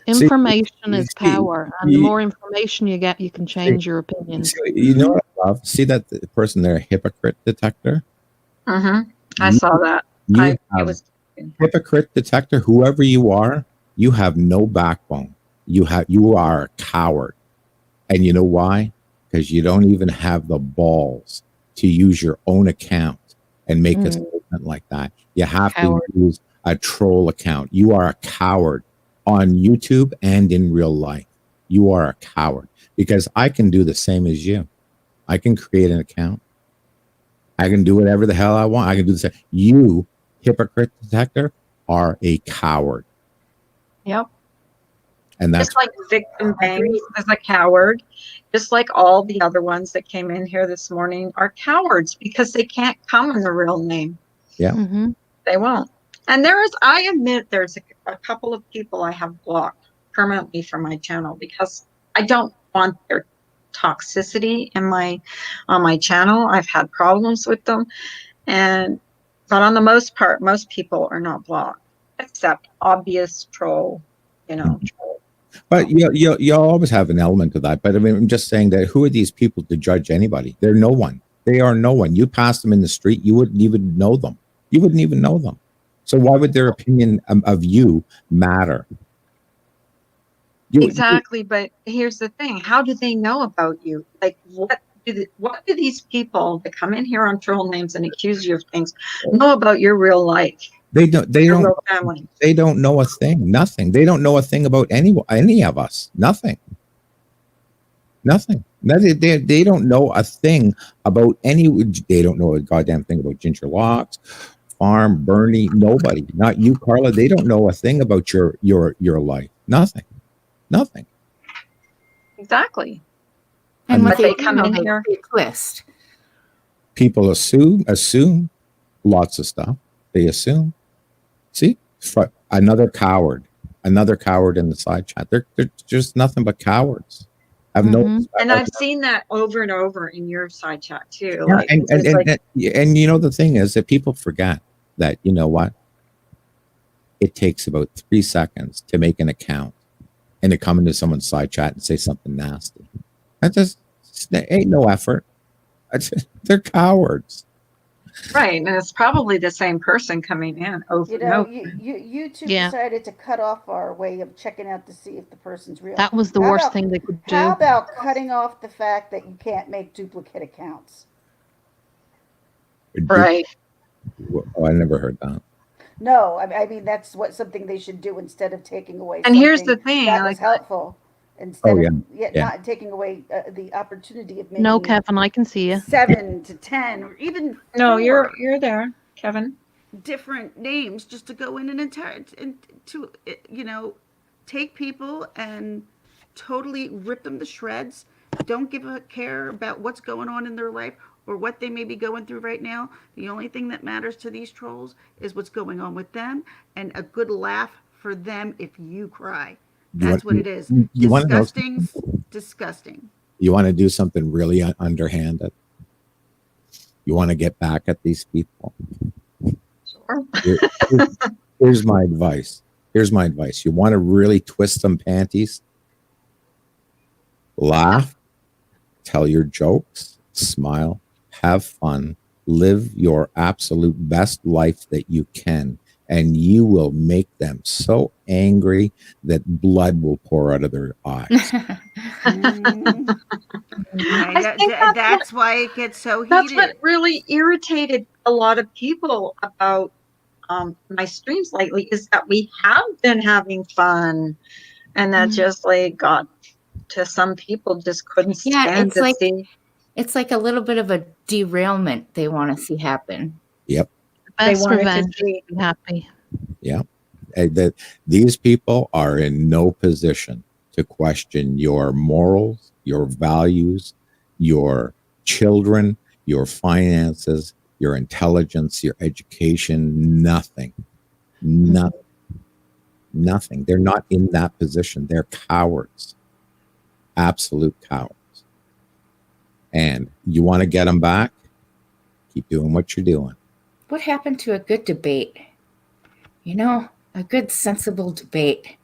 Information is power, and the more information you get, you can change your opinions. You know what I love? See that the person there, hypocrite detector? I saw that. Hypocrite detector, whoever you are, you have no backbone. You are a coward. And you know why? Because you don't even have the balls to use your own account and make a statement like that. You have to use a troll account. You are a coward on YouTube and in real life. You are a coward, because I can do the same as you. I can create an account. I can do whatever the hell I want. I can do the same. You, hypocrite detector, are a coward. Yep. And that's just like Victim Bangs is a coward, just like all the other ones that came in here this morning are cowards because they can't come in their real name. Yeah. They won't. And I admit there's a couple of people I have blocked permanently from my channel because I don't want their toxicity on my channel. I've had problems with them, but on the most part, most people are not blocked except obvious troll, troll. But you always have an element of that. But I mean, I'm just saying that who are these people to judge anybody? They're no one. They are no one. You pass them in the street, you wouldn't even know them. You wouldn't even know them. So why would their opinion of you matter? Exactly, but here's the thing: how do they know about you? Like, what do these people that come in here on troll names and accuse you of things know about your real life? They don't. They don't know a thing. Nothing. They don't know a thing about any of us. Nothing. Nothing. They don't know a thing about any. They don't know a goddamn thing about Ginger Locks, Farm, Bernie. Nobody. Not you, Carla. They don't know a thing about your life. Nothing. Nothing. Exactly. And but they come in here. Twist. People assume lots of stuff. They assume. See, another coward in the side chat. They're just nothing but cowards. I've Mhm. noticed that. And I've seen that over and over in your side chat too. Yeah, Like, and, and, it's and, like, and you know, the thing is that people forget that, you know what? It takes about 3 seconds to make an account and to come into someone's side chat and say something nasty. That just ain't no effort. They're cowards. right. And it's probably the same person coming in over You and know, over. YouTube Yeah. decided to cut off our way of checking out to see if the person's real. That was the How worst about- thing they could How do. about cutting off the fact that you can't make duplicate accounts? Right. Oh, I never heard that. No, I mean that's something they should do instead of taking away. And here's the something thing, that like, was helpful. Instead Oh, of yeah. not taking away the opportunity of making No, Kevin, I can see you. 7 to 10 or even no, 4 you're there, Kevin. different names just to go in and to take people and totally rip them to shreds. Don't give a care about what's going on in their life or what they may be going through right now. The only thing that matters to these trolls is what's going on with them and a good laugh for them if you cry. That's what it is. You want to know? Disgusting. You want to do something really underhanded? You want to get back at these people? Sure. Here's my advice. You want to really twist some panties? Laugh, tell your jokes, smile, have fun, live your absolute best life that you can, and you will make them so angry that blood will pour out of their eyes. I think That's why it gets so That's heated. what really irritated a lot of people about my streams lately, is that we have been having fun, and that just like got to some people, just couldn't Yeah, stand it's to like see. it's like a little bit of a derailment they want to see happen. Yep. They Best wanted to revenge. see. Be happy. Yeah. And that these people are in no position to question your morals, your values, your children, your finances, your intelligence, your education, nothing. Nothing. They're not in that position. They're cowards. Absolute cowards. And you want to get them back? Keep doing what you're doing. What happened to a good debate? You know, a good sensible debate.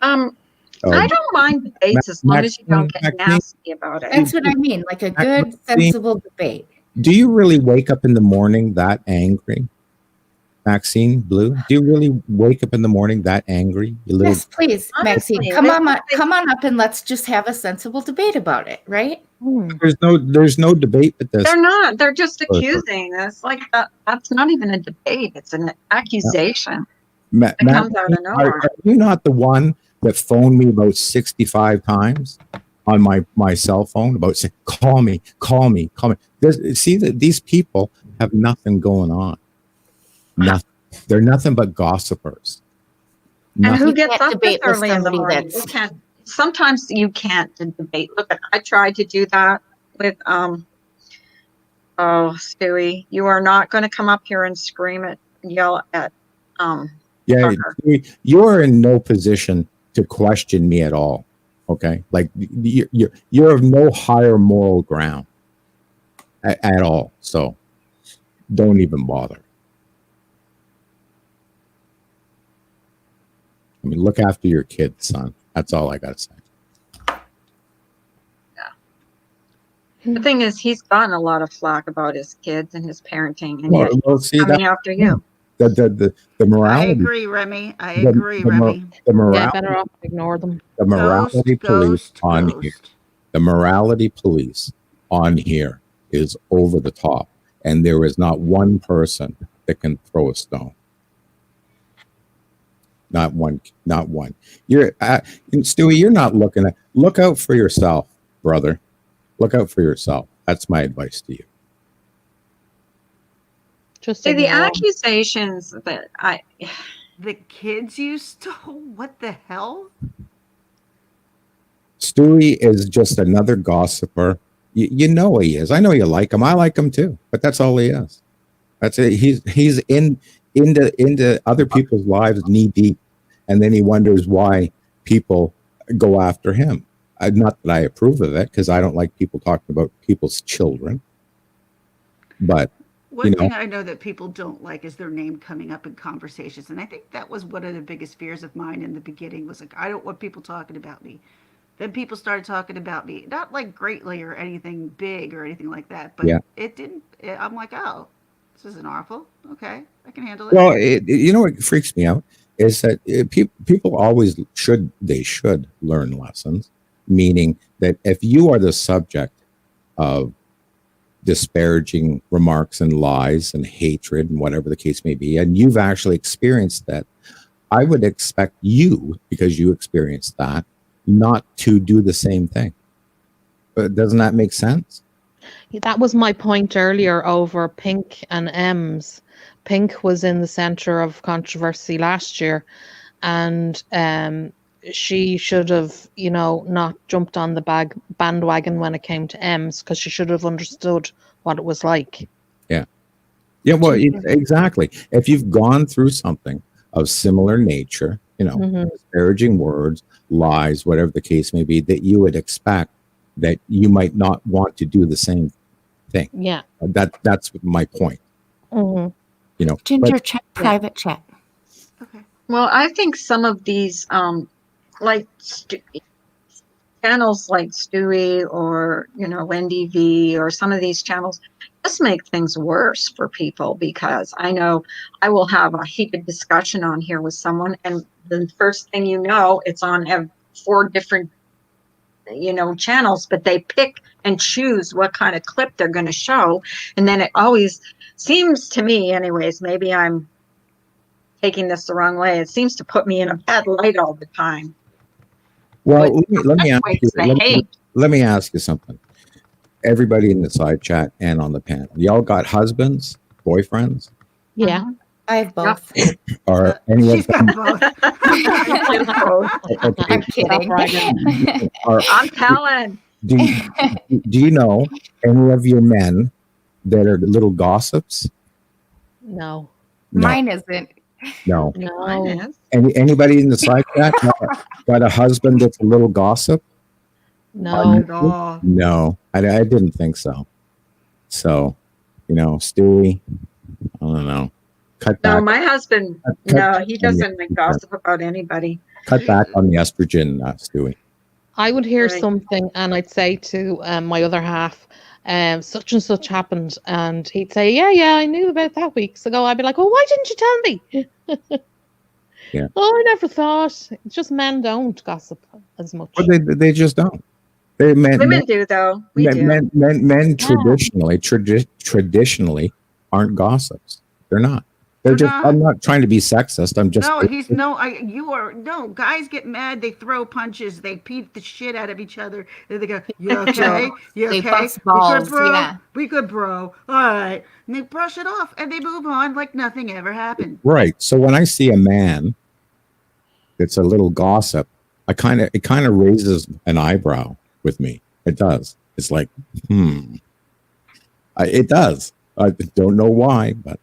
I don't mind debates as long as you don't get nasty about it. That's what I mean, like a good, sensible debate. Do you really wake up in the morning that angry? Maxine, Blue, do you really wake up in the morning that angry? You little, Yes, please, Honestly, Maxine, come on up and let's just have a sensible debate about it, right? there's no debate with this. They're not. They're just accusing. It's like that's not even a debate. It's an accusation. It comes out of nowhere. Are you not the one that phoned me about 65 times on my cell phone about saying, call me? See that these people have nothing going on. Nothing. They're nothing but gossipers. And who You gets can't up debate this with early in the somebody morning? that's- You can't. Sometimes you can't debate. Look, I tried to do that with Stewie. You are not going to come up here and yell at Yeah, Tucker. you're in no position to question me at all. Okay, like you're of no higher moral ground at all. So don't even bother. I mean, look after your kids, son. That's all I got to say. The thing is, he's gotten a lot of flack about his kids and his parenting, and yet See coming that after you. the I morality. agree, Remy. I the- agree, the, Remy. the Yeah, morality. better off ignore them. The morality police on here. Ghost. The morality police on here is over the top, and there is not one person that can throw a stone. Not one. You're Stewie, you're not looking at. Look out for yourself, brother. Look out for yourself. That's my advice to you. Just See, the ignore 'em. accusations that The kids you stole? What the hell? Stewie is just another gossiper. You know he is. I know you like him. I like him too. But that's all he is. That's it. He's into other people's lives knee deep, and then he wonders why people go after him. Not that I approve of it, because I don't like people talking about people's children. But One you know, thing I know that people don't like is their name coming up in conversations. And I think that was one of the biggest fears of mine in the beginning was like, I don't want people talking about me. Then people started talking about me, not like greatly or anything big or anything like that, but yeah. it didn't. I'm like, oh, this isn't awful. Okay, I can handle it. Well, you know what freaks me out is that people always should learn lessons, meaning that if you are the subject of disparaging remarks and lies and hatred and whatever the case may be, and you've actually experienced that, I would expect you, because you experienced that, not to do the same thing. But doesn't that make sense? That was my point earlier over Pink and M's. Pink was in the center of controversy last year, and she should have, not jumped on the bandwagon when it came to M's, because she should have understood what it was like. Yeah. Yeah, well, exactly. If you've gone through something of similar nature, disparaging words, lies, whatever the case may be, that you would expect that you might not want to do the same thing. Yeah. That's my point. Ginger, check private chat. Okay. Well, I think some of these, like channels like Stewie or, Wendy V or some of these channels just make things worse for people, because I know I will have a heated discussion on here with someone, and the first thing it's on 4 different, channels, but they pick and choose what kind of clip they're going to show. And then it always seems to me, anyways, maybe I'm taking this the wrong way, it seems to put me in a bad light all the time. Well, let me ask you something. Everybody in the side chat and on the panel, y'all got husbands, boyfriends? Yeah. I have both. Or any of She's them? got both. I'm kidding. I'm telling. Do you know any of your men that are little gossips? No. Mine isn't. No. Mine is. Anybody in the side chat got a husband that's a little gossip? No. No, I didn't think so. So, Stewie, I don't know. Cut back. No, my husband, he doesn't gossip about anybody. Cut back on the estrogen, Stewie. I would hear Right. something and I'd say to my other half, such and such happened, and he'd say, yeah, I knew about that weeks ago. I'd be like, well, why didn't you tell me? Yeah. Oh, I never thought. It's just men don't gossip as much. Well, they just don't. Women do, though. We do. Men traditionally aren't gossips. They're not. They're just. not. I'm not trying to be sexist. I'm just. Guys get mad. They throw punches. They beat the shit out of each other. And they go, "You okay? You They okay? bust balls, We good, bro? yeah. We good, bro. All right." And they brush it off and they move on like nothing ever happened. Right. So when I see a man that's a little gossip, it kind of raises an eyebrow with me. It does. It's like, it does. I don't know why, but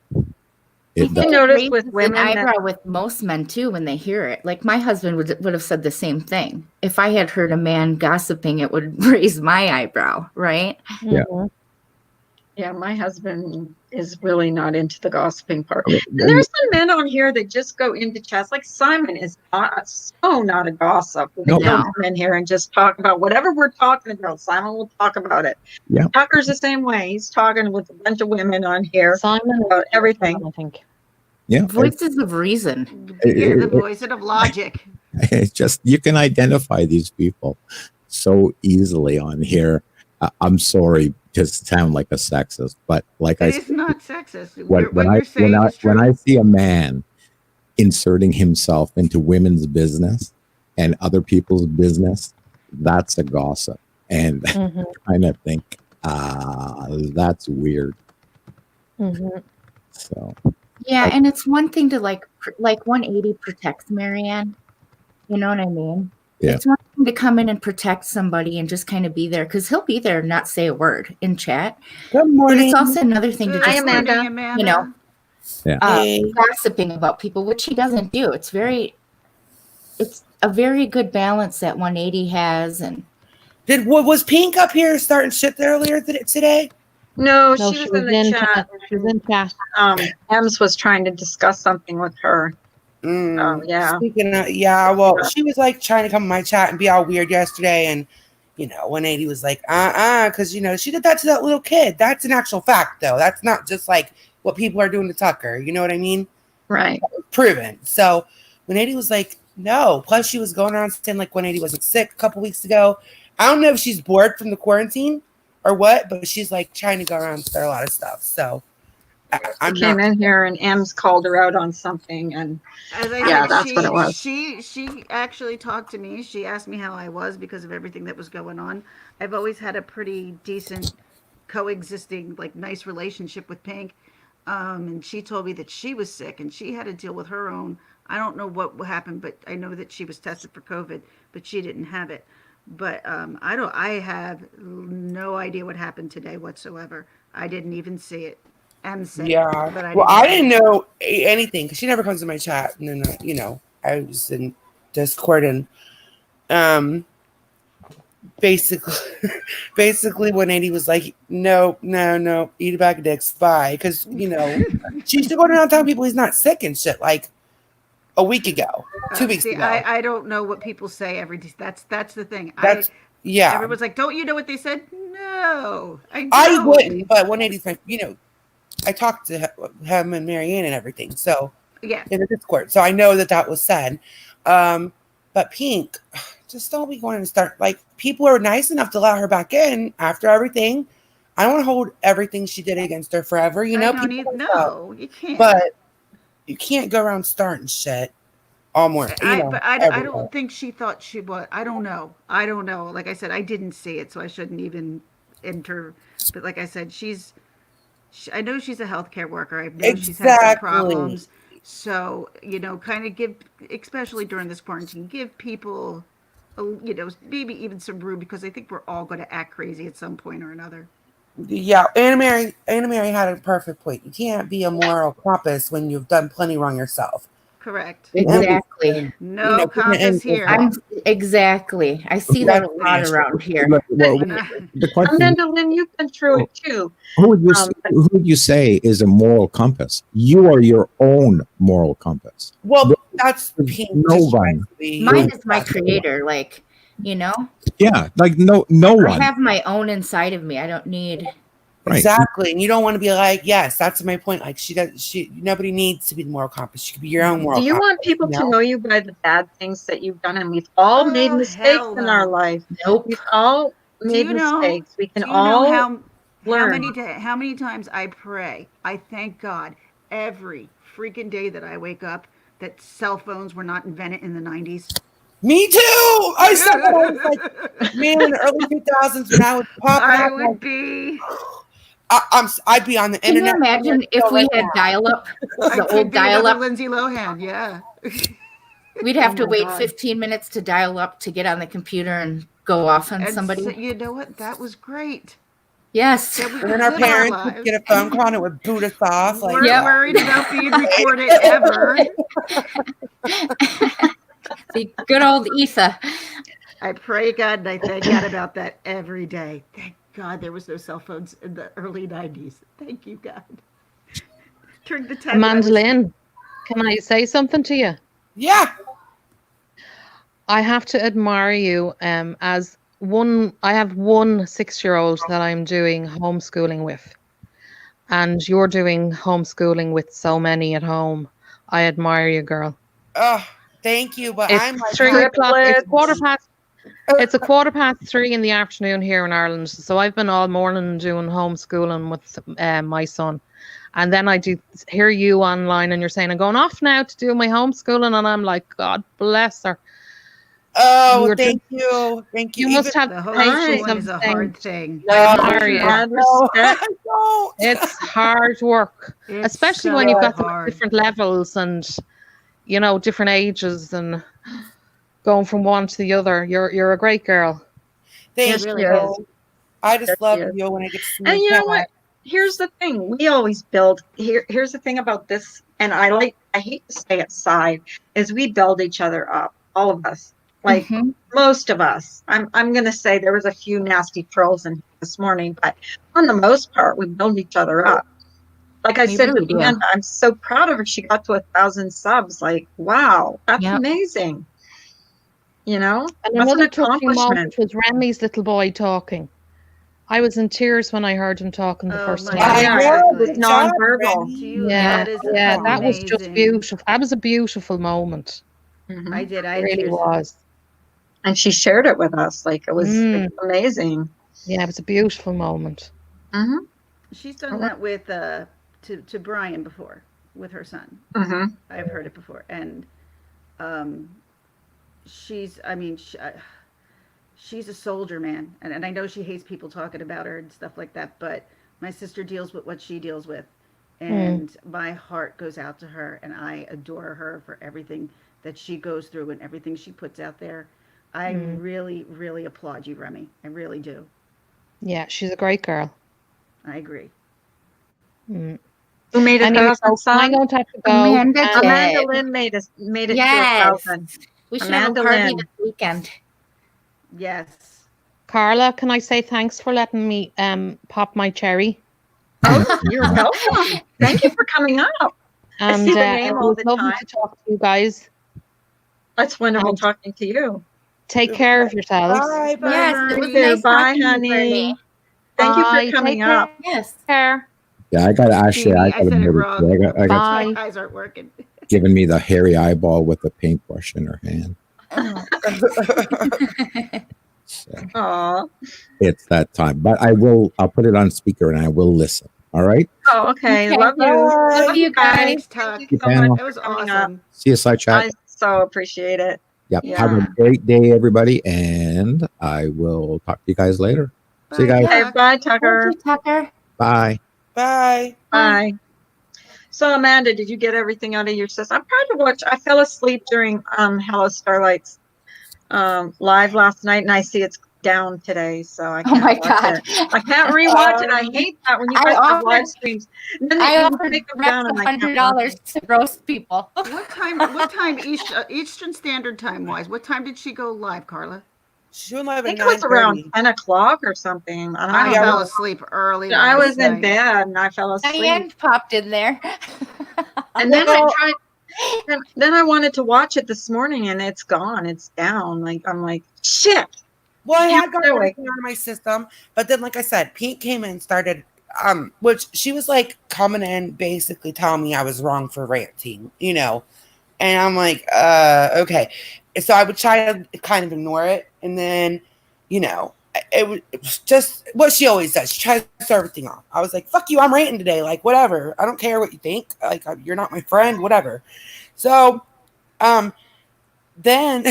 it does. You notice Raises with an women that- eyebrow with most men too when they hear it. Like my husband would have said the same thing. If I had heard a man gossiping, it would raise my eyebrow, right? Yeah. Mhm. Yeah, my husband is really not into the gossiping part. And there's some men on here that just go into chats. Like Simon is not a gossip. No. He'll come in here and just talk about whatever we're talking about. Simon will talk about it. Yeah. Tucker's the same way. He's talking with a bunch of women on here Simon about everything. I think. Yeah. Voices of reason. Yeah, the voice of logic. It's just, you can identify these people so easily on here. I'm sorry to sound like a sexist, but like It's not sexist. when you're saying is true. I see a man inserting himself into women's business and other people's business, that's a gossip. And Mhm. I kind of think, that's weird. Mhm. So Yeah, and it's one thing to like 180 protects Marianne. You know what I mean? Yeah. It's one thing to come in and protect somebody and just kind of be there, because he'll be there and not say a word in chat. Good But morning. it's also another thing to Good just Amanda. morning, Amanda. you know, Yeah. Hey. gossiping about people, which he doesn't do. It's a very good balance that 180 has. And Was Pink up here starting shit earlier today? No, No, she was in the chat. She was in chat. Ems was trying to discuss something with her. Oh, yeah. Speaking of, well, she was like trying to come in my chat and be all weird yesterday, and 180 was like, because she did that to that little kid. That's an actual fact, though. That's not just like what people are doing to Tucker. You know what I mean? Right. Proven. So 180 was like, no. Plus, she was going around saying like 180 wasn't sick a couple weeks ago. I don't know if she's bored from the quarantine or what, but she's like trying to go around and start a lot of stuff. So I came in here and Ems called her out on something, and that's what it was. She actually talked to me. She asked me how I was because of everything that was going on. I've always had a pretty decent coexisting, like, nice relationship with Pink. And she told me that she was sick and she had to deal with her own. I don't know what happened, but I know that she was tested for COVID, but she didn't have it. But I have no idea what happened today whatsoever. I didn't even see it. But I didn't know anything because she never comes to my chat, and then I was in Discord, and basically 180 was like, no, eat a bag of dicks, bye, because she's still going around telling people he's not sick and shit like a week ago, 2 weeks ago. I don't know what people say every day. That's the thing. Everyone's like, don't you know what they said? No, I wouldn't, but 180's my, I talked to him and Marianne and everything, so in the Discord, so I know that was said. But Pink, just don't be going to start, like, people are nice enough to allow her back in after everything. I don't want to hold everything she did against her forever, you can't. But you can't go around starting shit all morning. I don't think she thought she was. I don't know. Like I said, I didn't see it, so I shouldn't even enter. But like I said, I know she's a healthcare worker. I know she's had some problems. So, kind of give, especially during this quarantine, give people, maybe even some room, because I think we're all going to act crazy at some point or another. Yeah, Anna Mary had a perfect point. You can't be a moral compass when you've done plenty wrong yourself. Correct. Exactly. No compass here. Exactly. I see that a lot around here. Amanda Lynn, you've been through it too. Who would you say is a moral compass? You are your own moral compass. Well, that's Pink. Nobody. Mine is my creator, like, Yeah, like no one. I have my own inside of me. I don't need. Right. Exactly. And you don't want to be like, yes, that's my point. Like nobody needs to be the moral compass. You could be your own moral compass. Do you want people to know you by the bad things that you've done? And we've all made mistakes in our life. Nope. We've all made mistakes. We can all learn. How many times I pray, I thank God every freaking day that I wake up that cell phones were not invented in the 90s. Me too. I said that. I was like, man, in the early 2000s when I would pop out. I would be. I'd be on the internet. Can you imagine if we had dial-up? The old dial-up. Lindsay Lohan, yeah. We'd have to wait 15 minutes to dial up to get on the computer and go off on somebody. You know what? That was great. Yes. And then our parents would get a phone call and it would boot us off. Like, we're worried about being recorded ever. The good old ether. I pray God and I thank God about that every day. Thank God there was no cell phones in the early 90s. Thank you, God. Turn the time. Amanda Lynn, can I say something to you? Yeah. I have to admire you as one. I have one 6-year-old that I'm doing homeschooling with, and you're doing homeschooling with so many at home. I admire you, girl. Oh, thank you. But it's I'm like 3 o'clock. It's 3:15. It's 3:15 in the afternoon here in Ireland. So I've been all morning doing homeschooling with my son. And then I do hear you online and you're saying, I'm going off now to do my homeschooling. And I'm like, God bless her. Oh, thank you. Thank you. You must have the homeschooling is a hard thing. It's hard work, especially when you've got different levels and, different ages and going from one to the other. You're a great girl. Thank you. I just love you when I get to see you. And you know what? Here's the thing. We always build. Here's the thing about this, and I hate to stay aside, is we build each other up. all of us, like Mhm. most of us. I'm going to say there was a few nasty trolls in this morning, but on the most part, we build each other up. Like I We said really to do. Amanda, I'm so proud of her. She got to 1,000 subs. Like, wow, that's Yep. amazing. You know, And that's an another touching accomplishment. moment was Remy's little boy talking. I was in tears when I heard him talking the Oh first my time. God, Yeah, know. it was exactly. Job, nonverbal. Remy. To you, Yeah, that is yeah, that was just amazing. beautiful. That was a beautiful moment. Mhm. I did. I It had really tears. was. And she shared it with us. Like it was amazing. Yeah, it was a beautiful moment. Hmm. She's done that with to Brian before with her son. Hmm. I've heard it before, and um, she's. I mean, she's a soldier, man, and I know she hates people talking about her and stuff like that. But my sister deals with what she deals with, and my heart goes out to her, and I adore her for everything that she goes through and everything she puts out there. I really, really applaud you, Remy. I really do. Yeah, she's a great girl. I agree. Mm. Who made Anyway, 1,000 folks, I'm subs? going to have to go. Amanda Amanda did. Lynn made it to Yes. 1,000. We should have Amanda a party Lynn. this weekend. Yes. Carla, can I say thanks for letting me pop my cherry? Oh, you're welcome. Thank you for coming up. I And see the it name all was the lovely time. to talk to you guys. That's wonderful And talking to you. take care of yourselves. Bye. Bye. Yes, it was You too. nice Bye, talking to you, honey. Brittany. Thank you Bye. for coming Take up. Yes. care. Yeah, I got actually, Stevie, I I got said it admitted wrong. to. I got Bye. My eyes aren't working. giving me the hairy eyeball with the paintbrush in her hand. Oh. So Aw. it's that time. But I'll put it on speaker and I will listen. All right. Oh, okay. Okay. Love you. Bye. Love you guys. Thanks, Thank Tuck. you You so much panel. That was for coming up. awesome. See you, side chat. I so appreciate it. Yep. Yeah. Have a great day, everybody. And I will talk to you guys later. See you Bye, guys. Okay, Tuck. bye, Thank Tucker. you, Tucker. Bye. Bye. Bye. So Amanda, did you get everything out of your system? I'm trying to watch. I fell asleep during Hello Starlight's live last night, and I see it's down today, so I Oh can't my watch God. it. I can't rewatch it. I hate that when you I guys have live offered- streams. And then I you offered take them down, and I can't watch $100 it. to roast people. What time Eastern Standard Time wise? What time did she go live, Carla? She went live I at think it was around 9:30. 10 o'clock or something. I I don't Yeah, fell know. asleep early I was last in night. bed and I fell asleep. Diane popped in there. And then I Well- tried. Then I wanted to watch it this morning, and it's gone. It's down. Like I'm like, shit. Well, I Can't had got do it. everything out of my system, but then, like I said, Pete came in and started, which she was like coming in, basically telling me I was wrong for ranting, you know, and I'm like, okay. So I would try to kind of ignore it, and then, you know, it was just what she always does. She tries to start everything off. I was like, fuck you, I'm ranting today, like whatever. I don't care what you think. Like you're not my friend, whatever. So, then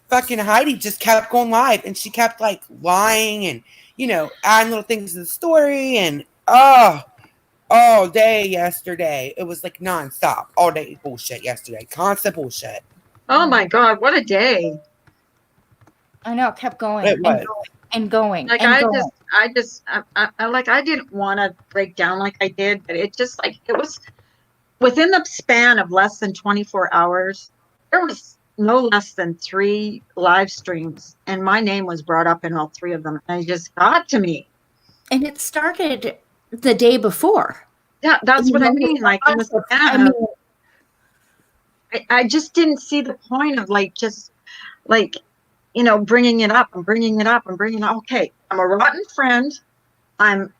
fucking Heidi just kept going live and she kept like lying and, you know, adding little things to the story and all day yesterday. It was like nonstop, all day bullshit yesterday. Constant bullshit. Oh my God, what a day. I know, it kept going It was. and going Like and I going. I didn't want to break down like I did, but it just like it was within the span of less than 24 hours. There was no less than 3 live streams, and my name was brought up in all 3 of them. And it just got to me. And it started the day before. Yeah, that's You what I know, mean. Like in the I span mean, of, I just didn't see the point of like just like, you know, bringing it up and bringing it up and bringing it up. Okay, I'm a rotten friend. I'm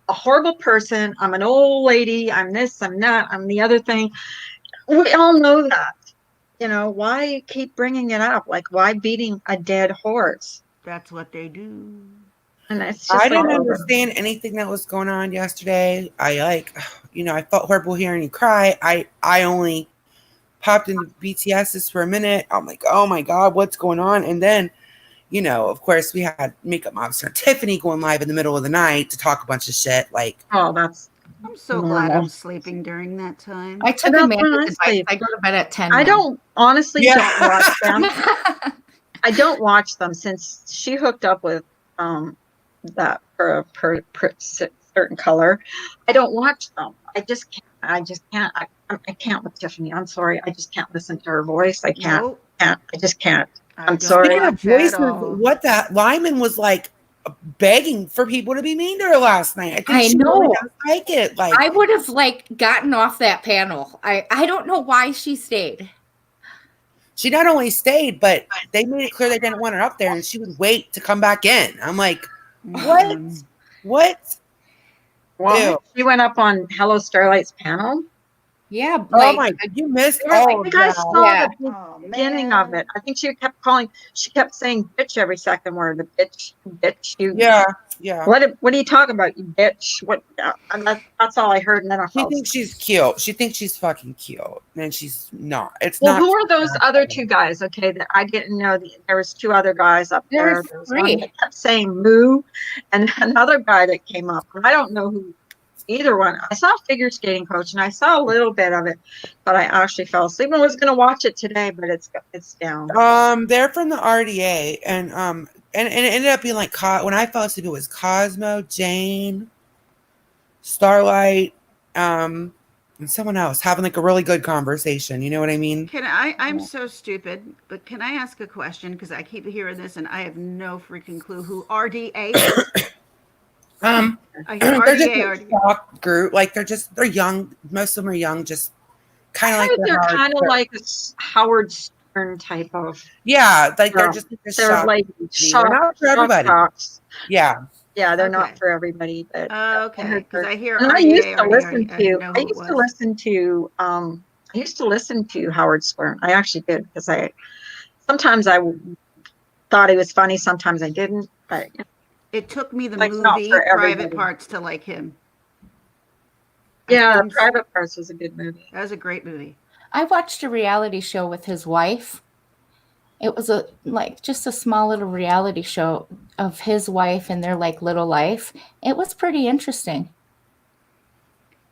a horrible person. I'm an old lady. I'm this, I'm that, I'm the other thing. We all know that. You know, why keep bringing it up? Like, why beating a dead horse? That's what they do. And it's just I didn't all over. understand anything that was going on yesterday. I like, you know, I felt horrible hearing you cry. I only popped into BTS's for a minute. I'm like, oh my God, what's going on? And then, you know, of course, we had makeup officer Tiffany going live in the middle of the night to talk a bunch of shit. Like, Oh, that's I'm so glad I'm sleeping during that time. I took don't Amanda's advice. honestly- I go to bed at 10 I now. don't honestly Yeah. don't watch them. I don't watch them since she hooked up with that for a certain color. I don't watch them. I just can't. I can't with Tiffany. I'm sorry. I just can't listen to her voice. I can't. Nope. can't. I just can't. I I'm don't sorry. Speaking of watch it at voices, all. what that Lyman was like begging for people to be mean to her last night. I think I she really know. does like it. Like I would have like gotten off that panel. I don't know why she stayed. she not only stayed, but they made it clear they didn't want her up there, and she would wait to come back in. I'm like, what? Mm-mm. What? Well, Ew. she went up on Hello Starlight's panel. Yeah, Oh like my! You missed I all of think I that. saw Yeah. the Oh, beginning of man. it. I think she kept saying bitch every second word. The bitch, you. Yeah, yeah. What are you talking about, you bitch? What? And that's all I heard. And then I She fell thinks asleep. she's cute. She thinks she's fucking cute, and she's not. It's Well, not. who are those other two guys? Okay, that I didn't know. There was two other guys up There there. was There was one three. that kept saying moo, and another guy that came up. And I don't know who either one. I saw Figure Skating Coach, and I saw a little bit of it, but I actually fell asleep. I was going to watch it today, but it's down. They're from the RDA, and it ended up being like when I fell asleep, it was Cosmo, Jane, Starlight, and someone else having like a really good conversation. You know what I mean? I'm so stupid, but can I ask a question? Because I keep hearing this and I have no freaking clue who RDA is. I hear They're just RDA, a RDA. shock group. Like they're young. Most of them are young, just kind of I like heard the they're Howard kind of Stern. like a Howard Stern type of. Yeah, like they're girl. just They're shock. like They're not for everybody. jocks. Yeah. Yeah, they're Okay. not for everybody, but Okay, because I hear and RDA, I used to RDA, listen I to know I who it used to was. listen to Howard Stern. I actually did because sometimes I thought he was funny, sometimes I didn't, but It took me the like not movie for Private everybody. Parts to like him. Yeah, the Private Parts was a good movie. That was a great movie. I watched a reality show with his wife. It was just a small little reality show of his wife and their like little life. It was pretty interesting.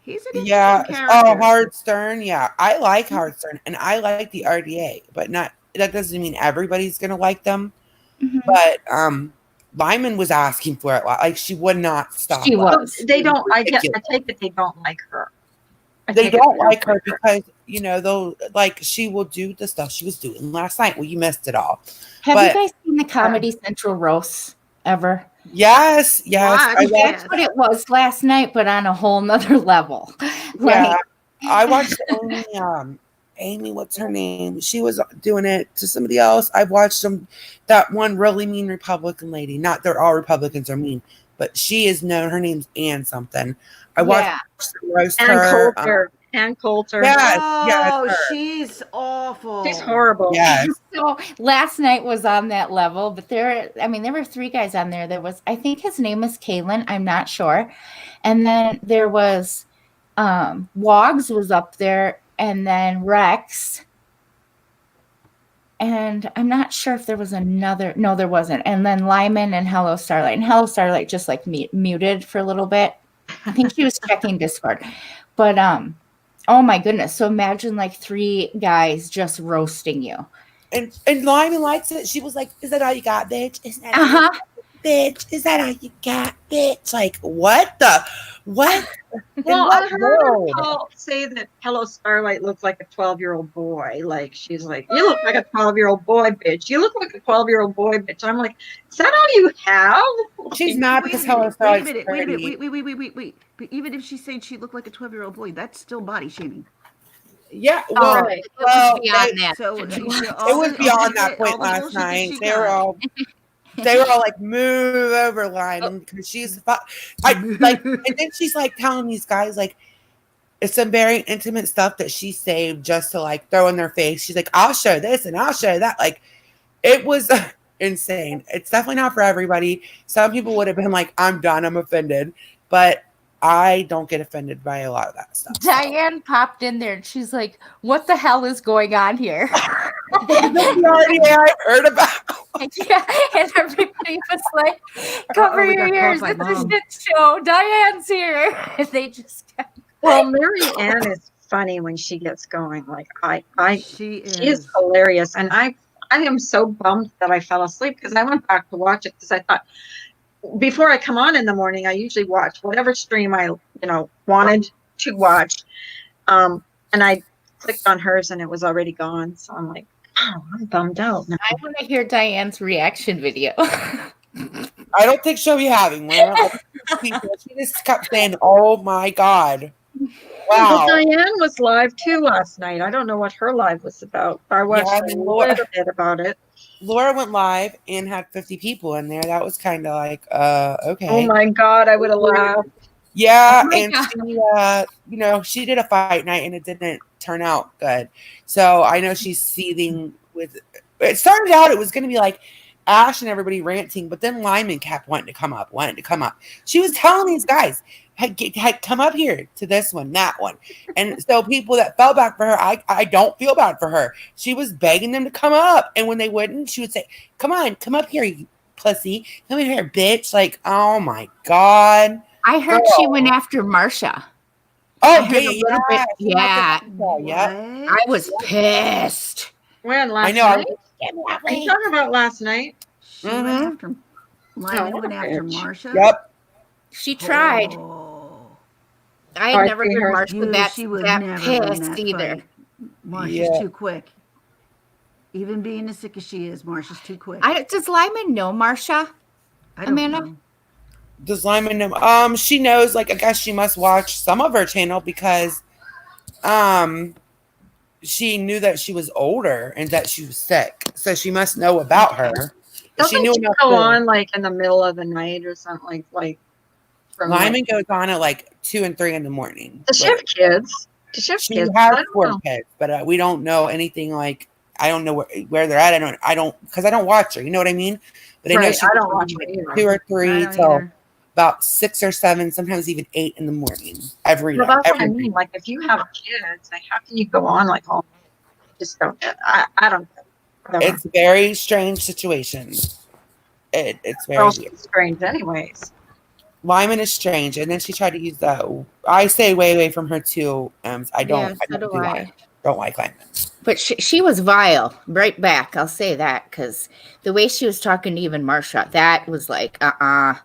He's an Yeah. interesting Oh, character. Howard Stern. Yeah, I like Howard Stern, and I like the RDA, but not. That doesn't mean everybody's gonna like them. Mhm. But Lyman was asking for it. Like she would not stop. She laughing. was. They don't. I Ridiculous. take it they don't like her. They don't like her because they'll like she will do the stuff she was doing last night. Well, you missed it all. Have But- you guys seen the Comedy Central roasts ever? Yes. Watch, I watched. yes. What it was last night, but on a whole nother level. Yeah, I watched Amy, what's her name? She was doing it to somebody else. I watched that one really mean Republican lady. Not they're all Republicans are mean, but she is known. Her name's Ann something. I watched roast her. Ann Coulter. Yes, Oh, her. she's awful. She's horrible. Yes. So last night was on that level, but there were three guys on there. There was, I think his name was Kalen, I'm not sure. And then there was Wogs was up there, and then Rex. And I'm not sure if there was another. No, there wasn't. And then Lyman and Hello Starlight. And Hello Starlight just like muted for a little bit. I think she was checking Discord. But oh my goodness. So imagine like three guys just roasting you. And Lyman likes it. She was like, "Is that all you got, bitch? Is that all Uh-huh. you got, bitch? Is that all you got, bitch?" Like, what the what? Well, I heard world? her say that Hello Starlight looked like a 12-year-old boy. Like she's like, you look like a 12-year-old boy, bitch. You look like a 12-year-old boy, bitch. I'm like, is that all you have? She's mad because Hello Wait a Starlight's minute, pretty. wait. But even if she's saying she looked like a 12-year-old boy, that's still body shaming. Yeah, Oh, well, it was beyond that. So it was beyond that point last night. They were all like, "Move over, Lyman," because she's and then she's like telling these guys like it's some very intimate stuff that she saved just to like throw in their face. She's like, "I'll show this and I'll show that." Like it was insane. It's definitely not for everybody. Some people would have been like, "I'm done. I'm offended," but I don't get offended by a lot of that stuff. Diane popped in there and she's like, "What the hell is going on here?" I've heard about. Yeah, and everybody was like, "Cover we your got ears! called by It's a Mom. shit show. Diane's here." And they just kept. Well, Mary Ann is funny when she gets going. Like She she is hilarious, and I am so bummed that I fell asleep because I went back to watch it because I thought before I come on in the morning, I usually watch whatever stream I wanted to watch, and I clicked on hers and it was already gone. So I'm like, Oh, I'm bummed out now. I want to hear Diane's reaction video. I don't think she'll be having one. She just kept saying, "Oh my god, Well, wow." Diane was live too last night. I don't know what her live was about. I watched Yeah, a little bit about it. Laura went live and had 50 people in there. That was kind of like, okay. Oh my God, I would have laughed. Yeah, Oh my and God. she, she did a fight night and it didn't turn out good. So I know she's seething with. It started out, it was going to be like Ash and everybody ranting, but then Lyman kept wanting to come up. She was telling these guys, had come up here to this one, that one. And so people that fell back for her, I don't feel bad for her. She was begging them to come up. And when they wouldn't, she would say, come on, come up here, you pussy. Come in here, bitch. Like, oh my God. I heard she went after Marsha. Oh, I heard a little bit. Yeah. Yeah. I was pissed. When last I know. night? Are you talking about last night? She went after Lyman went after bitch. Marsha. Yep. She tried. Oh. I had never see heard her. Marsha She would that never win pissed that either. fight. Marsha's Yeah. too quick. Even being as sick as she is, Marsha's too quick. Does Lyman know Marsha? I don't Amanda? know. Does Lyman know? She knows, like, I guess she must watch some of her channel because she knew that she was older and that she was sick. So she must know about her. Doesn't she knew she enough go to- on like in the middle of the night or something like from Lyman goes on at like 2 and 3 in the morning. Does she have kids? Does she have She kids? I has don't 4 know. kids, but we don't know anything like. I don't know where they're at. I don't because I don't watch her. You know what I mean? But I know Right, she I don't goes watch on, her like, either. 2 or I 3 don't till either. about 6 or 7, sometimes even 8 in the morning. Every Well, day. that's what I Every mean. Like, if you have kids, like, how can you go on like all? Just don't. I don't. Whatever. It's a very strange situation. It's very Girls weird. are strange, anyways. Lyman is strange, and then she tried to use that. I stay way away from her too. I don't. Yeah, I so don't do I. Lyman. Don't like Lyman. But she was vile right back. I'll say that because the way she was talking to even Marsha, that was like, I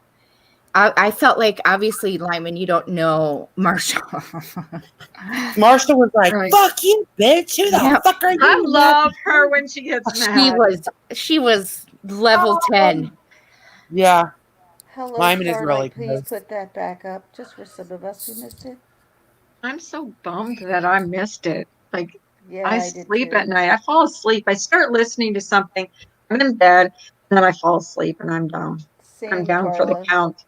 felt like, obviously, Lyman, you don't know Marsha. Marsha was like, Right. "Fuck you, bitch! Who the fuck are you?" I love her when she gets mad. She was level 10. Yeah. Hello, Lyman is Starlight. really Please gross. put that back up, just for some of us who missed it. I'm so bummed that I missed it. Like, Yeah, I did sleep too. at night. I fall asleep. I start listening to something. I'm in bed, and then I fall asleep, and I'm down. I'm Same, down for the Carla. count.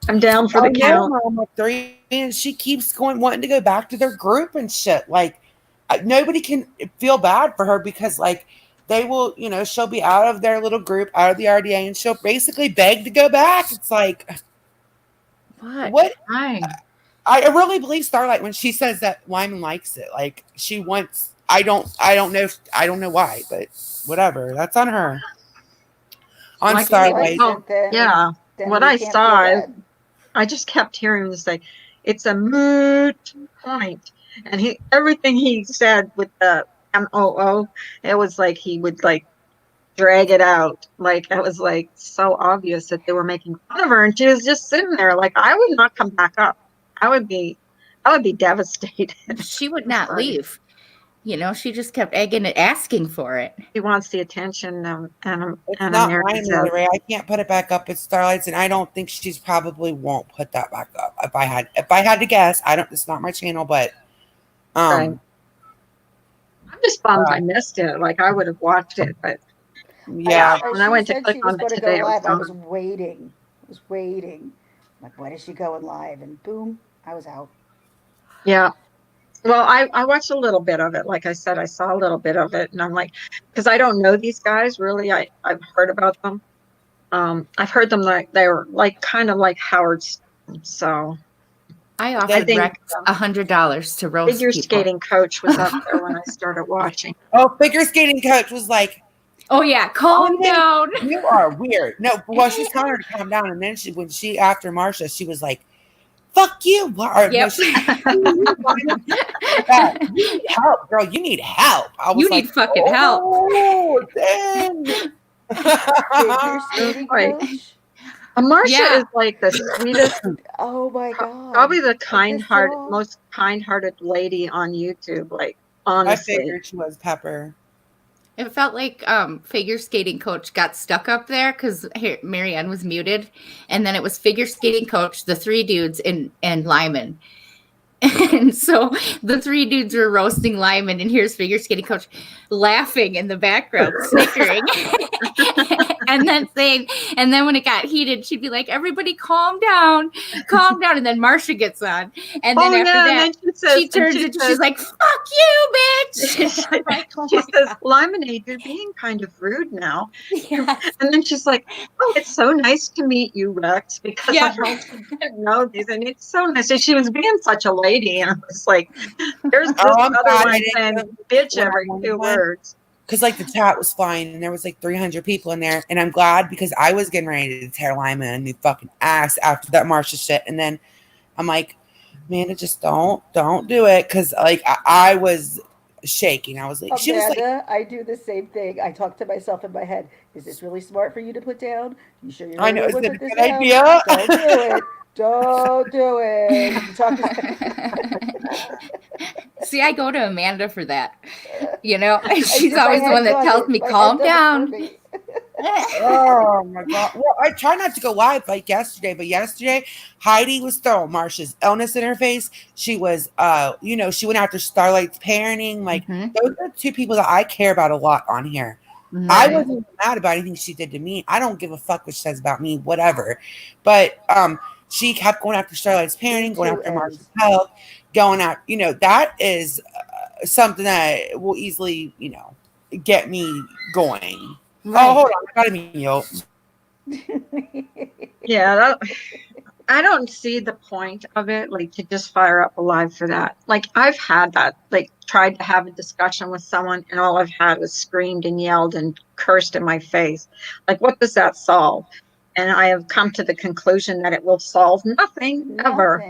I'm down for the count. Mom at 3, and she keeps wanting to go back to their group and shit. Like, nobody can feel bad for her because, like, they will, she'll be out of their little group, out of the RDA, and she'll basically beg to go back. It's like, what? Right. I really believe Starlight when she says that Lyman likes it. Like, she wants. I don't know why, but whatever. That's on her. On Like, Starlight. oh, yeah. Then What we I can't saw, feel bad. I just kept hearing him say, "It's a moot point," and everything he said with the MOO, it was like he would like drag it out. Like, it was like so obvious that they were making fun of her, and she was just sitting there. Like, I would not come back up. I would be devastated. She would not leave. She just kept egging it, asking for it. She wants the attention, and It's and not America mine, says, Ray. I can't put it back up. It's Starlight's, and I don't think she's probably won't put that back up. If I had to guess, I don't. It's not my channel, but right. I'm just bummed I missed it. Like, I would have watched it, but yeah. when I went to click on it today, it was live, I was gone. waiting. Like, when is she going live? And boom, I was out. Yeah. Well, I watched a little bit of it. Like I said, I saw a little bit of it, and I'm like, because I don't know these guys really. I've heard about them. I've heard them like they're like kind of like Howard Stern. So I offered Rex $100 to roast figure people. skating coach was up there when I started watching. Oh, figure skating coach was like, "Oh yeah, calm down. You are weird." No, well, she's telling her to calm down, and then when she after Marsha, she was like, "Fuck you." Or, Yep. you need help, girl. You need help. I was You like, need fucking help. Oh, dang. Figure skating Right. coach. Marsha is like the sweetest. Oh my god. Probably the most kind-hearted lady on YouTube. Like, honestly. I figured she was Pepper. It felt like figure skating coach got stuck up there because Marianne was muted, and then it was figure skating coach, the three dudes, and Lyman. And so the three dudes were roasting Lyman, and here's figure skating coach laughing in the background, snickering, and then saying, and then when it got heated, she'd be like, "Everybody, calm down," and then Marcia gets on, and then after that, she turns and she's like, "Fuck you, bitch!" She says, "Lemonade, you're being kind of rude now." Yes. And then she's like, "Oh, it's so nice to meet you, Rex, because I also didn't know these, and it's so nice." So she was being such a lady, and I was like, "There's this other one saying bitch every 2 words." Because like the chat was flying and there was like 300 people in there, and I'm glad because I was getting ready to tear Lyman a new fucking ass after that Marcia shit, and then I'm like, Amanda, just don't do it, because like I was shaking. I was like, Amanda, she was like, I do the same thing. I talk to myself in my head. Is this really smart for you to put down? You sure you're I know, is put it a this good down? idea? Don't do it. Don't do it. You talk See, I go to Amanda for that. You know, she's always the one that tells me, "Calm down." Oh my god. Well, I try not to go live like yesterday, but yesterday Heidi was throwing Marcia's illness in her face. She was she went after Starlight's parenting. Like those are 2 people that I care about a lot on here. I wasn't mad about anything she did to me. I don't give a fuck what she says about me, whatever. But she kept going after Starlight's parenting, going after Marcia's health, going out, that is something that will easily, get me going. Right. Oh, hold on. I gotta mute. Yeah, I don't see the point of it, like to just fire up a live for that. Like I've had that, like tried to have a discussion with someone and all I've had was screamed and yelled and cursed in my face. Like, what does that solve? And I have come to the conclusion that it will solve nothing ever.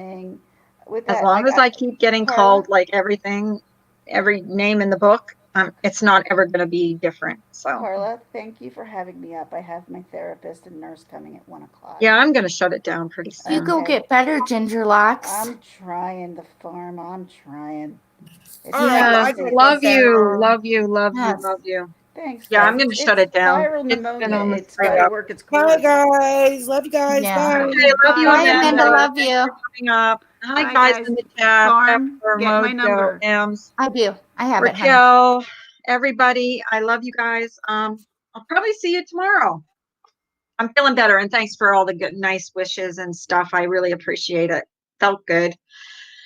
With as long as I keep getting called like everything, every name in the book, it's not ever going to be different. So Carla, thank you for having me up. I have my therapist and nurse coming at 1 o'clock. Yeah, I'm going to shut it down pretty soon. You go get better, Ginger Locks. I'm trying the farm. I'm trying. Love you. Thanks. Yeah, I'm going to shut it down. Viral pneumonia. It's viral work its course. Bye, guys. Love you guys. Yeah. Bye. Okay, love you, Bye, Amanda. Love you. Coming up. Hi, Bye, guys guys. in the chat. Farm, get my number. I do. I have it. Raquel, everybody, I love you guys. I'll probably see you tomorrow. I'm feeling better, and thanks for all the good, nice wishes and stuff. I really appreciate it. Felt good.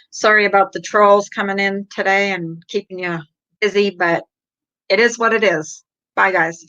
Sorry about the trolls coming in today and keeping you busy, but it is what it is. Bye, guys.